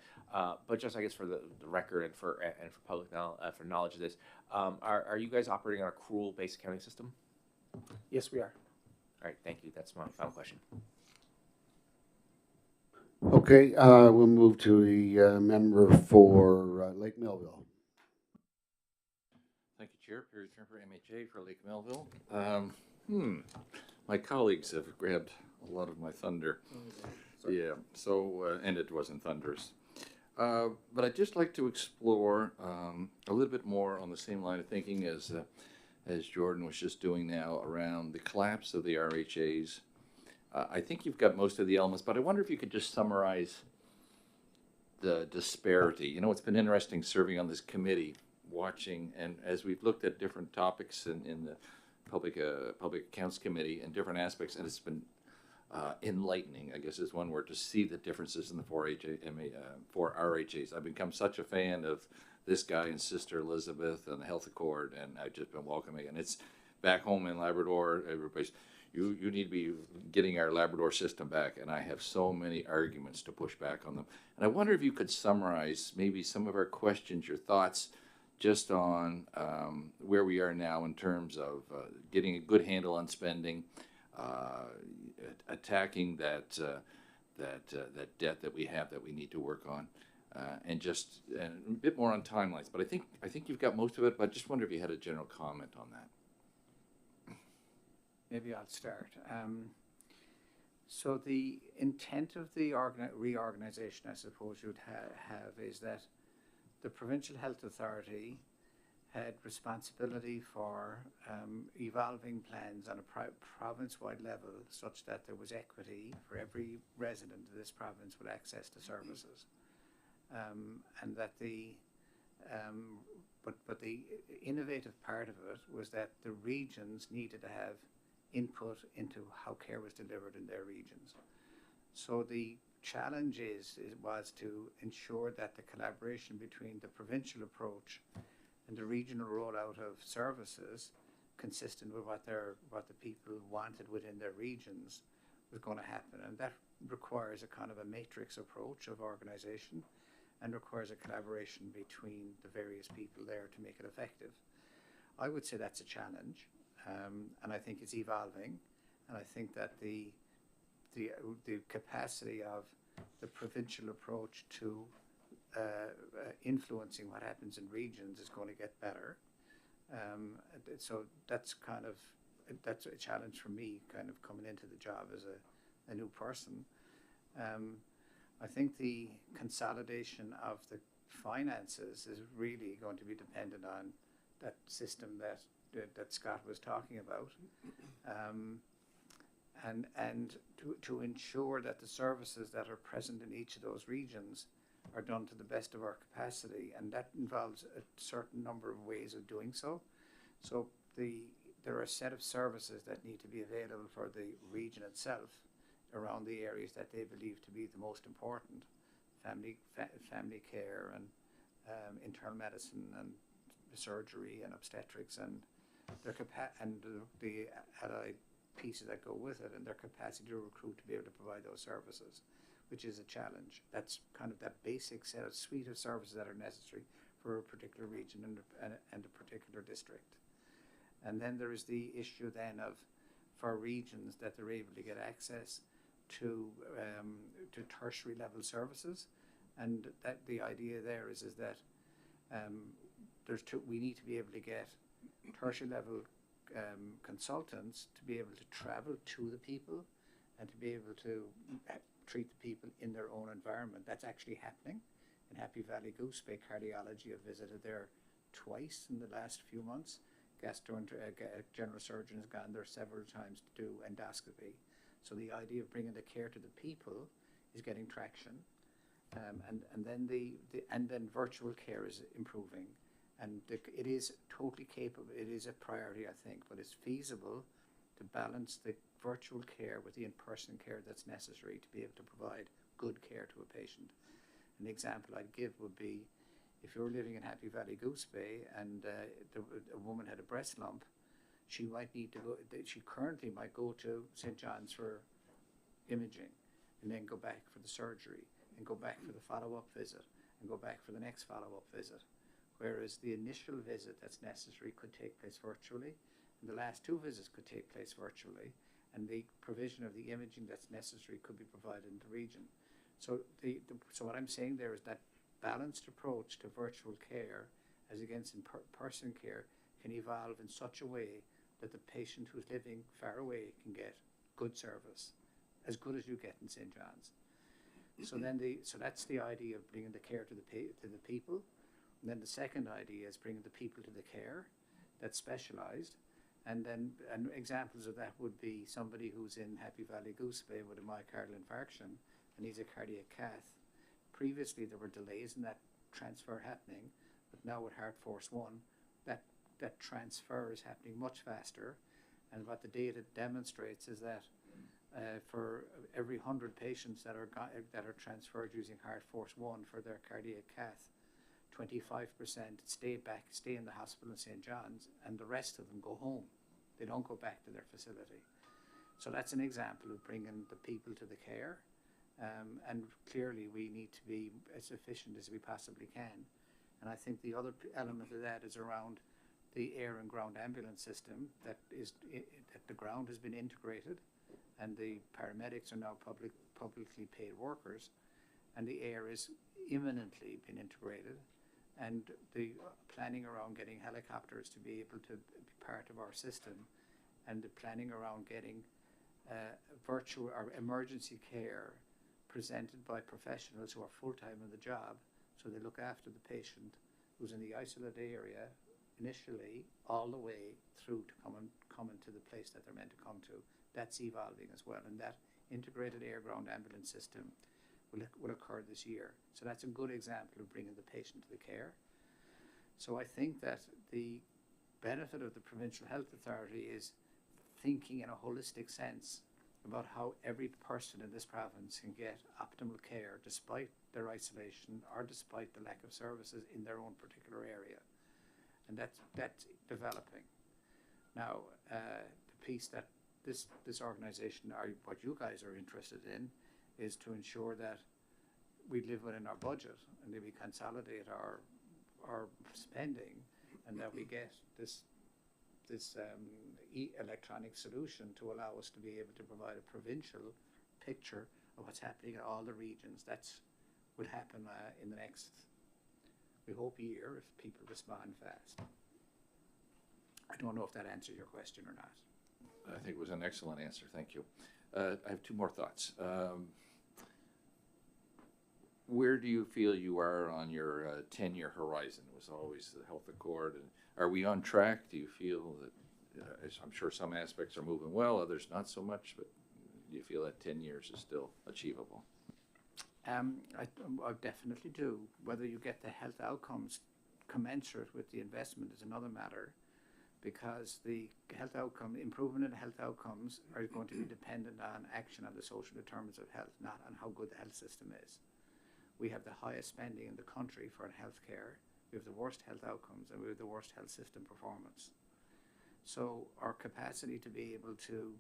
But just I guess for the record and for public for knowledge of this, are you guys operating on a accrual-based accounting system? Yes, we are. All right, thank you. That's my final question. Okay, we'll move to the member for Lake Millville. Thank you, Chair. Perry Trimper, MHA for Lake Melville. My colleagues have grabbed a lot of my thunder. Yeah, so, and it wasn't thunderous. But I'd just like to explore a little bit more on the same line of thinking as Jordan was just doing now around the collapse of the RHAs. I think you've got most of the elements, but I wonder if you could just summarize the disparity. You know, it's been interesting serving on this committee, watching, and as we've looked at different topics in the public accounts committee and different aspects, and it's been enlightening, I guess is one word, to see the differences in the four RHAs. I've become such a fan of this guy and Sister Elizabeth and the Health Accord, and I've just been welcoming. And it's back home in Labrador, everybody's, you need to be getting our Labrador system back, and I have so many arguments to push back on them. And I wonder if you could summarize maybe some of our questions, your thoughts, just on where we are now in terms of getting a good handle on spending, attacking that debt that we have that we need to work on, and just a bit more on timelines. But I think you've got most of it. But I just wonder if you had a general comment on that. Maybe I'll start. So the intent of the reorganization, I suppose you'd have, is that the Provincial Health Authority had responsibility for evolving plans on a province-wide level such that there was equity for every resident of this province with access to services. And that but the innovative part of it was that the regions needed to have input into how care was delivered in their regions. So the challenge was to ensure that the collaboration between the provincial approach and the regional rollout of services consistent with what the people wanted within their regions was going to happen. And that requires a kind of a matrix approach of organization and requires a collaboration between the various people there to make it effective. I would say that's a challenge, and I think it's evolving, and I think that the capacity of the provincial approach to influencing what happens in regions is going to get better. So that's a challenge for me, kind of coming into the job as a new person. I think the consolidation of the finances is really going to be dependent on that system that Scott was talking about, and to ensure that the services that are present in each of those regions are done to the best of our capacity, and that involves a certain number of ways of doing so. So there are a set of services that need to be available for the region itself around the areas that they believe to be the most important, family care and internal medicine and surgery and obstetrics and the allied pieces that go with it, and their capacity to recruit to be able to provide those services, which is a challenge. That's kind of that basic suite of services that are necessary for a particular region and a particular district. And then there is the issue then of, for regions, that they're able to get access to tertiary level services, and that the idea there is that we need to be able to get tertiary level consultants to be able to travel to the people and to be able to treat the people in their own environment. That's actually happening in Happy Valley Goose Bay Cardiology. I've visited there twice in the last few months. General surgeon has gone there several times to do endoscopy. So the idea of bringing the care to the people is getting traction. And then virtual care is improving. And it is totally capable. It is a priority, I think, but it's feasible to balance the virtual care with the in-person care that's necessary to be able to provide good care to a patient. An example I'd give would be if you're living in Happy Valley Goose Bay and a woman had a breast lump, she might need to go, she currently might go to St. John's for imaging and then go back for the surgery and go back for the follow-up visit and go back for the next follow-up visit. Whereas the initial visit that's necessary could take place virtually, and the last 2 visits could take place virtually, and the provision of the imaging that's necessary could be provided in the region. So so what I'm saying there is that balanced approach to virtual care as against in-person care can evolve in such a way that the patient who's living far away can get good service, as good as you get in St. John's. So that's the idea of bringing the care to the people. And then the second idea is bringing the people to the care that's specialised. And examples of that would be somebody who's in Happy Valley Goose Bay with a myocardial infarction and needs a cardiac cath. Previously, there were delays in that transfer happening, but now with Heart Force One, that transfer is happening much faster. And what the data demonstrates is that for every 100 patients that are transferred using Heart Force One for their cardiac cath, 25% stay in the hospital in St. John's, and the rest of them go home. They don't go back to their facility. So that's an example of bringing the people to the care. And clearly we need to be as efficient as we possibly can. And I think the other element of that is around the air and ground ambulance system that the ground has been integrated, and the paramedics are now publicly paid workers, and the air is imminently been integrated, and the planning around getting helicopters to be able to be part of our system, and the planning around getting virtual or emergency care presented by professionals who are full-time in the job, so they look after the patient who's in the isolated area initially all the way through to coming to the place that they're meant to come to. That's evolving as well, and that integrated air-ground ambulance system will occur this year. So that's a good example of bringing the patient to the care. So I think that the benefit of the Provincial Health Authority is thinking in a holistic sense about how every person in this province can get optimal care despite their isolation or despite the lack of services in their own particular area. And that's developing. Now, the piece that this organisation, or what you guys are interested in, is to ensure that we live within our budget and that we consolidate our spending, and that we get this electronic solution to allow us to be able to provide a provincial picture of what's happening in all the regions. That's would happen in the next, we hope, year if people respond fast. I don't know if that answers your question or not. I think it was an excellent answer. Thank you. I have 2 more thoughts. Where do you feel you are on your 10-year horizon? It was always the health accord. And are we on track? Do you feel that, I'm sure some aspects are moving well, others not so much, but do you feel that 10 years is still achievable? I definitely do. Whether you get the health outcomes commensurate with the investment is another matter, because the improvement in health outcomes are going to be dependent on action on the social determinants of health, not on how good the health system is. We have the highest spending in the country for health care, we have the worst health outcomes, and we have the worst health system performance. So our capacity to be able to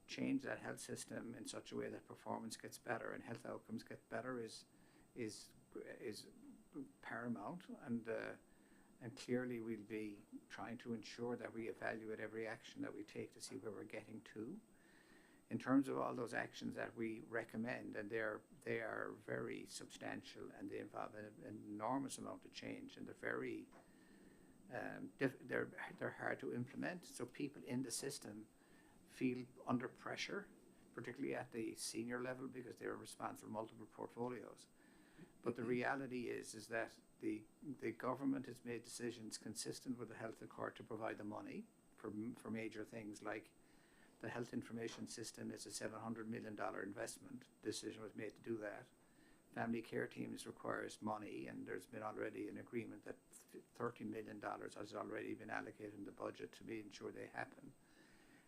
change that health system in such a way that performance gets better and health outcomes get better is paramount, and clearly we'll be trying to ensure that we evaluate every action that we take to see where we're getting to. In terms of all those actions that we recommend, and they are very substantial, and they involve an enormous amount of change, and they're very they're hard to implement. So people in the system feel under pressure, particularly at the senior level, because they're responsible for multiple portfolios. But the reality is that the government has made decisions consistent with the health accord to provide the money for major things like The health information system is a $700 million investment. Decision was made to do that. Family care teams requires money, and there's been already an agreement that $30 million has already been allocated in the budget to be ensure they happen.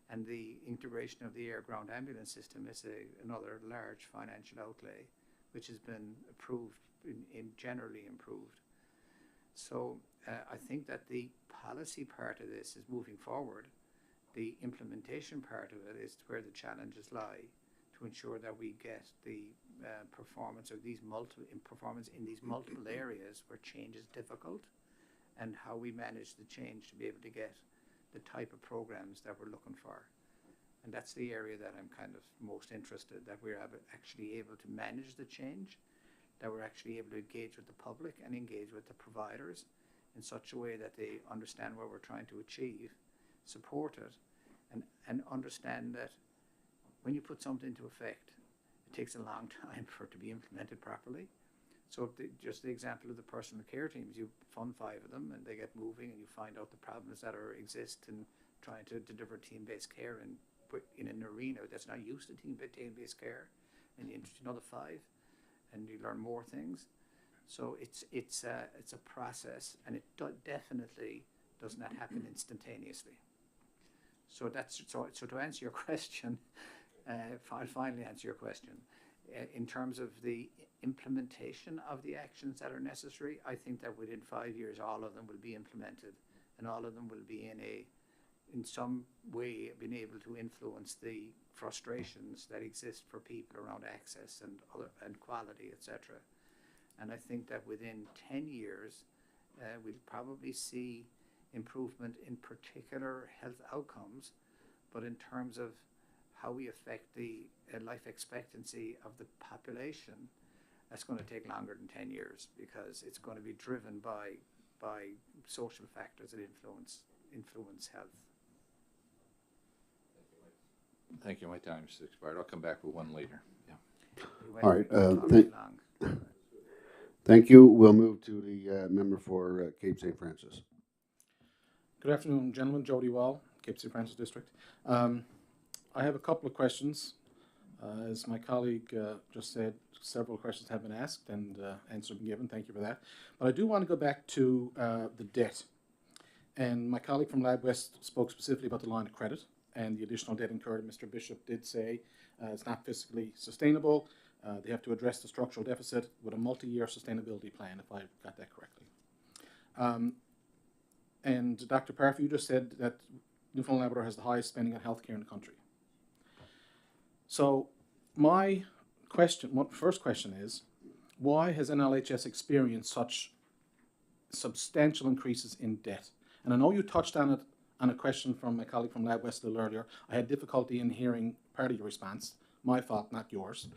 And the integration of the air-ground ambulance system is another large financial outlay, which has been approved, generally improved. So I think that the policy part of this is moving forward. The implementation part of it is where the challenges lie, to ensure that we get the performance of these performance in these multiple areas where change is difficult, and how we manage the change to be able to get the type of programs that we're looking for. And that's the area that I'm kind of most interested, that we're actually able to manage the change, that we're actually able to engage with the public and engage with the providers in such a way that they understand what we're trying to achieve, support it, and understand that when you put something into effect, it takes a long time for it to be implemented properly. So just the example of the personal care teams, you fund 5 of them and they get moving, and you find out the problems that exist in trying to deliver team-based care in an arena that's not used to team-based care, and you introduce another 5 and you learn more things. So it's a process, and it definitely does not happen instantaneously. So to answer your question, I'll finally answer your question. In terms of the implementation of the actions that are necessary, I think that within 5 years, all of them will be implemented, and all of them will be in some way been able to influence the frustrations that exist for people around access and quality, etc. And I think that within 10 years, we'll probably see improvement in particular health outcomes, but in terms of how we affect the life expectancy of the population, that's going to take longer than 10 years, because it's going to be driven by social factors that influence health. Thank you. My time's expired. I'll come back with one later. Yeah. All right. Thank you. We'll move to the member for Cape St. Francis. Good afternoon, gentlemen. Jody Wall, Cape St. Francis District. I have a couple of questions. As my colleague just said, several questions have been asked and answers been given. Thank you for that. But I do want to go back to the debt. And my colleague from Lab West spoke specifically about the line of credit and the additional debt incurred. Mr. Bishop did say it's not fiscally sustainable. They have to address the structural deficit with a multi-year sustainability plan, if I got that correctly. And Dr. Parfit, you just said that Newfoundland Labrador has the highest spending on healthcare in the country. So my first question is, why has NLHS experienced such substantial increases in debt? And I know you touched on it on a question from my colleague from Lab West a little earlier. I had difficulty in hearing part of your response. My fault, not yours.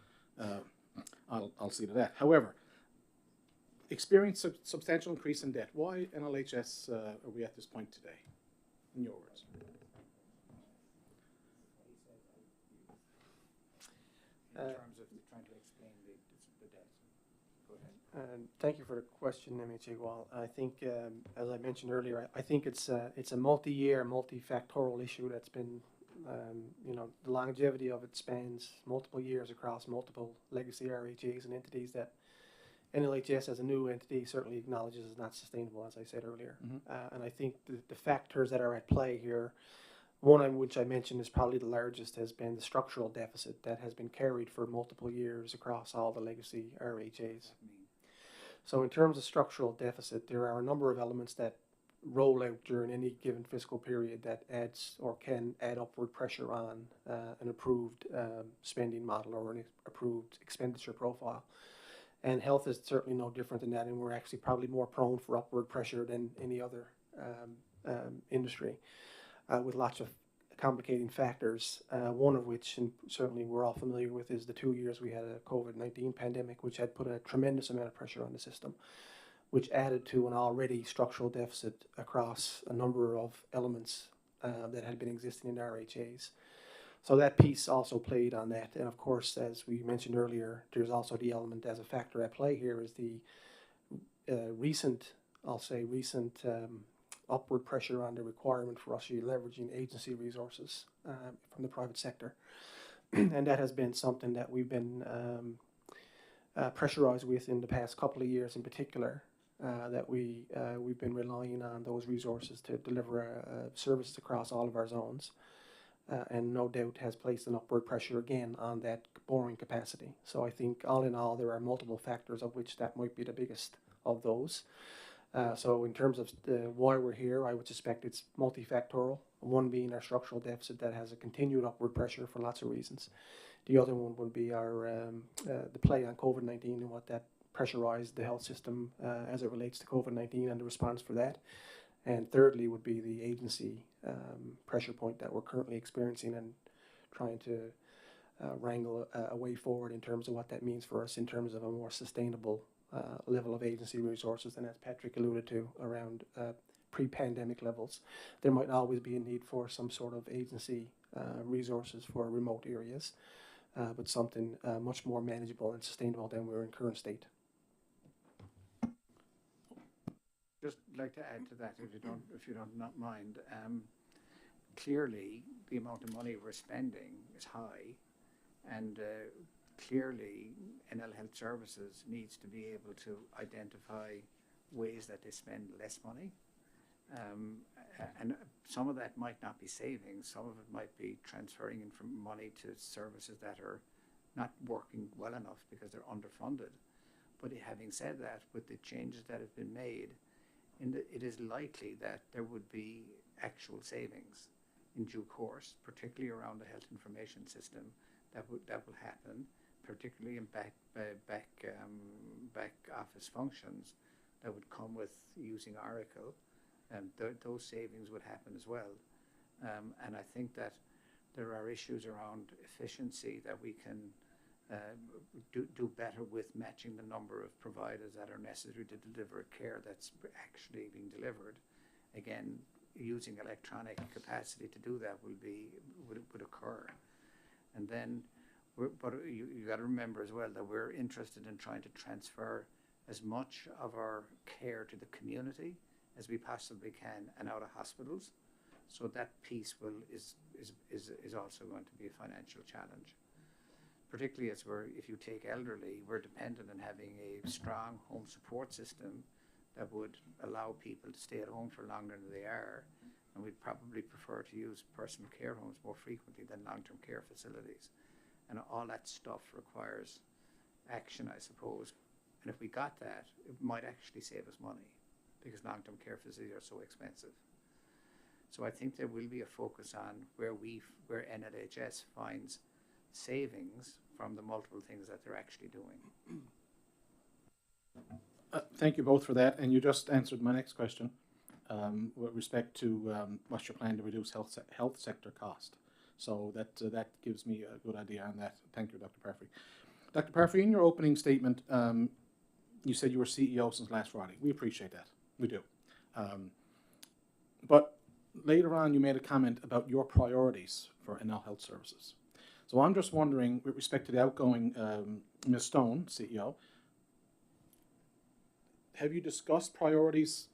I'll see to that. However, experienced a substantial increase in debt. Why NLHS are we at this point today, in your words? In terms of trying to explain the debt. Go ahead. Thank you for the question, MHA Wall. I think, as I mentioned earlier, I think it's a multi-year, multifactorial issue that's been, the longevity of it spans multiple years across multiple legacy RHAs and entities that NLHS as a new entity certainly acknowledges is not sustainable, as I said earlier. Mm-hmm. And I think the factors that are at play here, one of which I mentioned is probably the largest, has been the structural deficit that has been carried for multiple years across all the legacy RHAs. So in terms of structural deficit, there are a number of elements that roll out during any given fiscal period that adds or can add upward pressure on an approved spending model or an approved expenditure profile. And health is certainly no different than that, and we're actually probably more prone for upward pressure than any other industry, with lots of complicating factors, one of which, and certainly we're all familiar with, is the 2 years we had a COVID-19 pandemic, which had put a tremendous amount of pressure on the system, which added to an already structural deficit across a number of elements that had been existing in RHAs. So that piece also played on that. And of course, as we mentioned earlier, there's also the element as a factor at play here is the recent upward pressure on the requirement for us leveraging agency resources from the private sector. And that has been something that we've been pressurized with in the past couple of years in particular, that we've been relying on those resources to deliver services across all of our zones. And no doubt has placed an upward pressure again on that borrowing capacity. So I think all in all, there are multiple factors of which that might be the biggest of those. So in terms of why we're here, I would suspect it's multifactorial. One being our structural deficit that has a continued upward pressure for lots of reasons. The other one would be our the play on COVID-19 and what that pressurized the health system as it relates to COVID-19 and the response for that. And thirdly would be the agency pressure point that we're currently experiencing and trying to wrangle a way forward in terms of what that means for us in terms of a more sustainable level of agency resources. And as Patrick alluded to, around pre-pandemic levels, there might always be a need for some sort of agency resources for remote areas, but something much more manageable and sustainable than we're in current state. Just like to add to that, if you don't not mind. Clearly, the amount of money we're spending is high, and clearly, NL Health Services needs to be able to identify ways that they spend less money. And some of that might not be savings, some of it might be transferring in from money to services that are not working well enough because they're underfunded. But having said that, with the changes that have been made, it is likely that there would be actual savings in due course, particularly around the health information system. That will happen, particularly in back office functions that would come with using Oracle, and those savings would happen as well. And I think that there are issues around efficiency that we can do better with matching the number of providers that are necessary to deliver care that's actually being delivered. Again, using electronic capacity to do that would occur. And then, but you got to remember as well that we're interested in trying to transfer as much of our care to the community as we possibly can and out of hospitals. So that piece is also going to be a financial challenge. Particularly as if you take elderly, we're dependent on having a strong home support system that would allow people to stay at home for longer than they are. And we'd probably prefer to use personal care homes more frequently than long-term care facilities. And all that stuff requires action, I suppose. And if we got that, it might actually save us money because long-term care facilities are so expensive. So I think there will be a focus on where NLHS finds savings from the multiple things that they're actually doing. Thank you both for that, and you just answered my next question with respect to what's your plan to reduce health sector cost. So that gives me a good idea on that. Thank you, Dr. Parfrey. Dr. Parfrey, in your opening statement, you said you were CEO since last Friday. We appreciate that. We do. But later on, you made a comment about your priorities for NL Health Services. So I'm just wondering, with respect to the outgoing Ms. Stone, CEO, have you discussed priorities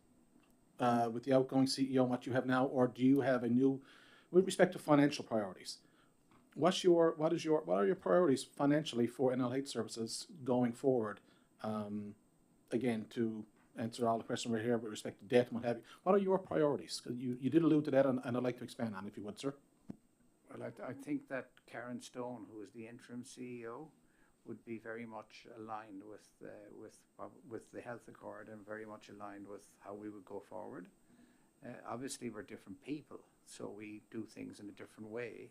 with the outgoing CEO and what you have now, or do you have a new, with respect to financial priorities? What are your priorities financially for NL Health Services going forward? Again, to answer all the questions we're here with respect to debt and what have you. What are your priorities? You did allude to that, and I'd like to expand on it, if you would, sir. Well, I think that Karen Stone, who is the interim CEO, would be very much aligned with the health accord and very much aligned with how we would go forward. Obviously, we're different people, so we do things in a different way,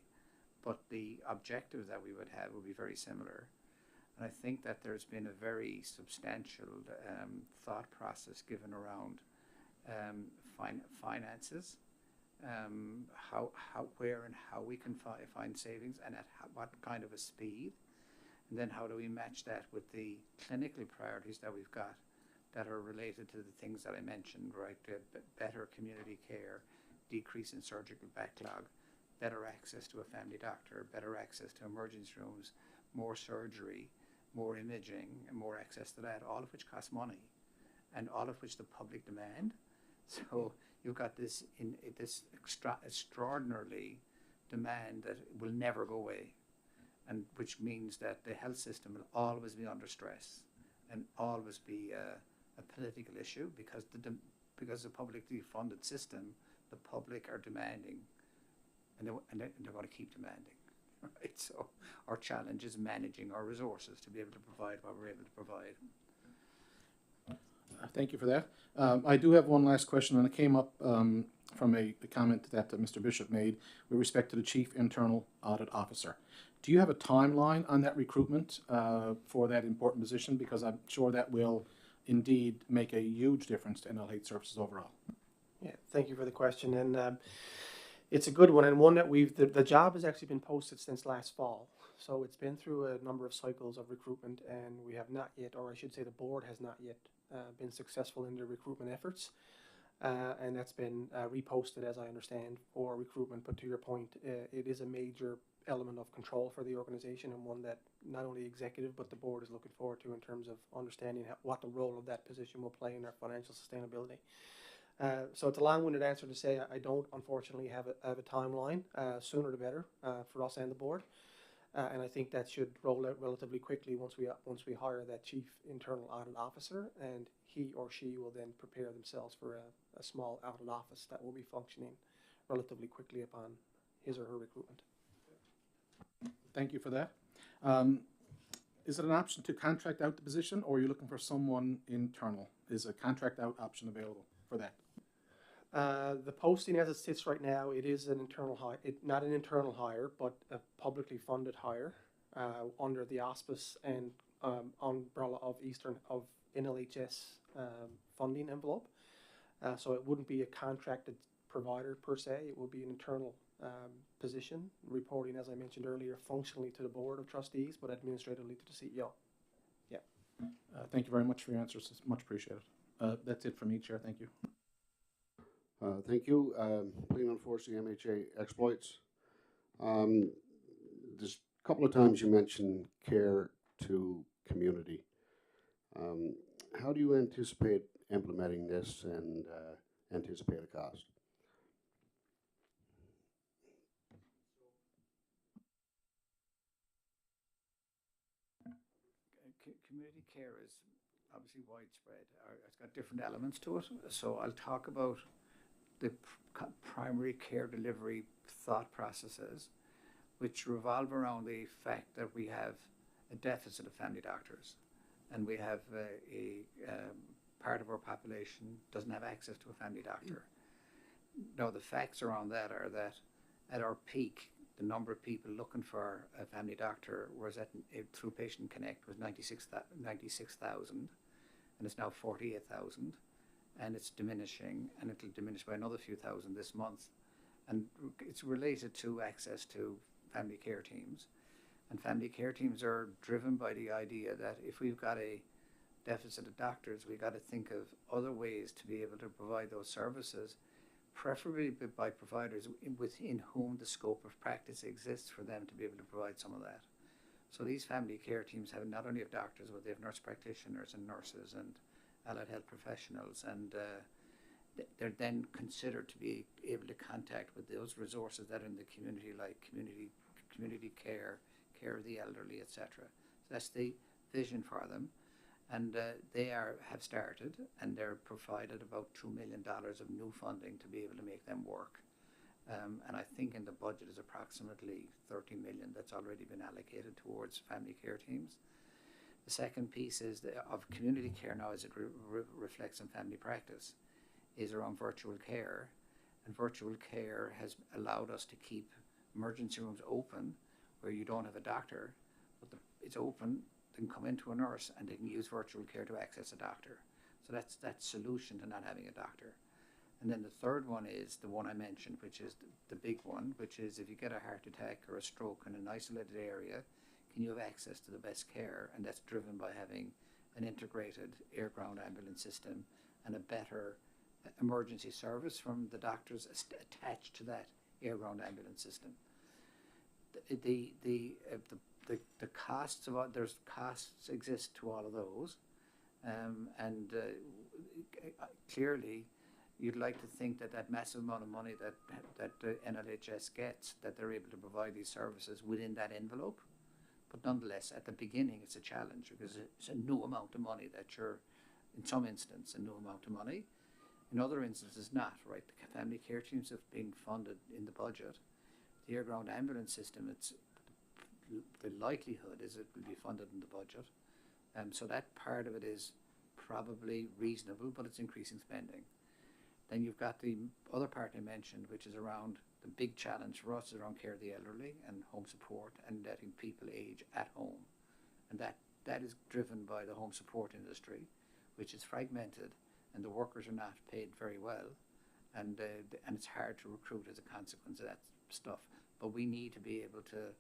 but the objectives that we would have would be very similar. And I think that there's been a very substantial thought process given around finances, where and how we can find savings and at what kind of a speed. And then how do we match that with the clinical priorities that we've got that are related to the things that I mentioned, right? Better community care, decrease in surgical backlog, better access to a family doctor, better access to emergency rooms, more surgery, more imaging, and more access to that, all of which costs money, and all of which the public demand. So you've got this extraordinarily demand that will never go away, and which means that the health system will always be under stress and always be a political issue because the publicly funded system, the public are demanding, and they're going to keep demanding. Right? So our challenge is managing our resources to be able to provide what we're able to provide. Thank you for that. I do have one last question, and it came up from a comment that Mr. Bishop made with respect to the Chief Internal Audit Officer. Do you have a timeline on that recruitment for that important position? Because I'm sure that will indeed make a huge difference to NL services overall. Yeah, thank you for the question, and it's a good one, and one that the job has actually been posted since last fall. So it's been through a number of cycles of recruitment, and we have not yet, or I should say the board has not yet been successful in their recruitment efforts. And that's been reposted, as I understand, for recruitment. But to your point, it is a major element of control for the organization, and one that not only executive but the board is looking forward to in terms of understanding what the role of that position will play in our financial sustainability. So it's a long-winded answer to say I don't, unfortunately, have a timeline. Sooner the better for us and the board. And I think that should roll out relatively quickly once we hire that Chief Internal Audit Officer, and he or she will then prepare themselves for a small audit office that will be functioning relatively quickly upon his or her recruitment. Thank you for that. Is it an option to contract out the position, or are you looking for someone internal? Is a contract out option available for that? The posting as it sits right now, it is an internal hire, not an internal hire, but a publicly funded hire under the auspice and umbrella of NLHS funding envelope. So it wouldn't be a contracted provider per se. It will be an internal position, reporting, as I mentioned earlier, functionally to the Board of Trustees, but administratively to the CEO. Yeah. Thank you very much for your answers. It's much appreciated. That's it from me, Chair. Thank you. Thank you. Plan on forcing MHA exploits. There's a couple of times you mentioned care to community. How do you anticipate implementing this and anticipate a cost? Community care is obviously widespread. It's got different elements to it. So I'll talk about the primary care delivery thought processes, which revolve around the fact that we have a deficit of family doctors, and we have a part of our population doesn't have access to a family doctor. Now, the facts around that are that at our peak, the number of people looking for a family doctor was through Patient Connect was 96,000, and it's now 48,000. And it's diminishing, and it'll diminish by another few thousand this month. And it's related to access to family care teams. And family care teams are driven by the idea that if we've got a deficit of doctors, we've got to think of other ways to be able to provide those services, preferably by providers within whom the scope of practice exists for them to be able to provide some of that. So these family care teams have not only have doctors, but they have nurse practitioners and nurses and allied health professionals, and they're then considered to be able to contact with those resources that are in the community, like community care, care of the elderly, etc. So that's the vision for them, and they have started, and they're provided about $2 million of new funding to be able to make them work. And I think in the budget is approximately $30 million that's already been allocated towards family care teams. The second piece is of community care now, as it reflects on family practice, is around virtual care. And virtual care has allowed us to keep emergency rooms open where you don't have a doctor, but it's open, they can come into a nurse and they can use virtual care to access a doctor. So that's that solution to not having a doctor. And then the third one is the one I mentioned, which is the big one, which is if you get a heart attack or a stroke in an isolated area, can you have access to the best care? And that's driven by having an integrated air-ground ambulance system and a better emergency service from the doctors attached to that air-ground ambulance system. The costs of there's costs exist to all of those, and clearly, you'd like to think that that massive amount of money that the NLHS gets, that they're able to provide these services within that envelope. But nonetheless, at the beginning, it's a challenge because it's a new amount of money that you're, in some instances, a new amount of money. In other instances, not, right? The family care teams have been funded in the budget. The air ground ambulance system, the likelihood is it will be funded in the budget. So that part of it is probably reasonable, but it's increasing spending. Then you've got the other part I mentioned, which is around the big challenge for us is around care of the elderly and home support and letting people age at home. And that is driven by the home support industry, which is fragmented, and the workers are not paid very well, and it's hard to recruit as a consequence of that stuff. But we need to be able to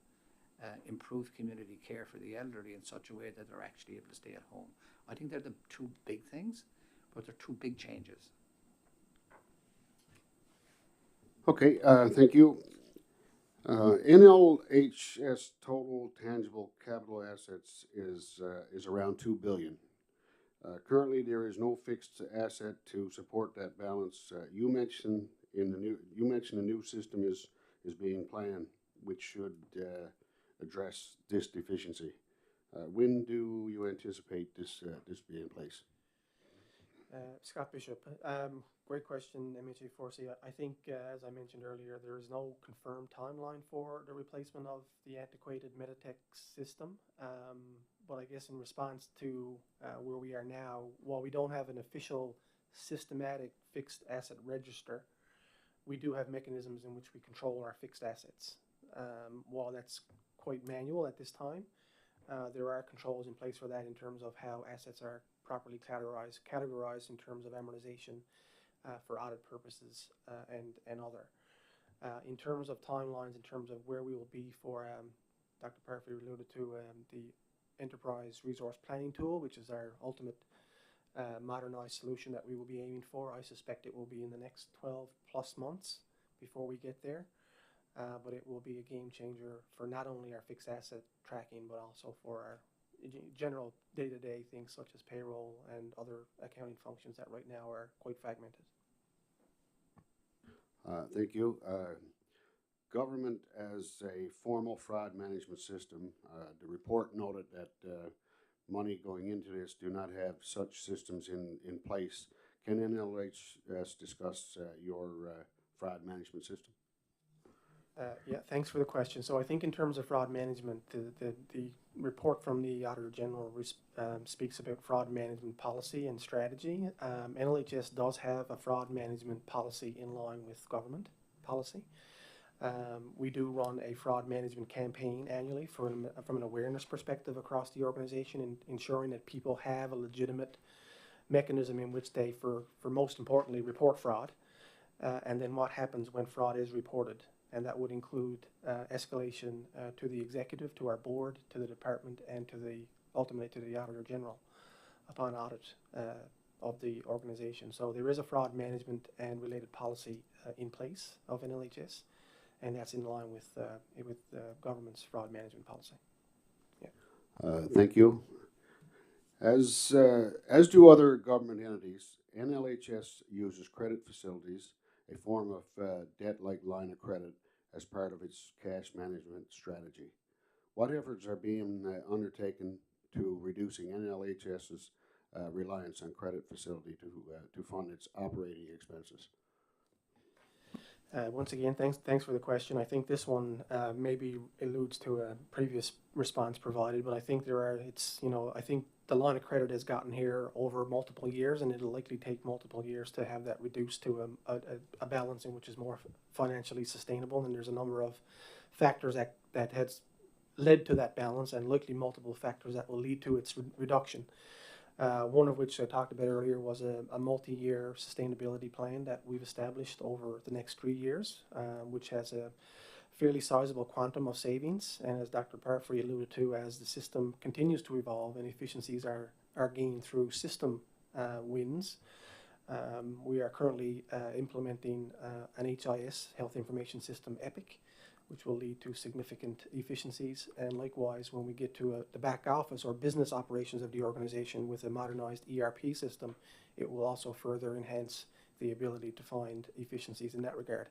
improve community care for the elderly in such a way that they're actually able to stay at home. I think they're the two big things, but they're two big changes. Okay, thank you. NLHS total tangible capital assets is around $2 billion. Currently, there is no fixed asset to support that balance. You mentioned a new system is being planned, which should address this deficiency. When do you anticipate this being in place? Scott Bishop, great question, MHA4C. I think, as I mentioned earlier, there is no confirmed timeline for the replacement of the antiquated Meditech system. But I guess in response to where we are now, while we don't have an official systematic fixed asset register, we do have mechanisms in which we control our fixed assets. While that's quite manual at this time, there are controls in place for that in terms of how assets are properly categorized in terms of amortization for audit purposes and other. In terms of timelines, in terms of where we will be for, Dr. Parfrey alluded to the Enterprise Resource Planning Tool, which is our ultimate modernized solution that we will be aiming for. I suspect it will be in the next 12 plus months before we get there. But it will be a game changer for not only our fixed asset tracking, but also for our general day-to-day things such as payroll and other accounting functions that right now are quite fragmented. Thank you. Government as a formal fraud management system, the report noted that money going into this do not have such systems in place. Can NLHS discuss your fraud management system? Yeah, thanks for the question. So I think in terms of fraud management, the report from the Auditor General speaks about fraud management policy and strategy. NLHS does have a fraud management policy in line with government policy. We do run a fraud management campaign annually from an awareness perspective across the organization, in ensuring that people have a legitimate mechanism in which they, for most importantly, report fraud, and then what happens when fraud is reported. And that would include escalation to the executive, to our board, to the department, and ultimately to the Auditor General upon audit of the organization. So there is a fraud management and related policy in place of NLHS, and that's in line with government's fraud management policy. Yeah. Thank you. As do other government entities, NLHS uses credit facilities, a form of debt-like line of credit, as part of its cash management strategy. What efforts are being undertaken to reducing NLHS's reliance on credit facility to fund its operating expenses? Once again, thanks for the question. I think this one maybe alludes to a previous response provided, but I think I think the line of credit has gotten here over multiple years, and it'll likely take multiple years to have that reduced to a balance in which is more financially sustainable. And there's a number of factors that has led to that balance, and likely multiple factors that will lead to its reduction. One of which I talked about earlier was a multi-year sustainability plan that we've established over the next 3 years, which has a fairly sizable quantum of savings. And as Dr. Parfrey alluded to, as the system continues to evolve and efficiencies are gained through system wins, we are currently implementing an HIS, Health Information System, EPIC, which will lead to significant efficiencies. And likewise, when we get to the back office or business operations of the organization with a modernized ERP system, it will also further enhance the ability to find efficiencies in that regard.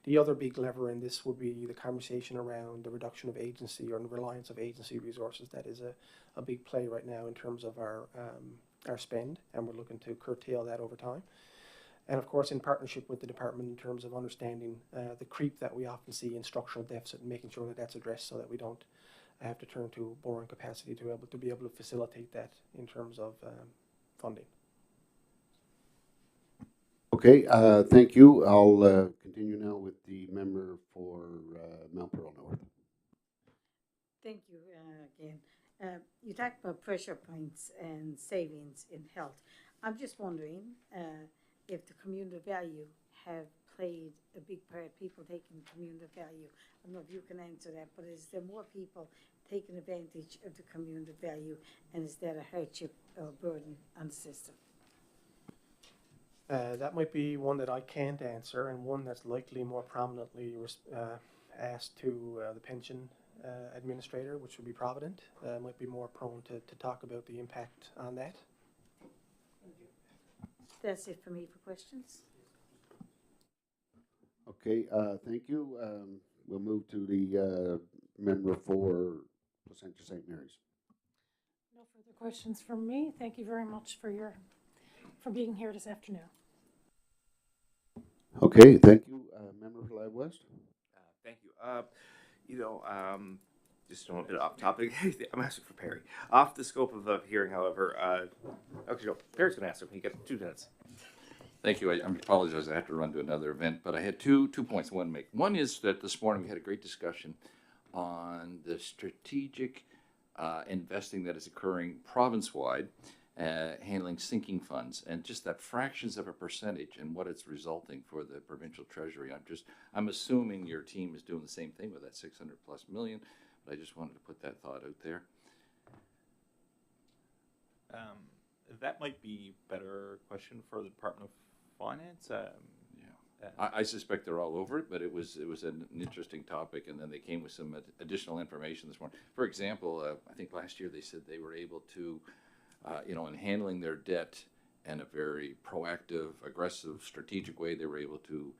The other big lever in this would be the conversation around the reduction of agency or the reliance of agency resources. That is a big play right now in terms of our spend, and we're looking to curtail that over time. And of course, in partnership with the department in terms of understanding the creep that we often see in structural deficit and making sure that that's addressed so that we don't have to turn to borrowing capacity to be able to facilitate that in terms of funding. Okay, thank you. I'll continue now with the member for Mount Pearl North. Thank you again. You talked about pressure points and savings in health. I'm just wondering if the community value have played a big part, people taking community value. I don't know if you can answer that, but is there more people taking advantage of the community value, and is that a hardship or burden on the system? That might be one that I can't answer, and one that's likely more prominently asked to the pension administrator, which would be Provident. Might be more prone to talk about the impact on that. That's it for me for questions. Okay, thank you. We'll move to the member for Placentia St. Mary's. No further questions from me. Thank you very much for being here this afternoon. Okay, thank you. Member for Live West. Thank you. Just a bit off topic. I'm asking for Perry. Off the scope of the hearing, however, actually, no, Perry's going to answer. You get 2 minutes. Thank you. I apologize. I have to run to another event, but I had two points I want to make. One is that this morning we had a great discussion on the strategic investing that is occurring province-wide, handling sinking funds, and just that fractions of a percentage and what it's resulting for the provincial treasury. I'm assuming your team is doing the same thing with that 600+ million, but I just wanted to put that thought out there. That might be a better question for the Department of Finance. I suspect they're all over it, but it was an interesting topic, and then they came with some additional information this morning. For example, I think last year they said they were able to, in handling their debt in a very proactive, aggressive, strategic way, they were able to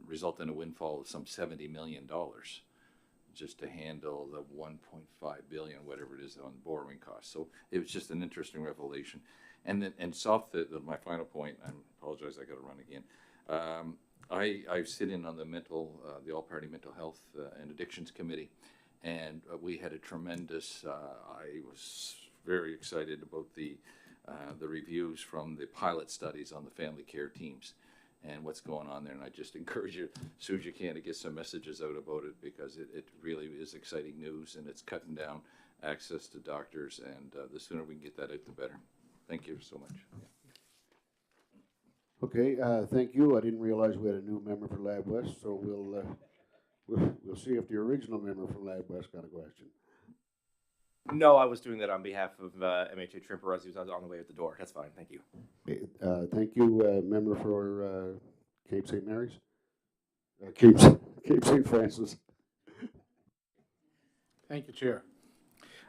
result in a windfall of some $70 million just to handle the 1.5 billion, whatever it is, on borrowing costs. So it was just an interesting revelation. And then, my final point, I apologize, I got to run again. I sit in on the All-Party Mental Health and Addictions Committee, and we had a tremendous, I was very excited about the reviews from the pilot studies on the family care teams and what's going on there. And I just encourage you, as soon as you can, to get some messages out about it, because it really is exciting news, and it's cutting down access to doctors, and the sooner we can get that out, the better. Thank you so much. Okay, thank you. I didn't realize we had a new member for Lab West, so we'll see if the original member for Lab West got a question. No, I was doing that on behalf of MHA Trimper as he was on the way out the door. That's fine. Thank you. Okay, thank you, member for Cape St. Mary's. Cape St. Francis. Thank you, Chair.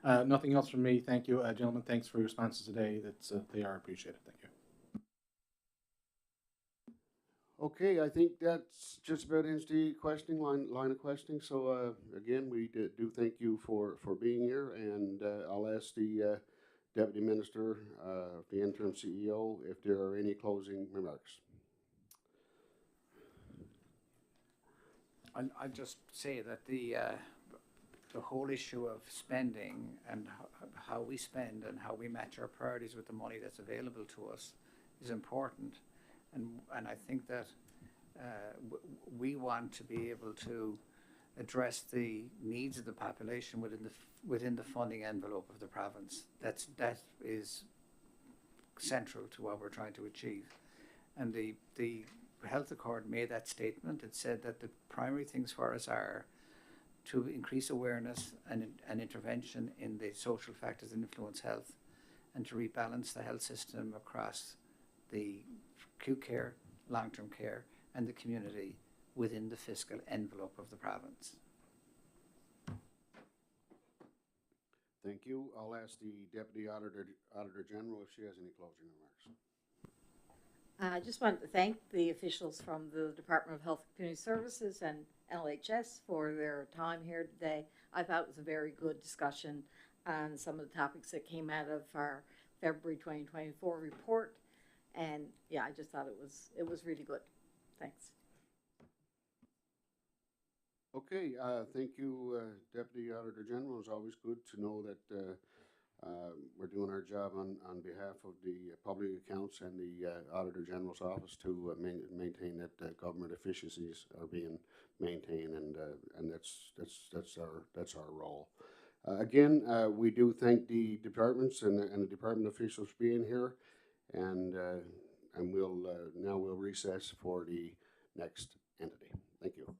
Nothing else from me. Thank you, gentlemen. Thanks for your responses today. They are appreciated. Thank you. Okay, I think that's just about ends the questioning line of questioning. So again, we do thank you for being here, and I'll ask the Deputy Minister, the interim CEO, if there are any closing remarks. I'll just say that the whole issue of spending and how we spend and how we match our priorities with the money that's available to us is important. And I think that we want to be able to address the needs of the population within the funding envelope of the province. That is central to what we're trying to achieve. And the Health Accord made that statement. It said that the primary things for us are to increase awareness and intervention in the social factors that influence health, and to rebalance the health system across the acute care, long-term care, and the community within the fiscal envelope of the province. Thank you. I'll ask the Deputy Auditor General if she has any closing remarks. I just wanted to thank the officials from the Department of Health and Community Services and LHS for their time here today. I thought it was a very good discussion on some of the topics that came out of our February 2024 report. And yeah, I just thought it was really good. Thanks. Okay, thank you, Deputy Auditor General. It's always good to know that we're doing our job on behalf of the public accounts and the Auditor General's office to maintain that government efficiencies are being maintained, and that's our role. Again, we do thank the departments and the department officials being here, and we'll recess for the next entity. Thank you.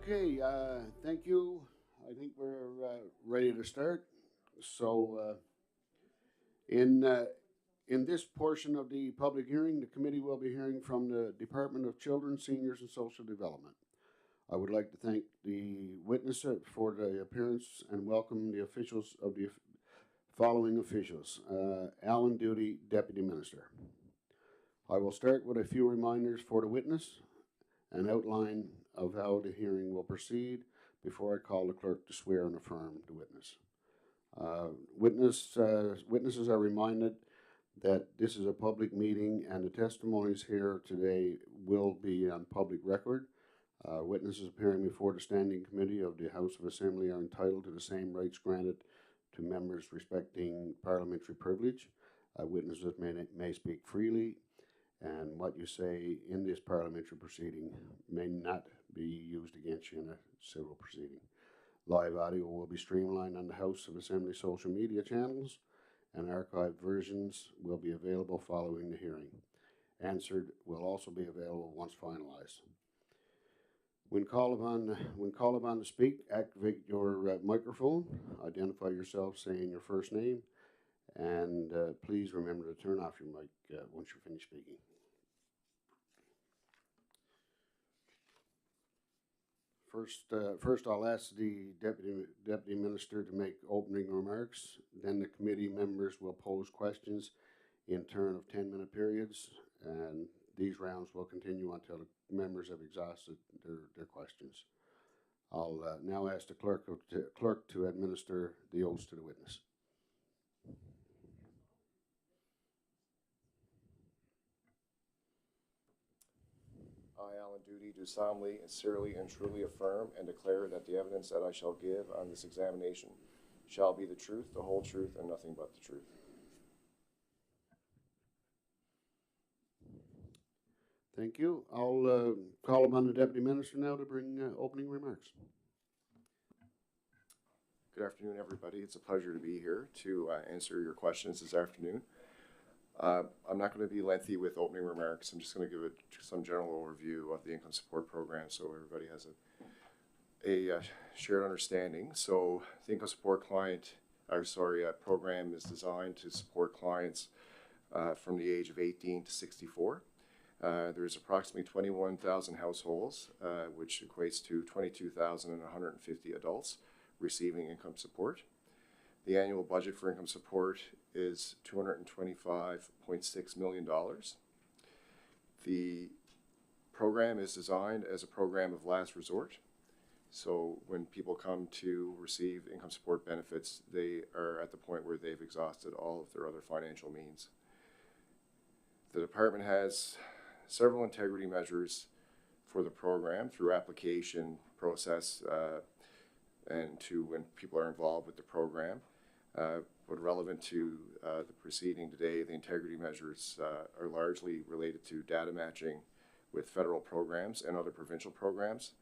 Okay, thank you. I think we're ready to start. So, in this portion of the public hearing, the committee will be hearing from the Department of Children, Seniors, and Social Development. I would like to thank the witness for the appearance and welcome the officials of the following officials. Alan Duty, Deputy Minister. I will start with a few reminders for the witness, an outline of how the hearing will proceed before I call the clerk to swear and affirm the witness. Witnesses are reminded that this is a public meeting and the testimonies here today will be on public record. Witnesses appearing before the Standing Committee of the House of Assembly are entitled to the same rights granted to members respecting parliamentary privilege. Witnesses may speak freely, and what you say in this parliamentary proceeding may not be used against you in a civil proceeding. Live audio will be streamlined on the House of Assembly social media channels, and archived versions will be available following the hearing. Answered will also be available once finalized. When called upon to speak, activate your microphone, identify yourself saying your first name, and please remember to turn off your mic once you're finished speaking. First, I'll ask the deputy minister to make opening remarks. Then the committee members will pose questions in turn of 10-minute periods, and these rounds will continue until the members have exhausted their questions. I'll now ask the clerk to administer the oaths to the witness. I, Alan Duty, do solemnly, sincerely, and truly affirm and declare that the evidence that I shall give on this examination shall be the truth, the whole truth, and nothing but the truth. Thank you. I'll call upon the deputy minister now to bring opening remarks. Good afternoon, everybody. It's a pleasure to be here to answer your questions this afternoon. I'm not going to be lengthy with opening remarks. I'm just going to give some general overview of the income support program so everybody has a shared understanding. So the income support program is designed to support clients from the age of 18 to 64. There's approximately 21,000 households, which equates to 22,150 adults receiving income support. The annual budget for income support is $225.6 million. The program is designed as a program of last resort. So when people come to receive income support benefits, they are at the point where they've exhausted all of their other financial means. The department has several integrity measures for the program through application process and to when people are involved with the program. But relevant to the proceeding today, the integrity measures are largely related to data matching with federal programs and other provincial programs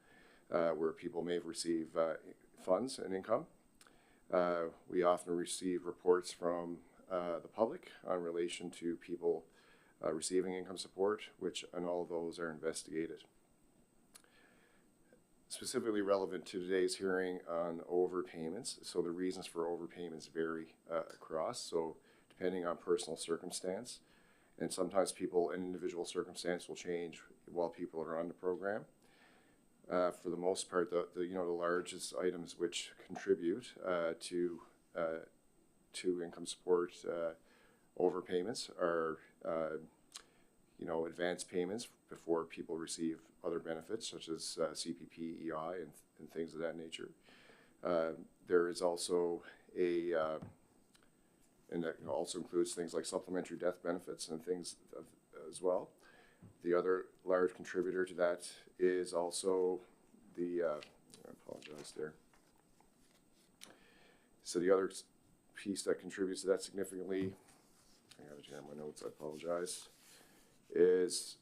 where people may receive funds and income. We often receive reports from the public on relation to people receiving income support, and all of those are investigated. Specifically relevant to today's hearing on overpayments. So the reasons for overpayments vary across. So depending on personal circumstance, and sometimes an individual circumstance will change while people are on the program. For the most part, the largest items which contribute to income support overpayments are advance payments before people receive other benefits such as CPP, EI, and things of that nature. There is also and that also includes things like supplementary death benefits and things as well. The other large contributor to that is also I apologize there. So the other piece that contributes to that significantly, I got it here in my notes, I apologize, is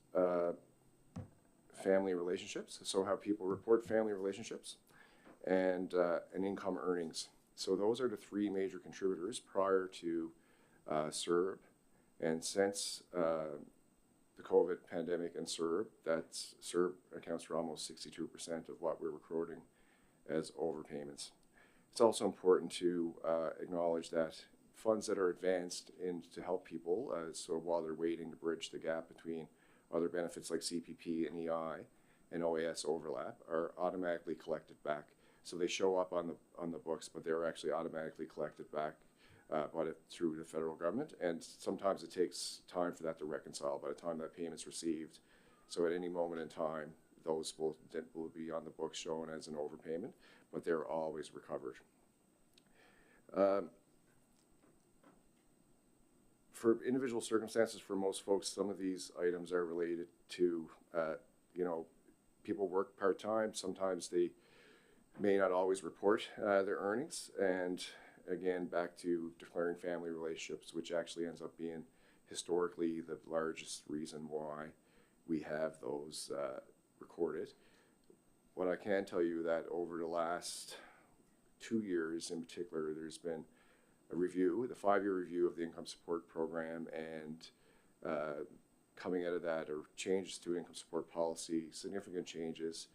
family relationships. So how people report family relationships and income earnings. So those are the three major contributors prior to CERB. And since the COVID pandemic and CERB, CERB accounts for almost 62% of what we're recording as overpayments. It's also important to acknowledge that funds that are advanced to help people, so while they're waiting to bridge the gap between other benefits like CPP and EI and OAS overlap, are automatically collected back. So they show up on the books, but they're actually automatically collected back through the federal government, and sometimes it takes time for that to reconcile by the time that payment's received. So at any moment in time, those will be on the books shown as an overpayment, but they're always recovered. For individual circumstances, for most folks, some of these items are related to, people work part-time. Sometimes they may not always report their earnings, and again, back to declaring family relationships, which actually ends up being historically the largest reason why we have those recorded. What I can tell you that over the last 2 years in particular, there's been a review, the 5-year review of the income support program, and coming out of that are changes to income support policy, significant changes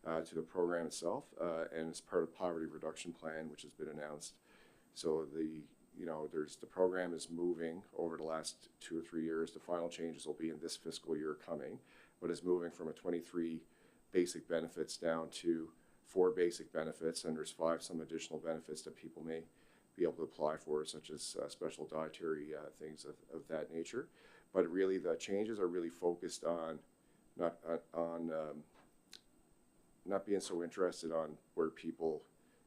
to the program itself, and as part of the poverty reduction plan, which has been announced. So the program is moving over the last 2 or 3 years. The final changes will be in this fiscal year coming, but it's moving from a 23 basic benefits down to 4 basic benefits, and there's 5 some additional benefits that people may be able to apply for, such as special dietary things of that nature. But really, the changes are really focused on not being so interested on where people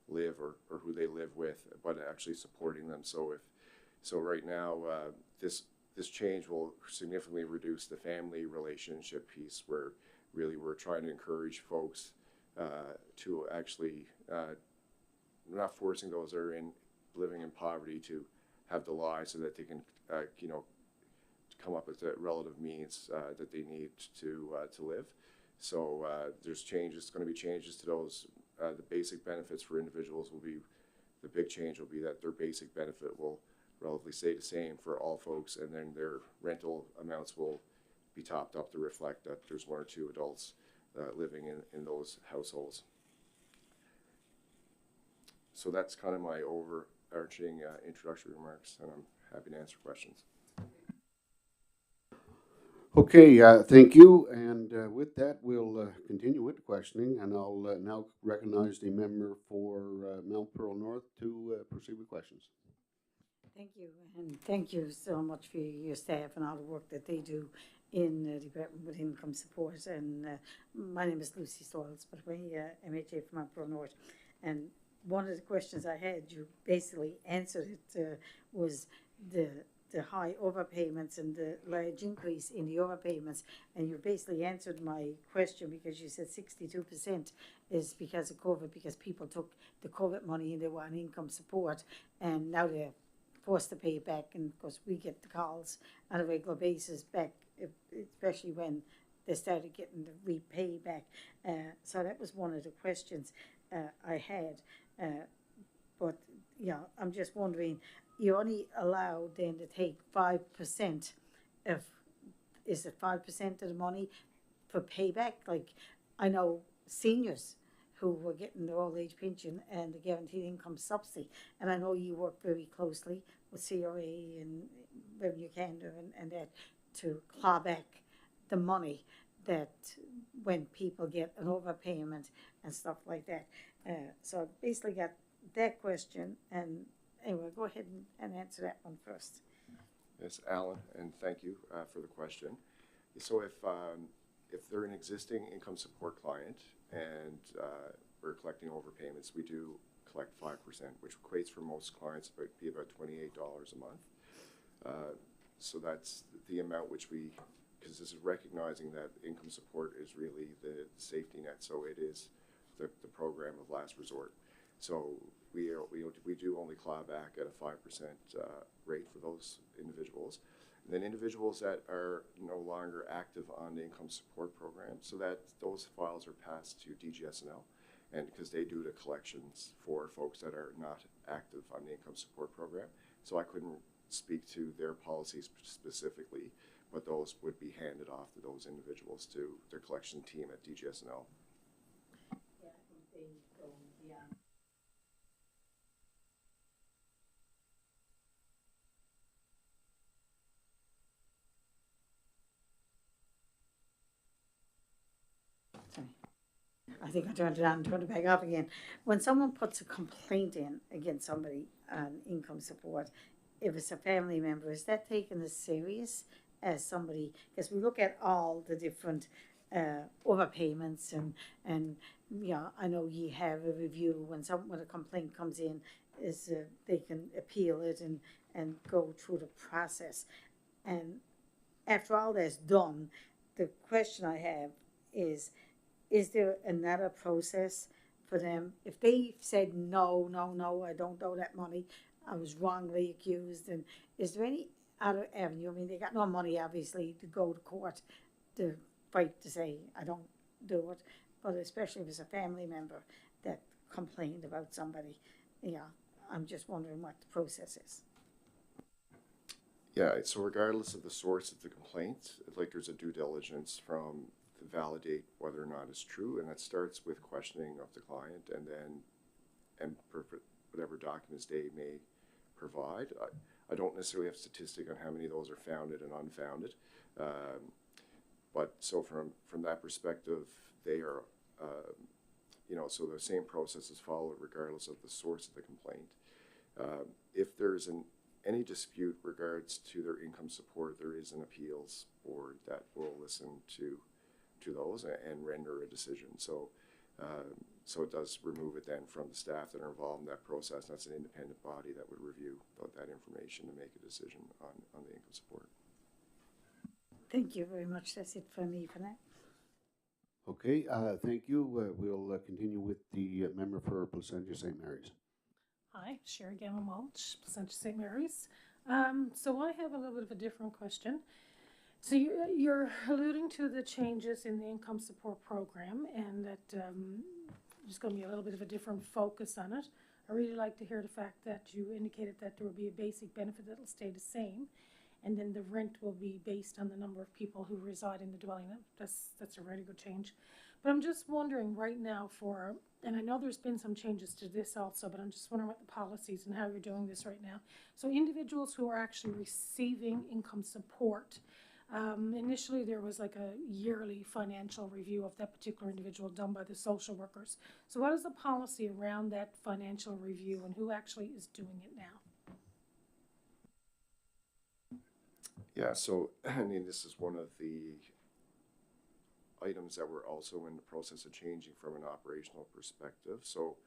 live or who they live with, but actually supporting them. So right now, this change will significantly reduce the family relationship piece, where really we're trying to encourage folks to actually not forcing those that are living in poverty to have the lie, so that they can come up with the relative means that they need to live. So there's changes, going to be changes to those. The basic benefits for individuals will be, the big change will be that their basic benefit will relatively stay the same for all folks, and then their rental amounts will be topped up to reflect that there's 1 or 2 adults living in those households. So that's kind of my overarching introductory remarks, and I'm happy to answer questions. Okay, thank you. And with that, we'll continue with the questioning, and I'll now recognize the member for Mount Pearl North to proceed with questions. Thank you, and thank you so much for your staff and all the work that they do in the Department with Income Support. And my name is Lucy Stoyles, but we're MHA from Mount Pearl North. And one of the questions I had, you basically answered it, was the high overpayments and the large increase in the overpayments, and you basically answered my question, because you said 62% is because of COVID, because people took the COVID money and they want income support, and now they're forced to pay it back. And of course we get the calls on a regular basis back, especially when they started getting the repay back. So that was one of the questions I had. But yeah, I'm just wondering, you're only allowed then to take 5% of, is it 5% of the money for payback? Like, I know seniors who were getting their old age pension and the guaranteed income subsidy, and I know you work very closely with CRA and Revenue Canada and that to claw back the money that when people get an overpayment and stuff like that. So I basically got that question, and anyway, go ahead and answer that one first. Yes, Alan, and thank you for the question. So if they're an existing income support client and we're collecting overpayments, we do collect 5%, which equates for most clients be about $28 a month. So that's the amount which we, because this is recognizing that income support is really the safety net, so it is the program of last resort. So we do only claw back at a 5% rate for those individuals. And then individuals that are no longer active on the income support program, so that those files are passed to DGS&L, and because they do the collections for folks that are not active on the income support program. So I couldn't speak to their policies specifically, but those would be handed off to those individuals, to their collection team at DGSNL. Yeah, I think they go beyond. Sorry. I think I turned it on and turned it back off again. When someone puts a complaint in against somebody on income support, if it's a family member, is that taken as serious as somebody? Because we look at all the different overpayments and yeah, I know you have a review when a complaint comes in, is they can appeal it and go through the process. And after all that's done, the question I have is there another process for them? If they said, no, I don't owe that money, I was wrongly accused, and is there any other avenue? I mean, they got no money, obviously, to go to court to fight to say, I don't do it, but especially if it's a family member that complained about somebody, yeah, I'm just wondering what the process is. Yeah, so regardless of the source of the complaint, like there's a due diligence from to validate whether or not it's true, and that starts with questioning of the client, and then whatever documents they may provide. I don't necessarily have statistic on how many of those are founded and unfounded, but so from that perspective, they are, so the same process is followed regardless of the source of the complaint. If there's any dispute regards to their income support, there is an appeals board that will listen to those and render a decision. So it does remove it then from the staff that are involved in that process. That's an independent body that would review that information to make a decision on the income support. Thank you very much. That's it for me for that. Okay, thank you. We'll continue with the member for Placentia St. Mary's. Hi, Sherry Gavin Walsh, Placentia St. Mary's. So I have a little bit of a different question. So you're alluding to the changes in the income support program, and that there's going to be a little bit of a different focus on it. I really like to hear the fact that you indicated that there will be a basic benefit that will stay the same, and then the rent will be based on the number of people who reside in the dwelling. That's a really good change. But I'm just wondering right now and I know there's been some changes to this also, but I'm just wondering about the policies and how you're doing this right now. So individuals who are actually receiving income support, initially there was like a yearly financial review of that particular individual done by the social workers. So what is the policy around that financial review, and who actually is doing it now? Yeah, so I mean, this is one of the items that we're also in the process of changing from an operational perspective. So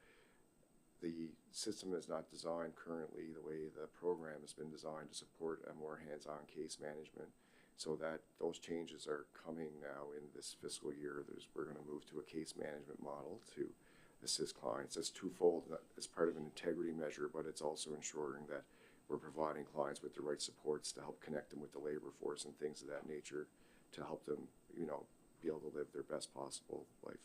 the system is not designed currently the way the program has been designed to support a more hands-on case management. So that those changes are coming now in this fiscal year. We're going to move to a case management model to assist clients. It's twofold. It's part of an integrity measure, but it's also ensuring that we're providing clients with the right supports to help connect them with the labor force and things of that nature to help them, be able to live their best possible life.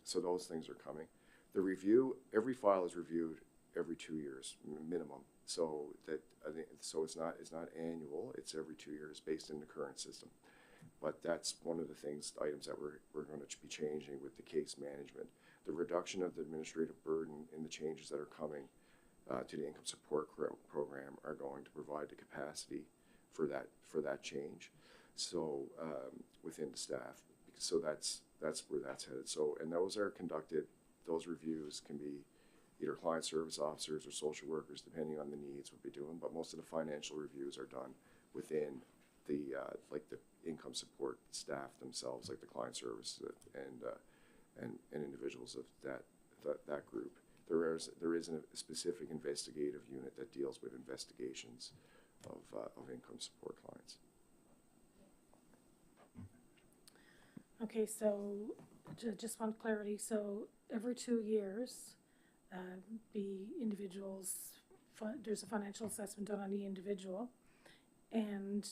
So those things are coming. The review, every file is reviewed every 2 years minimum. So it's not annual. It's every 2 years based in the current system. But that's one of the items that we're going to be changing with the case management. The reduction of the administrative burden in the changes that are coming to the income support program are going to provide the capacity for that change. So within the staff, so that's where that's headed. So, and those are conducted. Those reviews can be either client service officers or social workers, depending on the needs, would be doing. But most of the financial reviews are done within the the income support staff themselves, like the client service and individuals of that group. There is a specific investigative unit that deals with investigations of income support clients. Okay, so just want clarity. So every 2 years, the individuals, there's a financial assessment done on the individual, and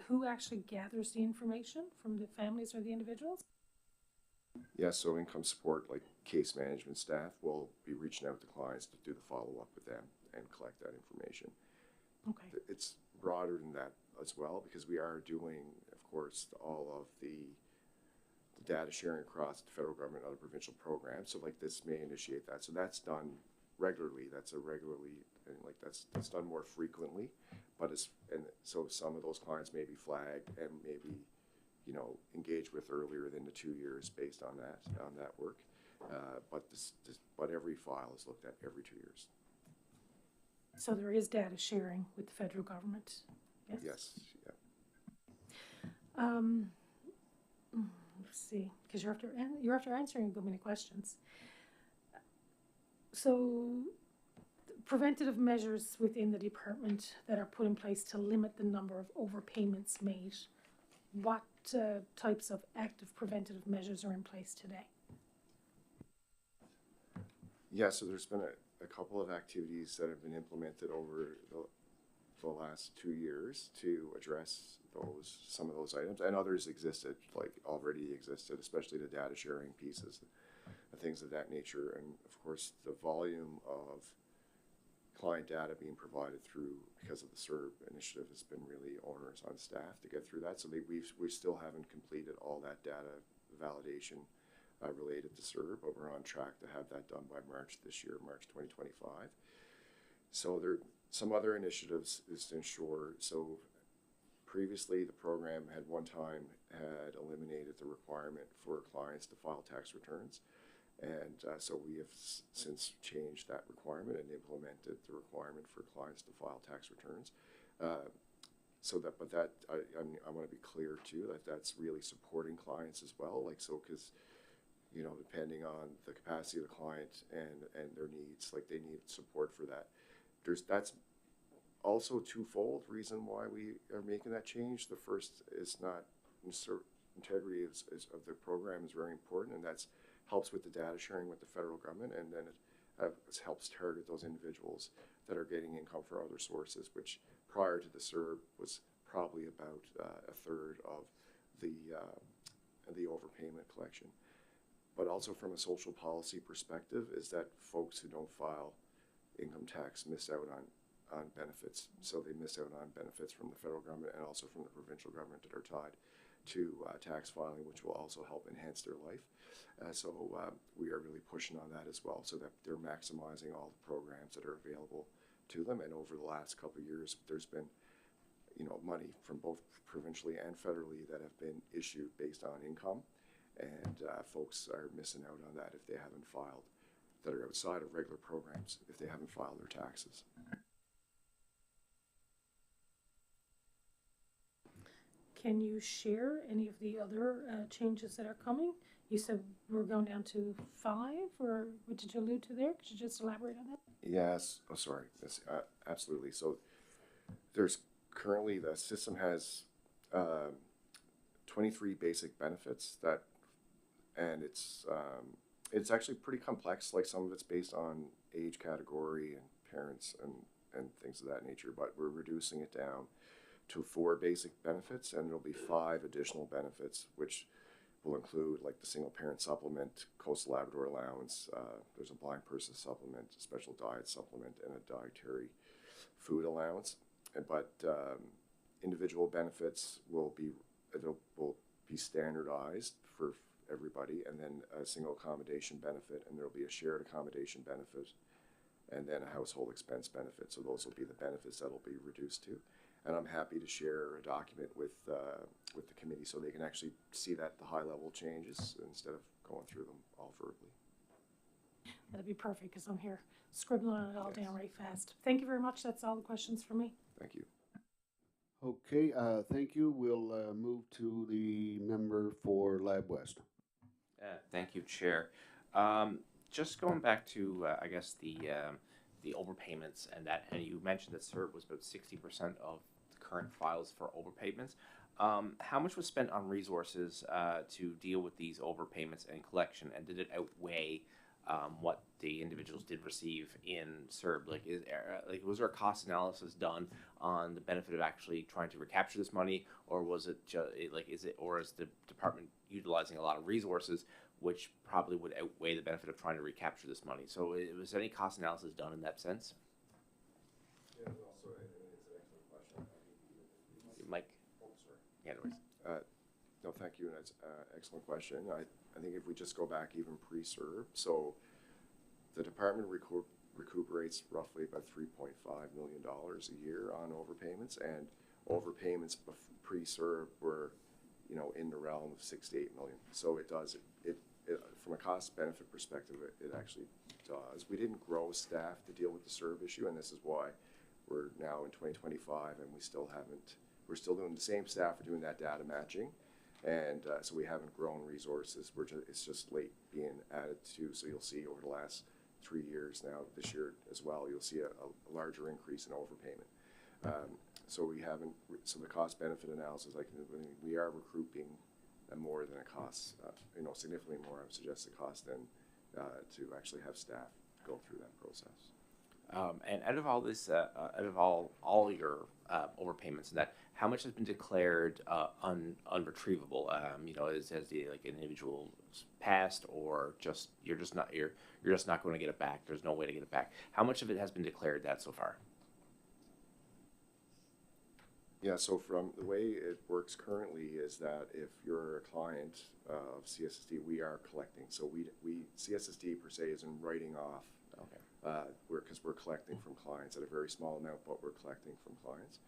who actually gathers the information from the families or the individuals? Yeah, so income support, like case management staff, will be reaching out to clients to do the follow-up with them and collect that information. Okay. It's broader than that as well, because we are doing, of course, all of the data sharing across the federal government and other provincial programs. So like this may initiate that. So that's done regularly. That's a regularly, and like that's done more frequently. But and so some of those clients may be flagged and maybe, you know, engaged with earlier than the 2 years based on that work. But every file is looked at every 2 years. So there is data sharing with the federal government? Yes? Yes, yeah. Let's see, because you're after answering so many questions. So preventative measures within the department that are put in place to limit the number of overpayments made. What types of active preventative measures are in place today? Yeah, so there's been a couple of activities that have been implemented over the last 2 years to address some of those items, and others already existed, especially the data sharing pieces and things of that nature. And of course, the volume of client data being provided because of the CERB initiative has been really onerous on staff to get through that. So we still haven't completed all that data validation related to CERB, but we're on track to have that done by March this year, March 2025. So some other initiatives is to ensure, so previously the program had had eliminated the requirement for clients to file tax returns. And so we have since changed that requirement and implemented the requirement for clients to file tax returns. I want to be clear too, that's really supporting clients as well. Like, so, because, you know, depending on the capacity of the client and their needs, like they need support for that. That's also twofold reason why we are making that change. The first is not integrity of the program is very important, and that's helps with the data sharing with the federal government, and then it helps target those individuals that are getting income from other sources, which prior to the CERB was probably about a third of the overpayment collection. But also from a social policy perspective is that folks who don't file income tax miss out on benefits. So they miss out on benefits from the federal government and also from the provincial government that are tied to tax filing, which will also help enhance their life. So we are really pushing on that as well, so that they're maximizing all the programs that are available to them. And over the last couple of years, there's been, you know, money from both provincially and federally that have been issued based on income, and folks are missing out on that if they haven't filed, that are outside of regular programs, if they haven't filed their taxes. Can you share any of the other changes that are coming? You said we're going down to 5, or what did you allude to there? Could you just elaborate on that? Yes, oh sorry, yes, absolutely. So there's currently, the system has 23 basic benefits and it's actually pretty complex. Like some of it's based on age category and parents and things of that nature, but we're reducing it down to 4 basic benefits, and there'll be 5 additional benefits, which will include like the single parent supplement, coastal Labrador allowance, there's a blind person supplement, a special diet supplement, and a dietary food allowance. But individual benefits will be standardized for everybody, and then a single accommodation benefit, and there'll be a shared accommodation benefit, and then a household expense benefit. So those will be the benefits that'll be reduced to. And I'm happy to share a document with the committee so they can actually see the high-level changes instead of going through them all verbally. That'd be perfect, because I'm here scribbling it all down right fast. Thank you very much. That's all the questions for me. Thank you. Okay, thank you. We'll move to the member for Lab West. Thank you, Chair. Just going back to, I guess, the overpayments and you mentioned that CERB was about 60% of the current files for overpayments. How much was spent on resources to deal with these overpayments and collection, and did it outweigh what the individuals did receive in CERB? Like, was there a cost analysis done on the benefit of actually trying to recapture this money, or was it just or is the department utilizing a lot of resources, which probably would outweigh the benefit of trying to recapture this money? So, was any cost analysis done in that sense? Yeah, also, it's an excellent question. I'd be Yeah, no worries. No, thank you, and that's excellent question. I think if we just go back even pre-serve, so the department recuperates roughly about $3.5 million a year on overpayments, and overpayments pre-serve were, in the realm of 6 to 8 million. So it does, it from a cost benefit perspective, it actually does. We didn't grow staff to deal with the serve issue, and this is why we're now in 2025, and we're still doing the same staff, we're doing that data matching. And so we haven't grown resources. It's just late being added to. So you'll see over the last 3 years now, this year as well, you'll see a larger increase in overpayment. So we haven't. So the cost benefit analysis, we are recouping more than it costs. Significantly more. I would suggest it costs than to actually have staff go through that process. And out of all this, out of all your overpayments and that, how much has been declared unretrievable? Has the individual passed, or you're just not going to get it back? There's no way to get it back. How much of it has been declared that so far? Yeah, so from the way it works currently is that if you're a client of CSSD, we are collecting. So we CSSD per se isn't writing off. Okay. Because we're collecting from clients at a very small amount, but we're collecting from clients.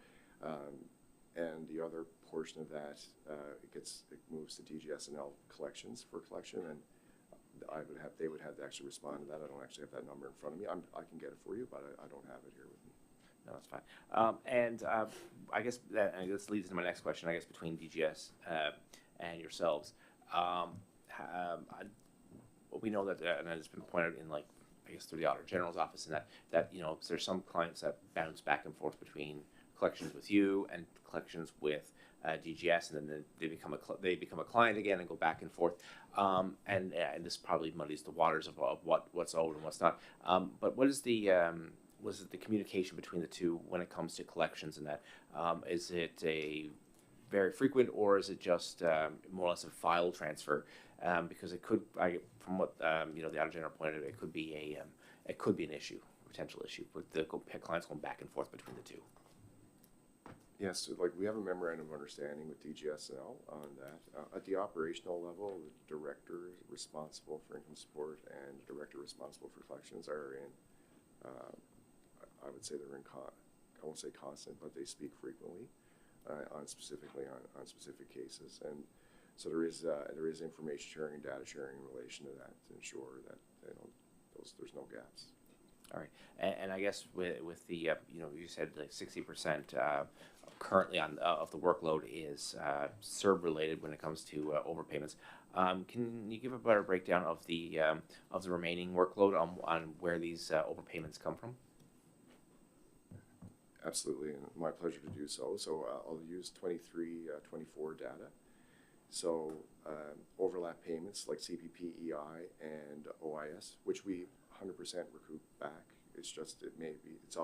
And the other portion of that, it moves to DGS&L collections for collection, and they would have to actually respond to that. I don't actually have that number in front of me. I can get it for you, but I don't have it here with me. No, that's fine. I guess this leads into my next question. I guess between DGS and yourselves, we know that, and it's been pointed in through the Auditor General's office, and that there's some clients that bounce back and forth between collections with you and collections with DGS, and then they become a client again and go back and forth, and this probably muddies the waters of what's owed and what's not. But what is the communication between the two when it comes to collections and that? Is it a very frequent, or is it just more or less a file transfer? Because it could, from what the Auditor General pointed out, it could be an issue, potential issue, with the clients going back and forth between the two. Yes, so we have a memorandum of understanding with DGS&L on that. At the operational level, the director responsible for income support and the director responsible for collections are in, I would say they're in, I won't say constant, but they speak frequently on specific cases. And so there is information sharing and data sharing in relation to that to ensure that there's no gaps. All right, and I guess with the you said 60% currently of the workload is CERB related when it comes to overpayments. Can you give a better breakdown of the remaining workload on where these overpayments come from? Absolutely, and my pleasure to do so. So I'll use 23-24 data. So overlap payments like CPP, EI, and OIS, which we 100% recoup back. It's just there's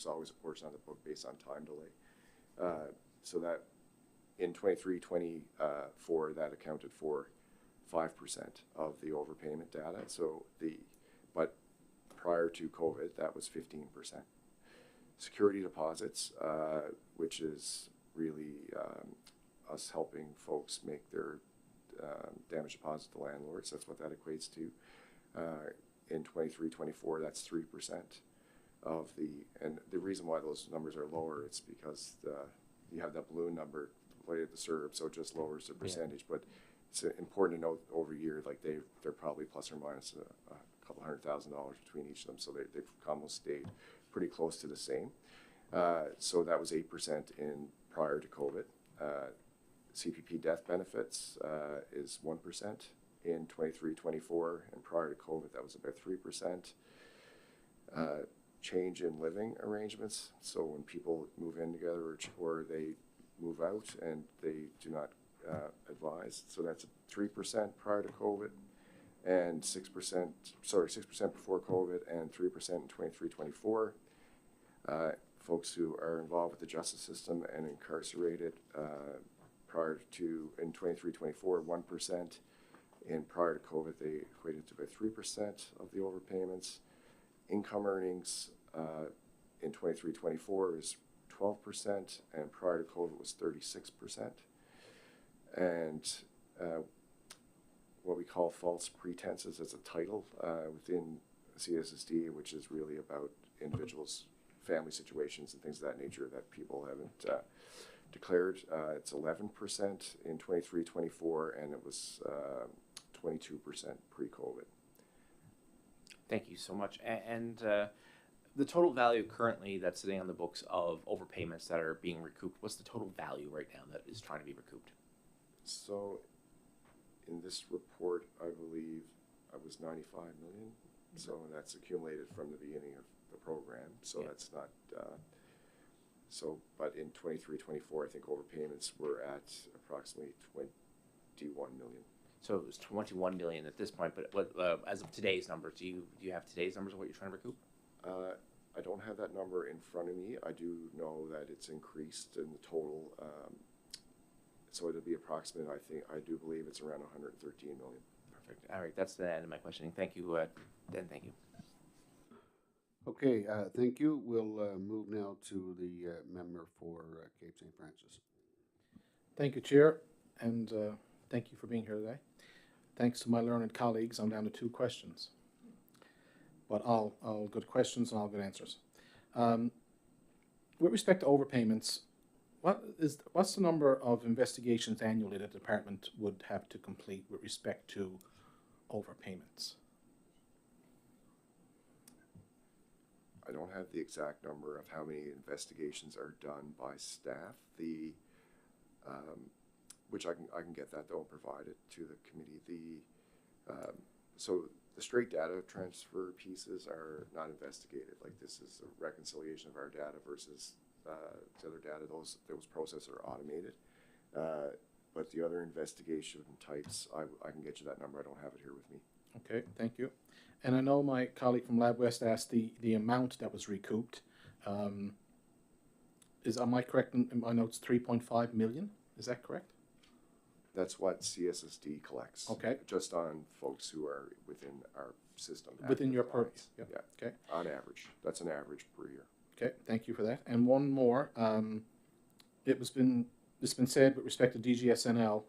always a portion on the book based on time delay. So that in 23-24 that accounted for 5% of the overpayment data. But prior to COVID, that was 15%. Security deposits, which is really us helping folks make their damage deposit to landlords. That's what that equates to. In 23-24, that's 3% of and the reason why those numbers are lower, it's because you have that balloon number related to CERB, so it just lowers the percentage. Yeah. But it's important to note over year, they're probably plus or minus a couple $100,000 between each of them, so they've almost stayed pretty close to the same. So that was 8% in prior to COVID. CPP death benefits is 1% in 23-24, and prior to COVID that was about 3%. Change in living arrangements, so when people move in together or they move out and they do not advise, so that's 3% prior to COVID, and 6% before COVID, and 3% in 23-24. Folks who are involved with the justice system and incarcerated prior to in 23-24, 1%. And prior to COVID, they equated to about 3% of the overpayments. Income earnings in 23-24 is 12%, and prior to COVID was 36%. and what we call false pretenses as a title within CSSD, which is really about individuals' family situations and things of that nature that people haven't declared. It's 11% in 23-24, and it was 22% pre-COVID. Thank you so much. And the total value currently that's sitting on the books of overpayments that are being recouped, what's the total value right now that is trying to be recouped? So in this report, I believe I was 95 million. So that's accumulated from the beginning of the program. So Yeah. that's not, but in 23-24, I think overpayments were at approximately 21 million. So it was 21 million at this point, but what, as of today's numbers, do you have today's numbers of what you're trying to recoup? I don't have that number in front of me. I do know that it's increased in the total. So it'll be approximate, I do believe it's around 113 million. Perfect. All right, that's the end of my questioning. Thank you, Dan. Thank you. Okay, thank you. We'll move now to the member for Cape St. Francis. Thank you, Chair, and thank you for being here today. Thanks to my learned colleagues, I'm down to 2 questions. But all good questions and all good answers. With respect to overpayments, what's the number of investigations annually that the department would have to complete with respect to overpayments? I don't have the exact number of how many investigations are done by staff. Which I can get that though and provide it to the committee. So the straight data transfer pieces are not investigated. Like this is a reconciliation of our data versus the other data. Those processes are automated. But the other investigation types, I can get you that number. I don't have it here with me. Okay, thank you. And I know my colleague from Lab West asked the amount that was recouped. Am I correct in my notes? 3.5 million. Is that correct? That's what CSSD collects. Okay. Just on folks who are within our system. Within your purview. Yeah. Okay. On average. That's an average per year. Okay, thank you for that. And one more. It's been said with respect to DGSNL,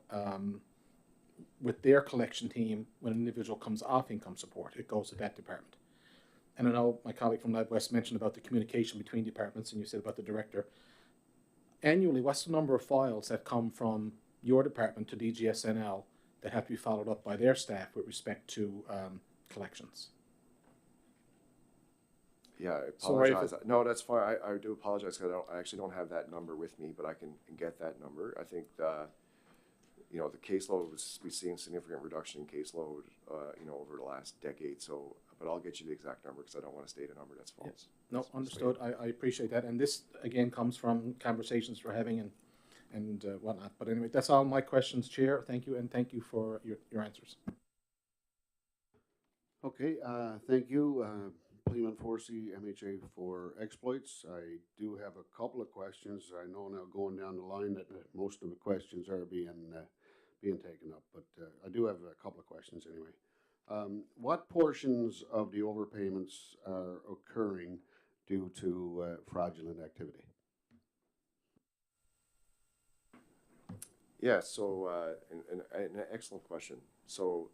with their collection team, when an individual comes off income support, it goes to that department. And I know my colleague from Lab West mentioned about the communication between departments, and you said about the director. Annually, what's the number of files that come from your department to DGSNL that have to be followed up by their staff with respect to collections? Yeah, I apologize. No, that's fine. I do apologize because I actually don't have that number with me, but I can get that number. I think the caseload we've seen significant reduction in caseload, over the last decade. So, but I'll get you the exact number because I don't want to state a number that's false. Yeah. No, understood. I appreciate that. And this again comes from conversations we're having and whatnot. But anyway, that's all my questions, Chair. Thank you, and thank you for your answers. Okay, thank you, Pleman Forsey, MHA for exploits. I do have a couple of questions. I know now going down the line that most of the questions are being taken up, but I do have a couple of questions anyway. What portions of the overpayments are occurring due to fraudulent activity? Yeah, so an excellent question. So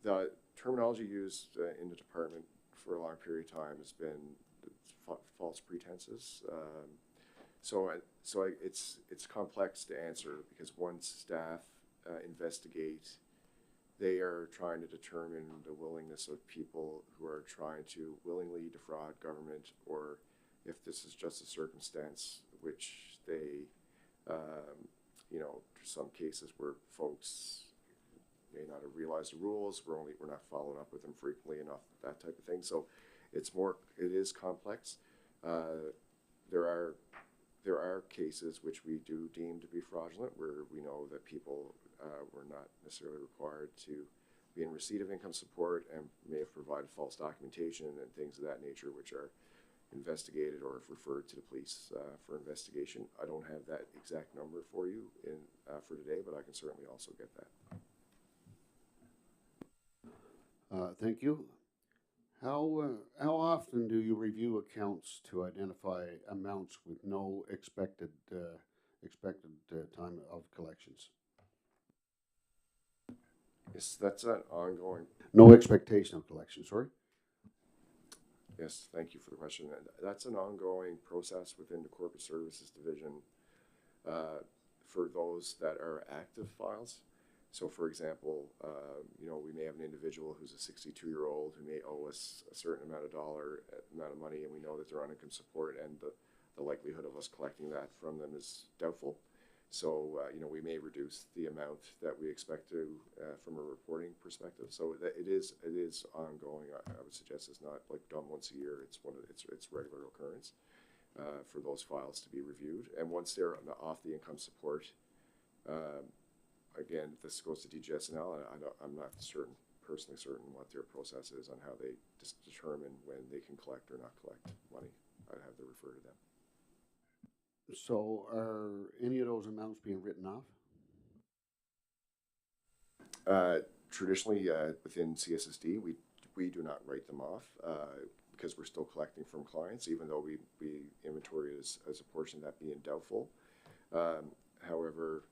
the terminology used in the department for a long period of time has been false pretenses. So it's complex to answer because once staff investigate, they are trying to determine the willingness of people who are trying to willingly defraud government, or if this is just a circumstance which they, some cases where folks may not have realized the rules, we're not following up with them frequently enough, that type of thing. So it is complex. There are cases which we do deem to be fraudulent, where we know that people were not necessarily required to be in receipt of income support and may have provided false documentation and things of that nature, which are investigated or referred to the police for investigation. I don't have that exact number for you for today, but I can certainly also get that. Thank you. How often do you review accounts to identify amounts with no expected expected time of collections? Yes, that's an ongoing. No expectation of collection, sorry. Yes, thank you for the question. That's an ongoing process within the Corporate Services Division for those that are active files. So, for example, we may have an individual who's a 62-year-old who may owe us a certain amount of money, and we know that they're on income support, and the likelihood of us collecting that from them is doubtful. So, we may reduce the amount that we expect to from a reporting perspective. So it is ongoing. I would suggest it's not like done once a year. It's it's regular occurrence for those files to be reviewed. And once they're off the income support, again, this goes to DGSNL. I'm not personally certain what their process is on how they determine when they can collect or not collect money. I'd have to refer to them. So are any of those amounts being written off? Traditionally, within CSSD, we do not write them off because we're still collecting from clients, even though we inventory as a portion of that being doubtful. However,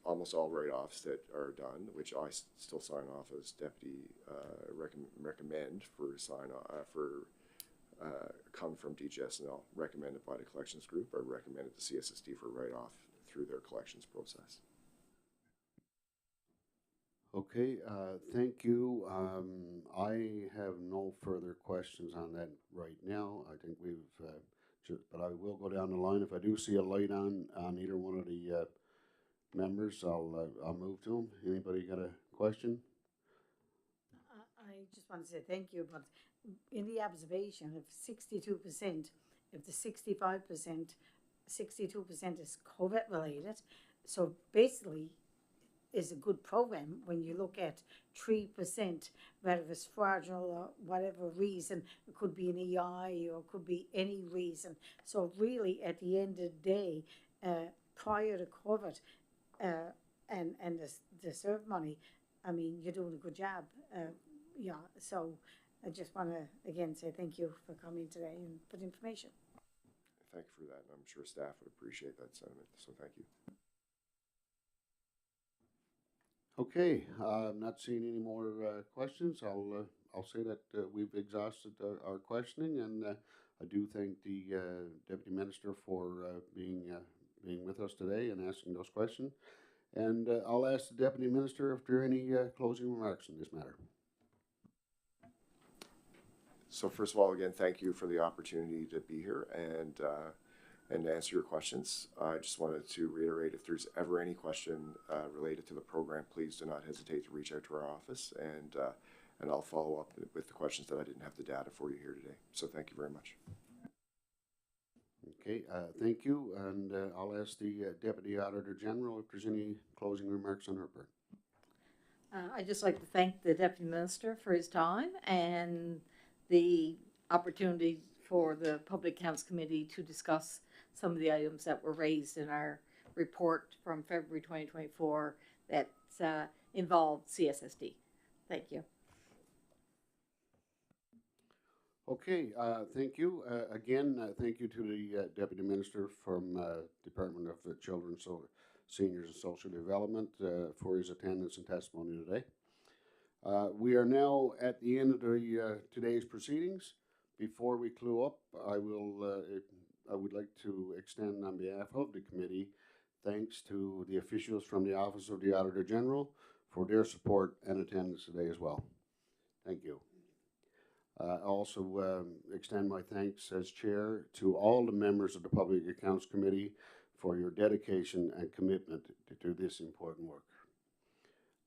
almost all write-offs that are done, which I still sign off as deputy, recommend for come from DGSNL, recommended by the collections group, or recommended to CSSD for write-off through their collections process. Okay, thank you. I have no further questions on that right now. I think we've, but I will go down the line. If I do see a light on either one of the members, I'll move to them. Anybody got a question? I just want to say thank you, but in the observation of 62%, if the 65%, 62% is COVID related, so basically is a good program when you look at 3%, whether it's fraudulent or whatever reason, it could be an EI or it could be any reason. So really at the end of the day, prior to COVID and the serve money, I mean, you're doing a good job. Yeah, so I just want to again say thank you for coming today and for the information. Thank you for that, and I'm sure staff would appreciate that sentiment, so thank you. Okay, I'm not seeing any more questions. I'll say that we've exhausted our questioning, and I do thank the Deputy Minister for being with us today and asking those questions. And I'll ask the Deputy Minister if there are any closing remarks on this matter. So first of all, again, thank you for the opportunity to be here and answer your questions. I just wanted to reiterate, if there's ever any question related to the program, please do not hesitate to reach out to our office, and I'll follow up with the questions that I didn't have the data for you here today. So thank you very much. Okay, thank you, and I'll ask the Deputy Auditor General if there's any closing remarks on her part. I'd just like to thank the Deputy Minister for his time and the opportunity for the Public Accounts Committee to discuss some of the items that were raised in our report from February 2024 that involved CSSD. Thank you. Okay, thank you. Again, thank you to the Deputy Minister from Department of Children, Seniors and Social Development for his attendance and testimony today. We are now at the end of the today's proceedings. Before we clue up, I would like to extend on behalf of the committee thanks to the officials from the Office of the Auditor General for their support and attendance today as well. Thank you. I also extend my thanks as chair to all the members of the Public Accounts Committee for your dedication and commitment to this important work.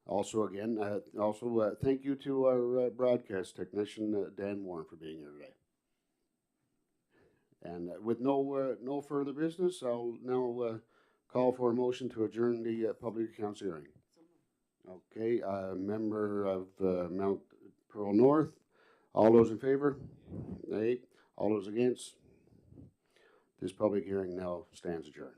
Also, again, thank you to our broadcast technician, Dan Warren, for being here today. And with no further business, I'll now call for a motion to adjourn the public accounts hearing. Okay, member of Mount Pearl North. All those in favor? Aye. All those against? This public hearing now stands adjourned.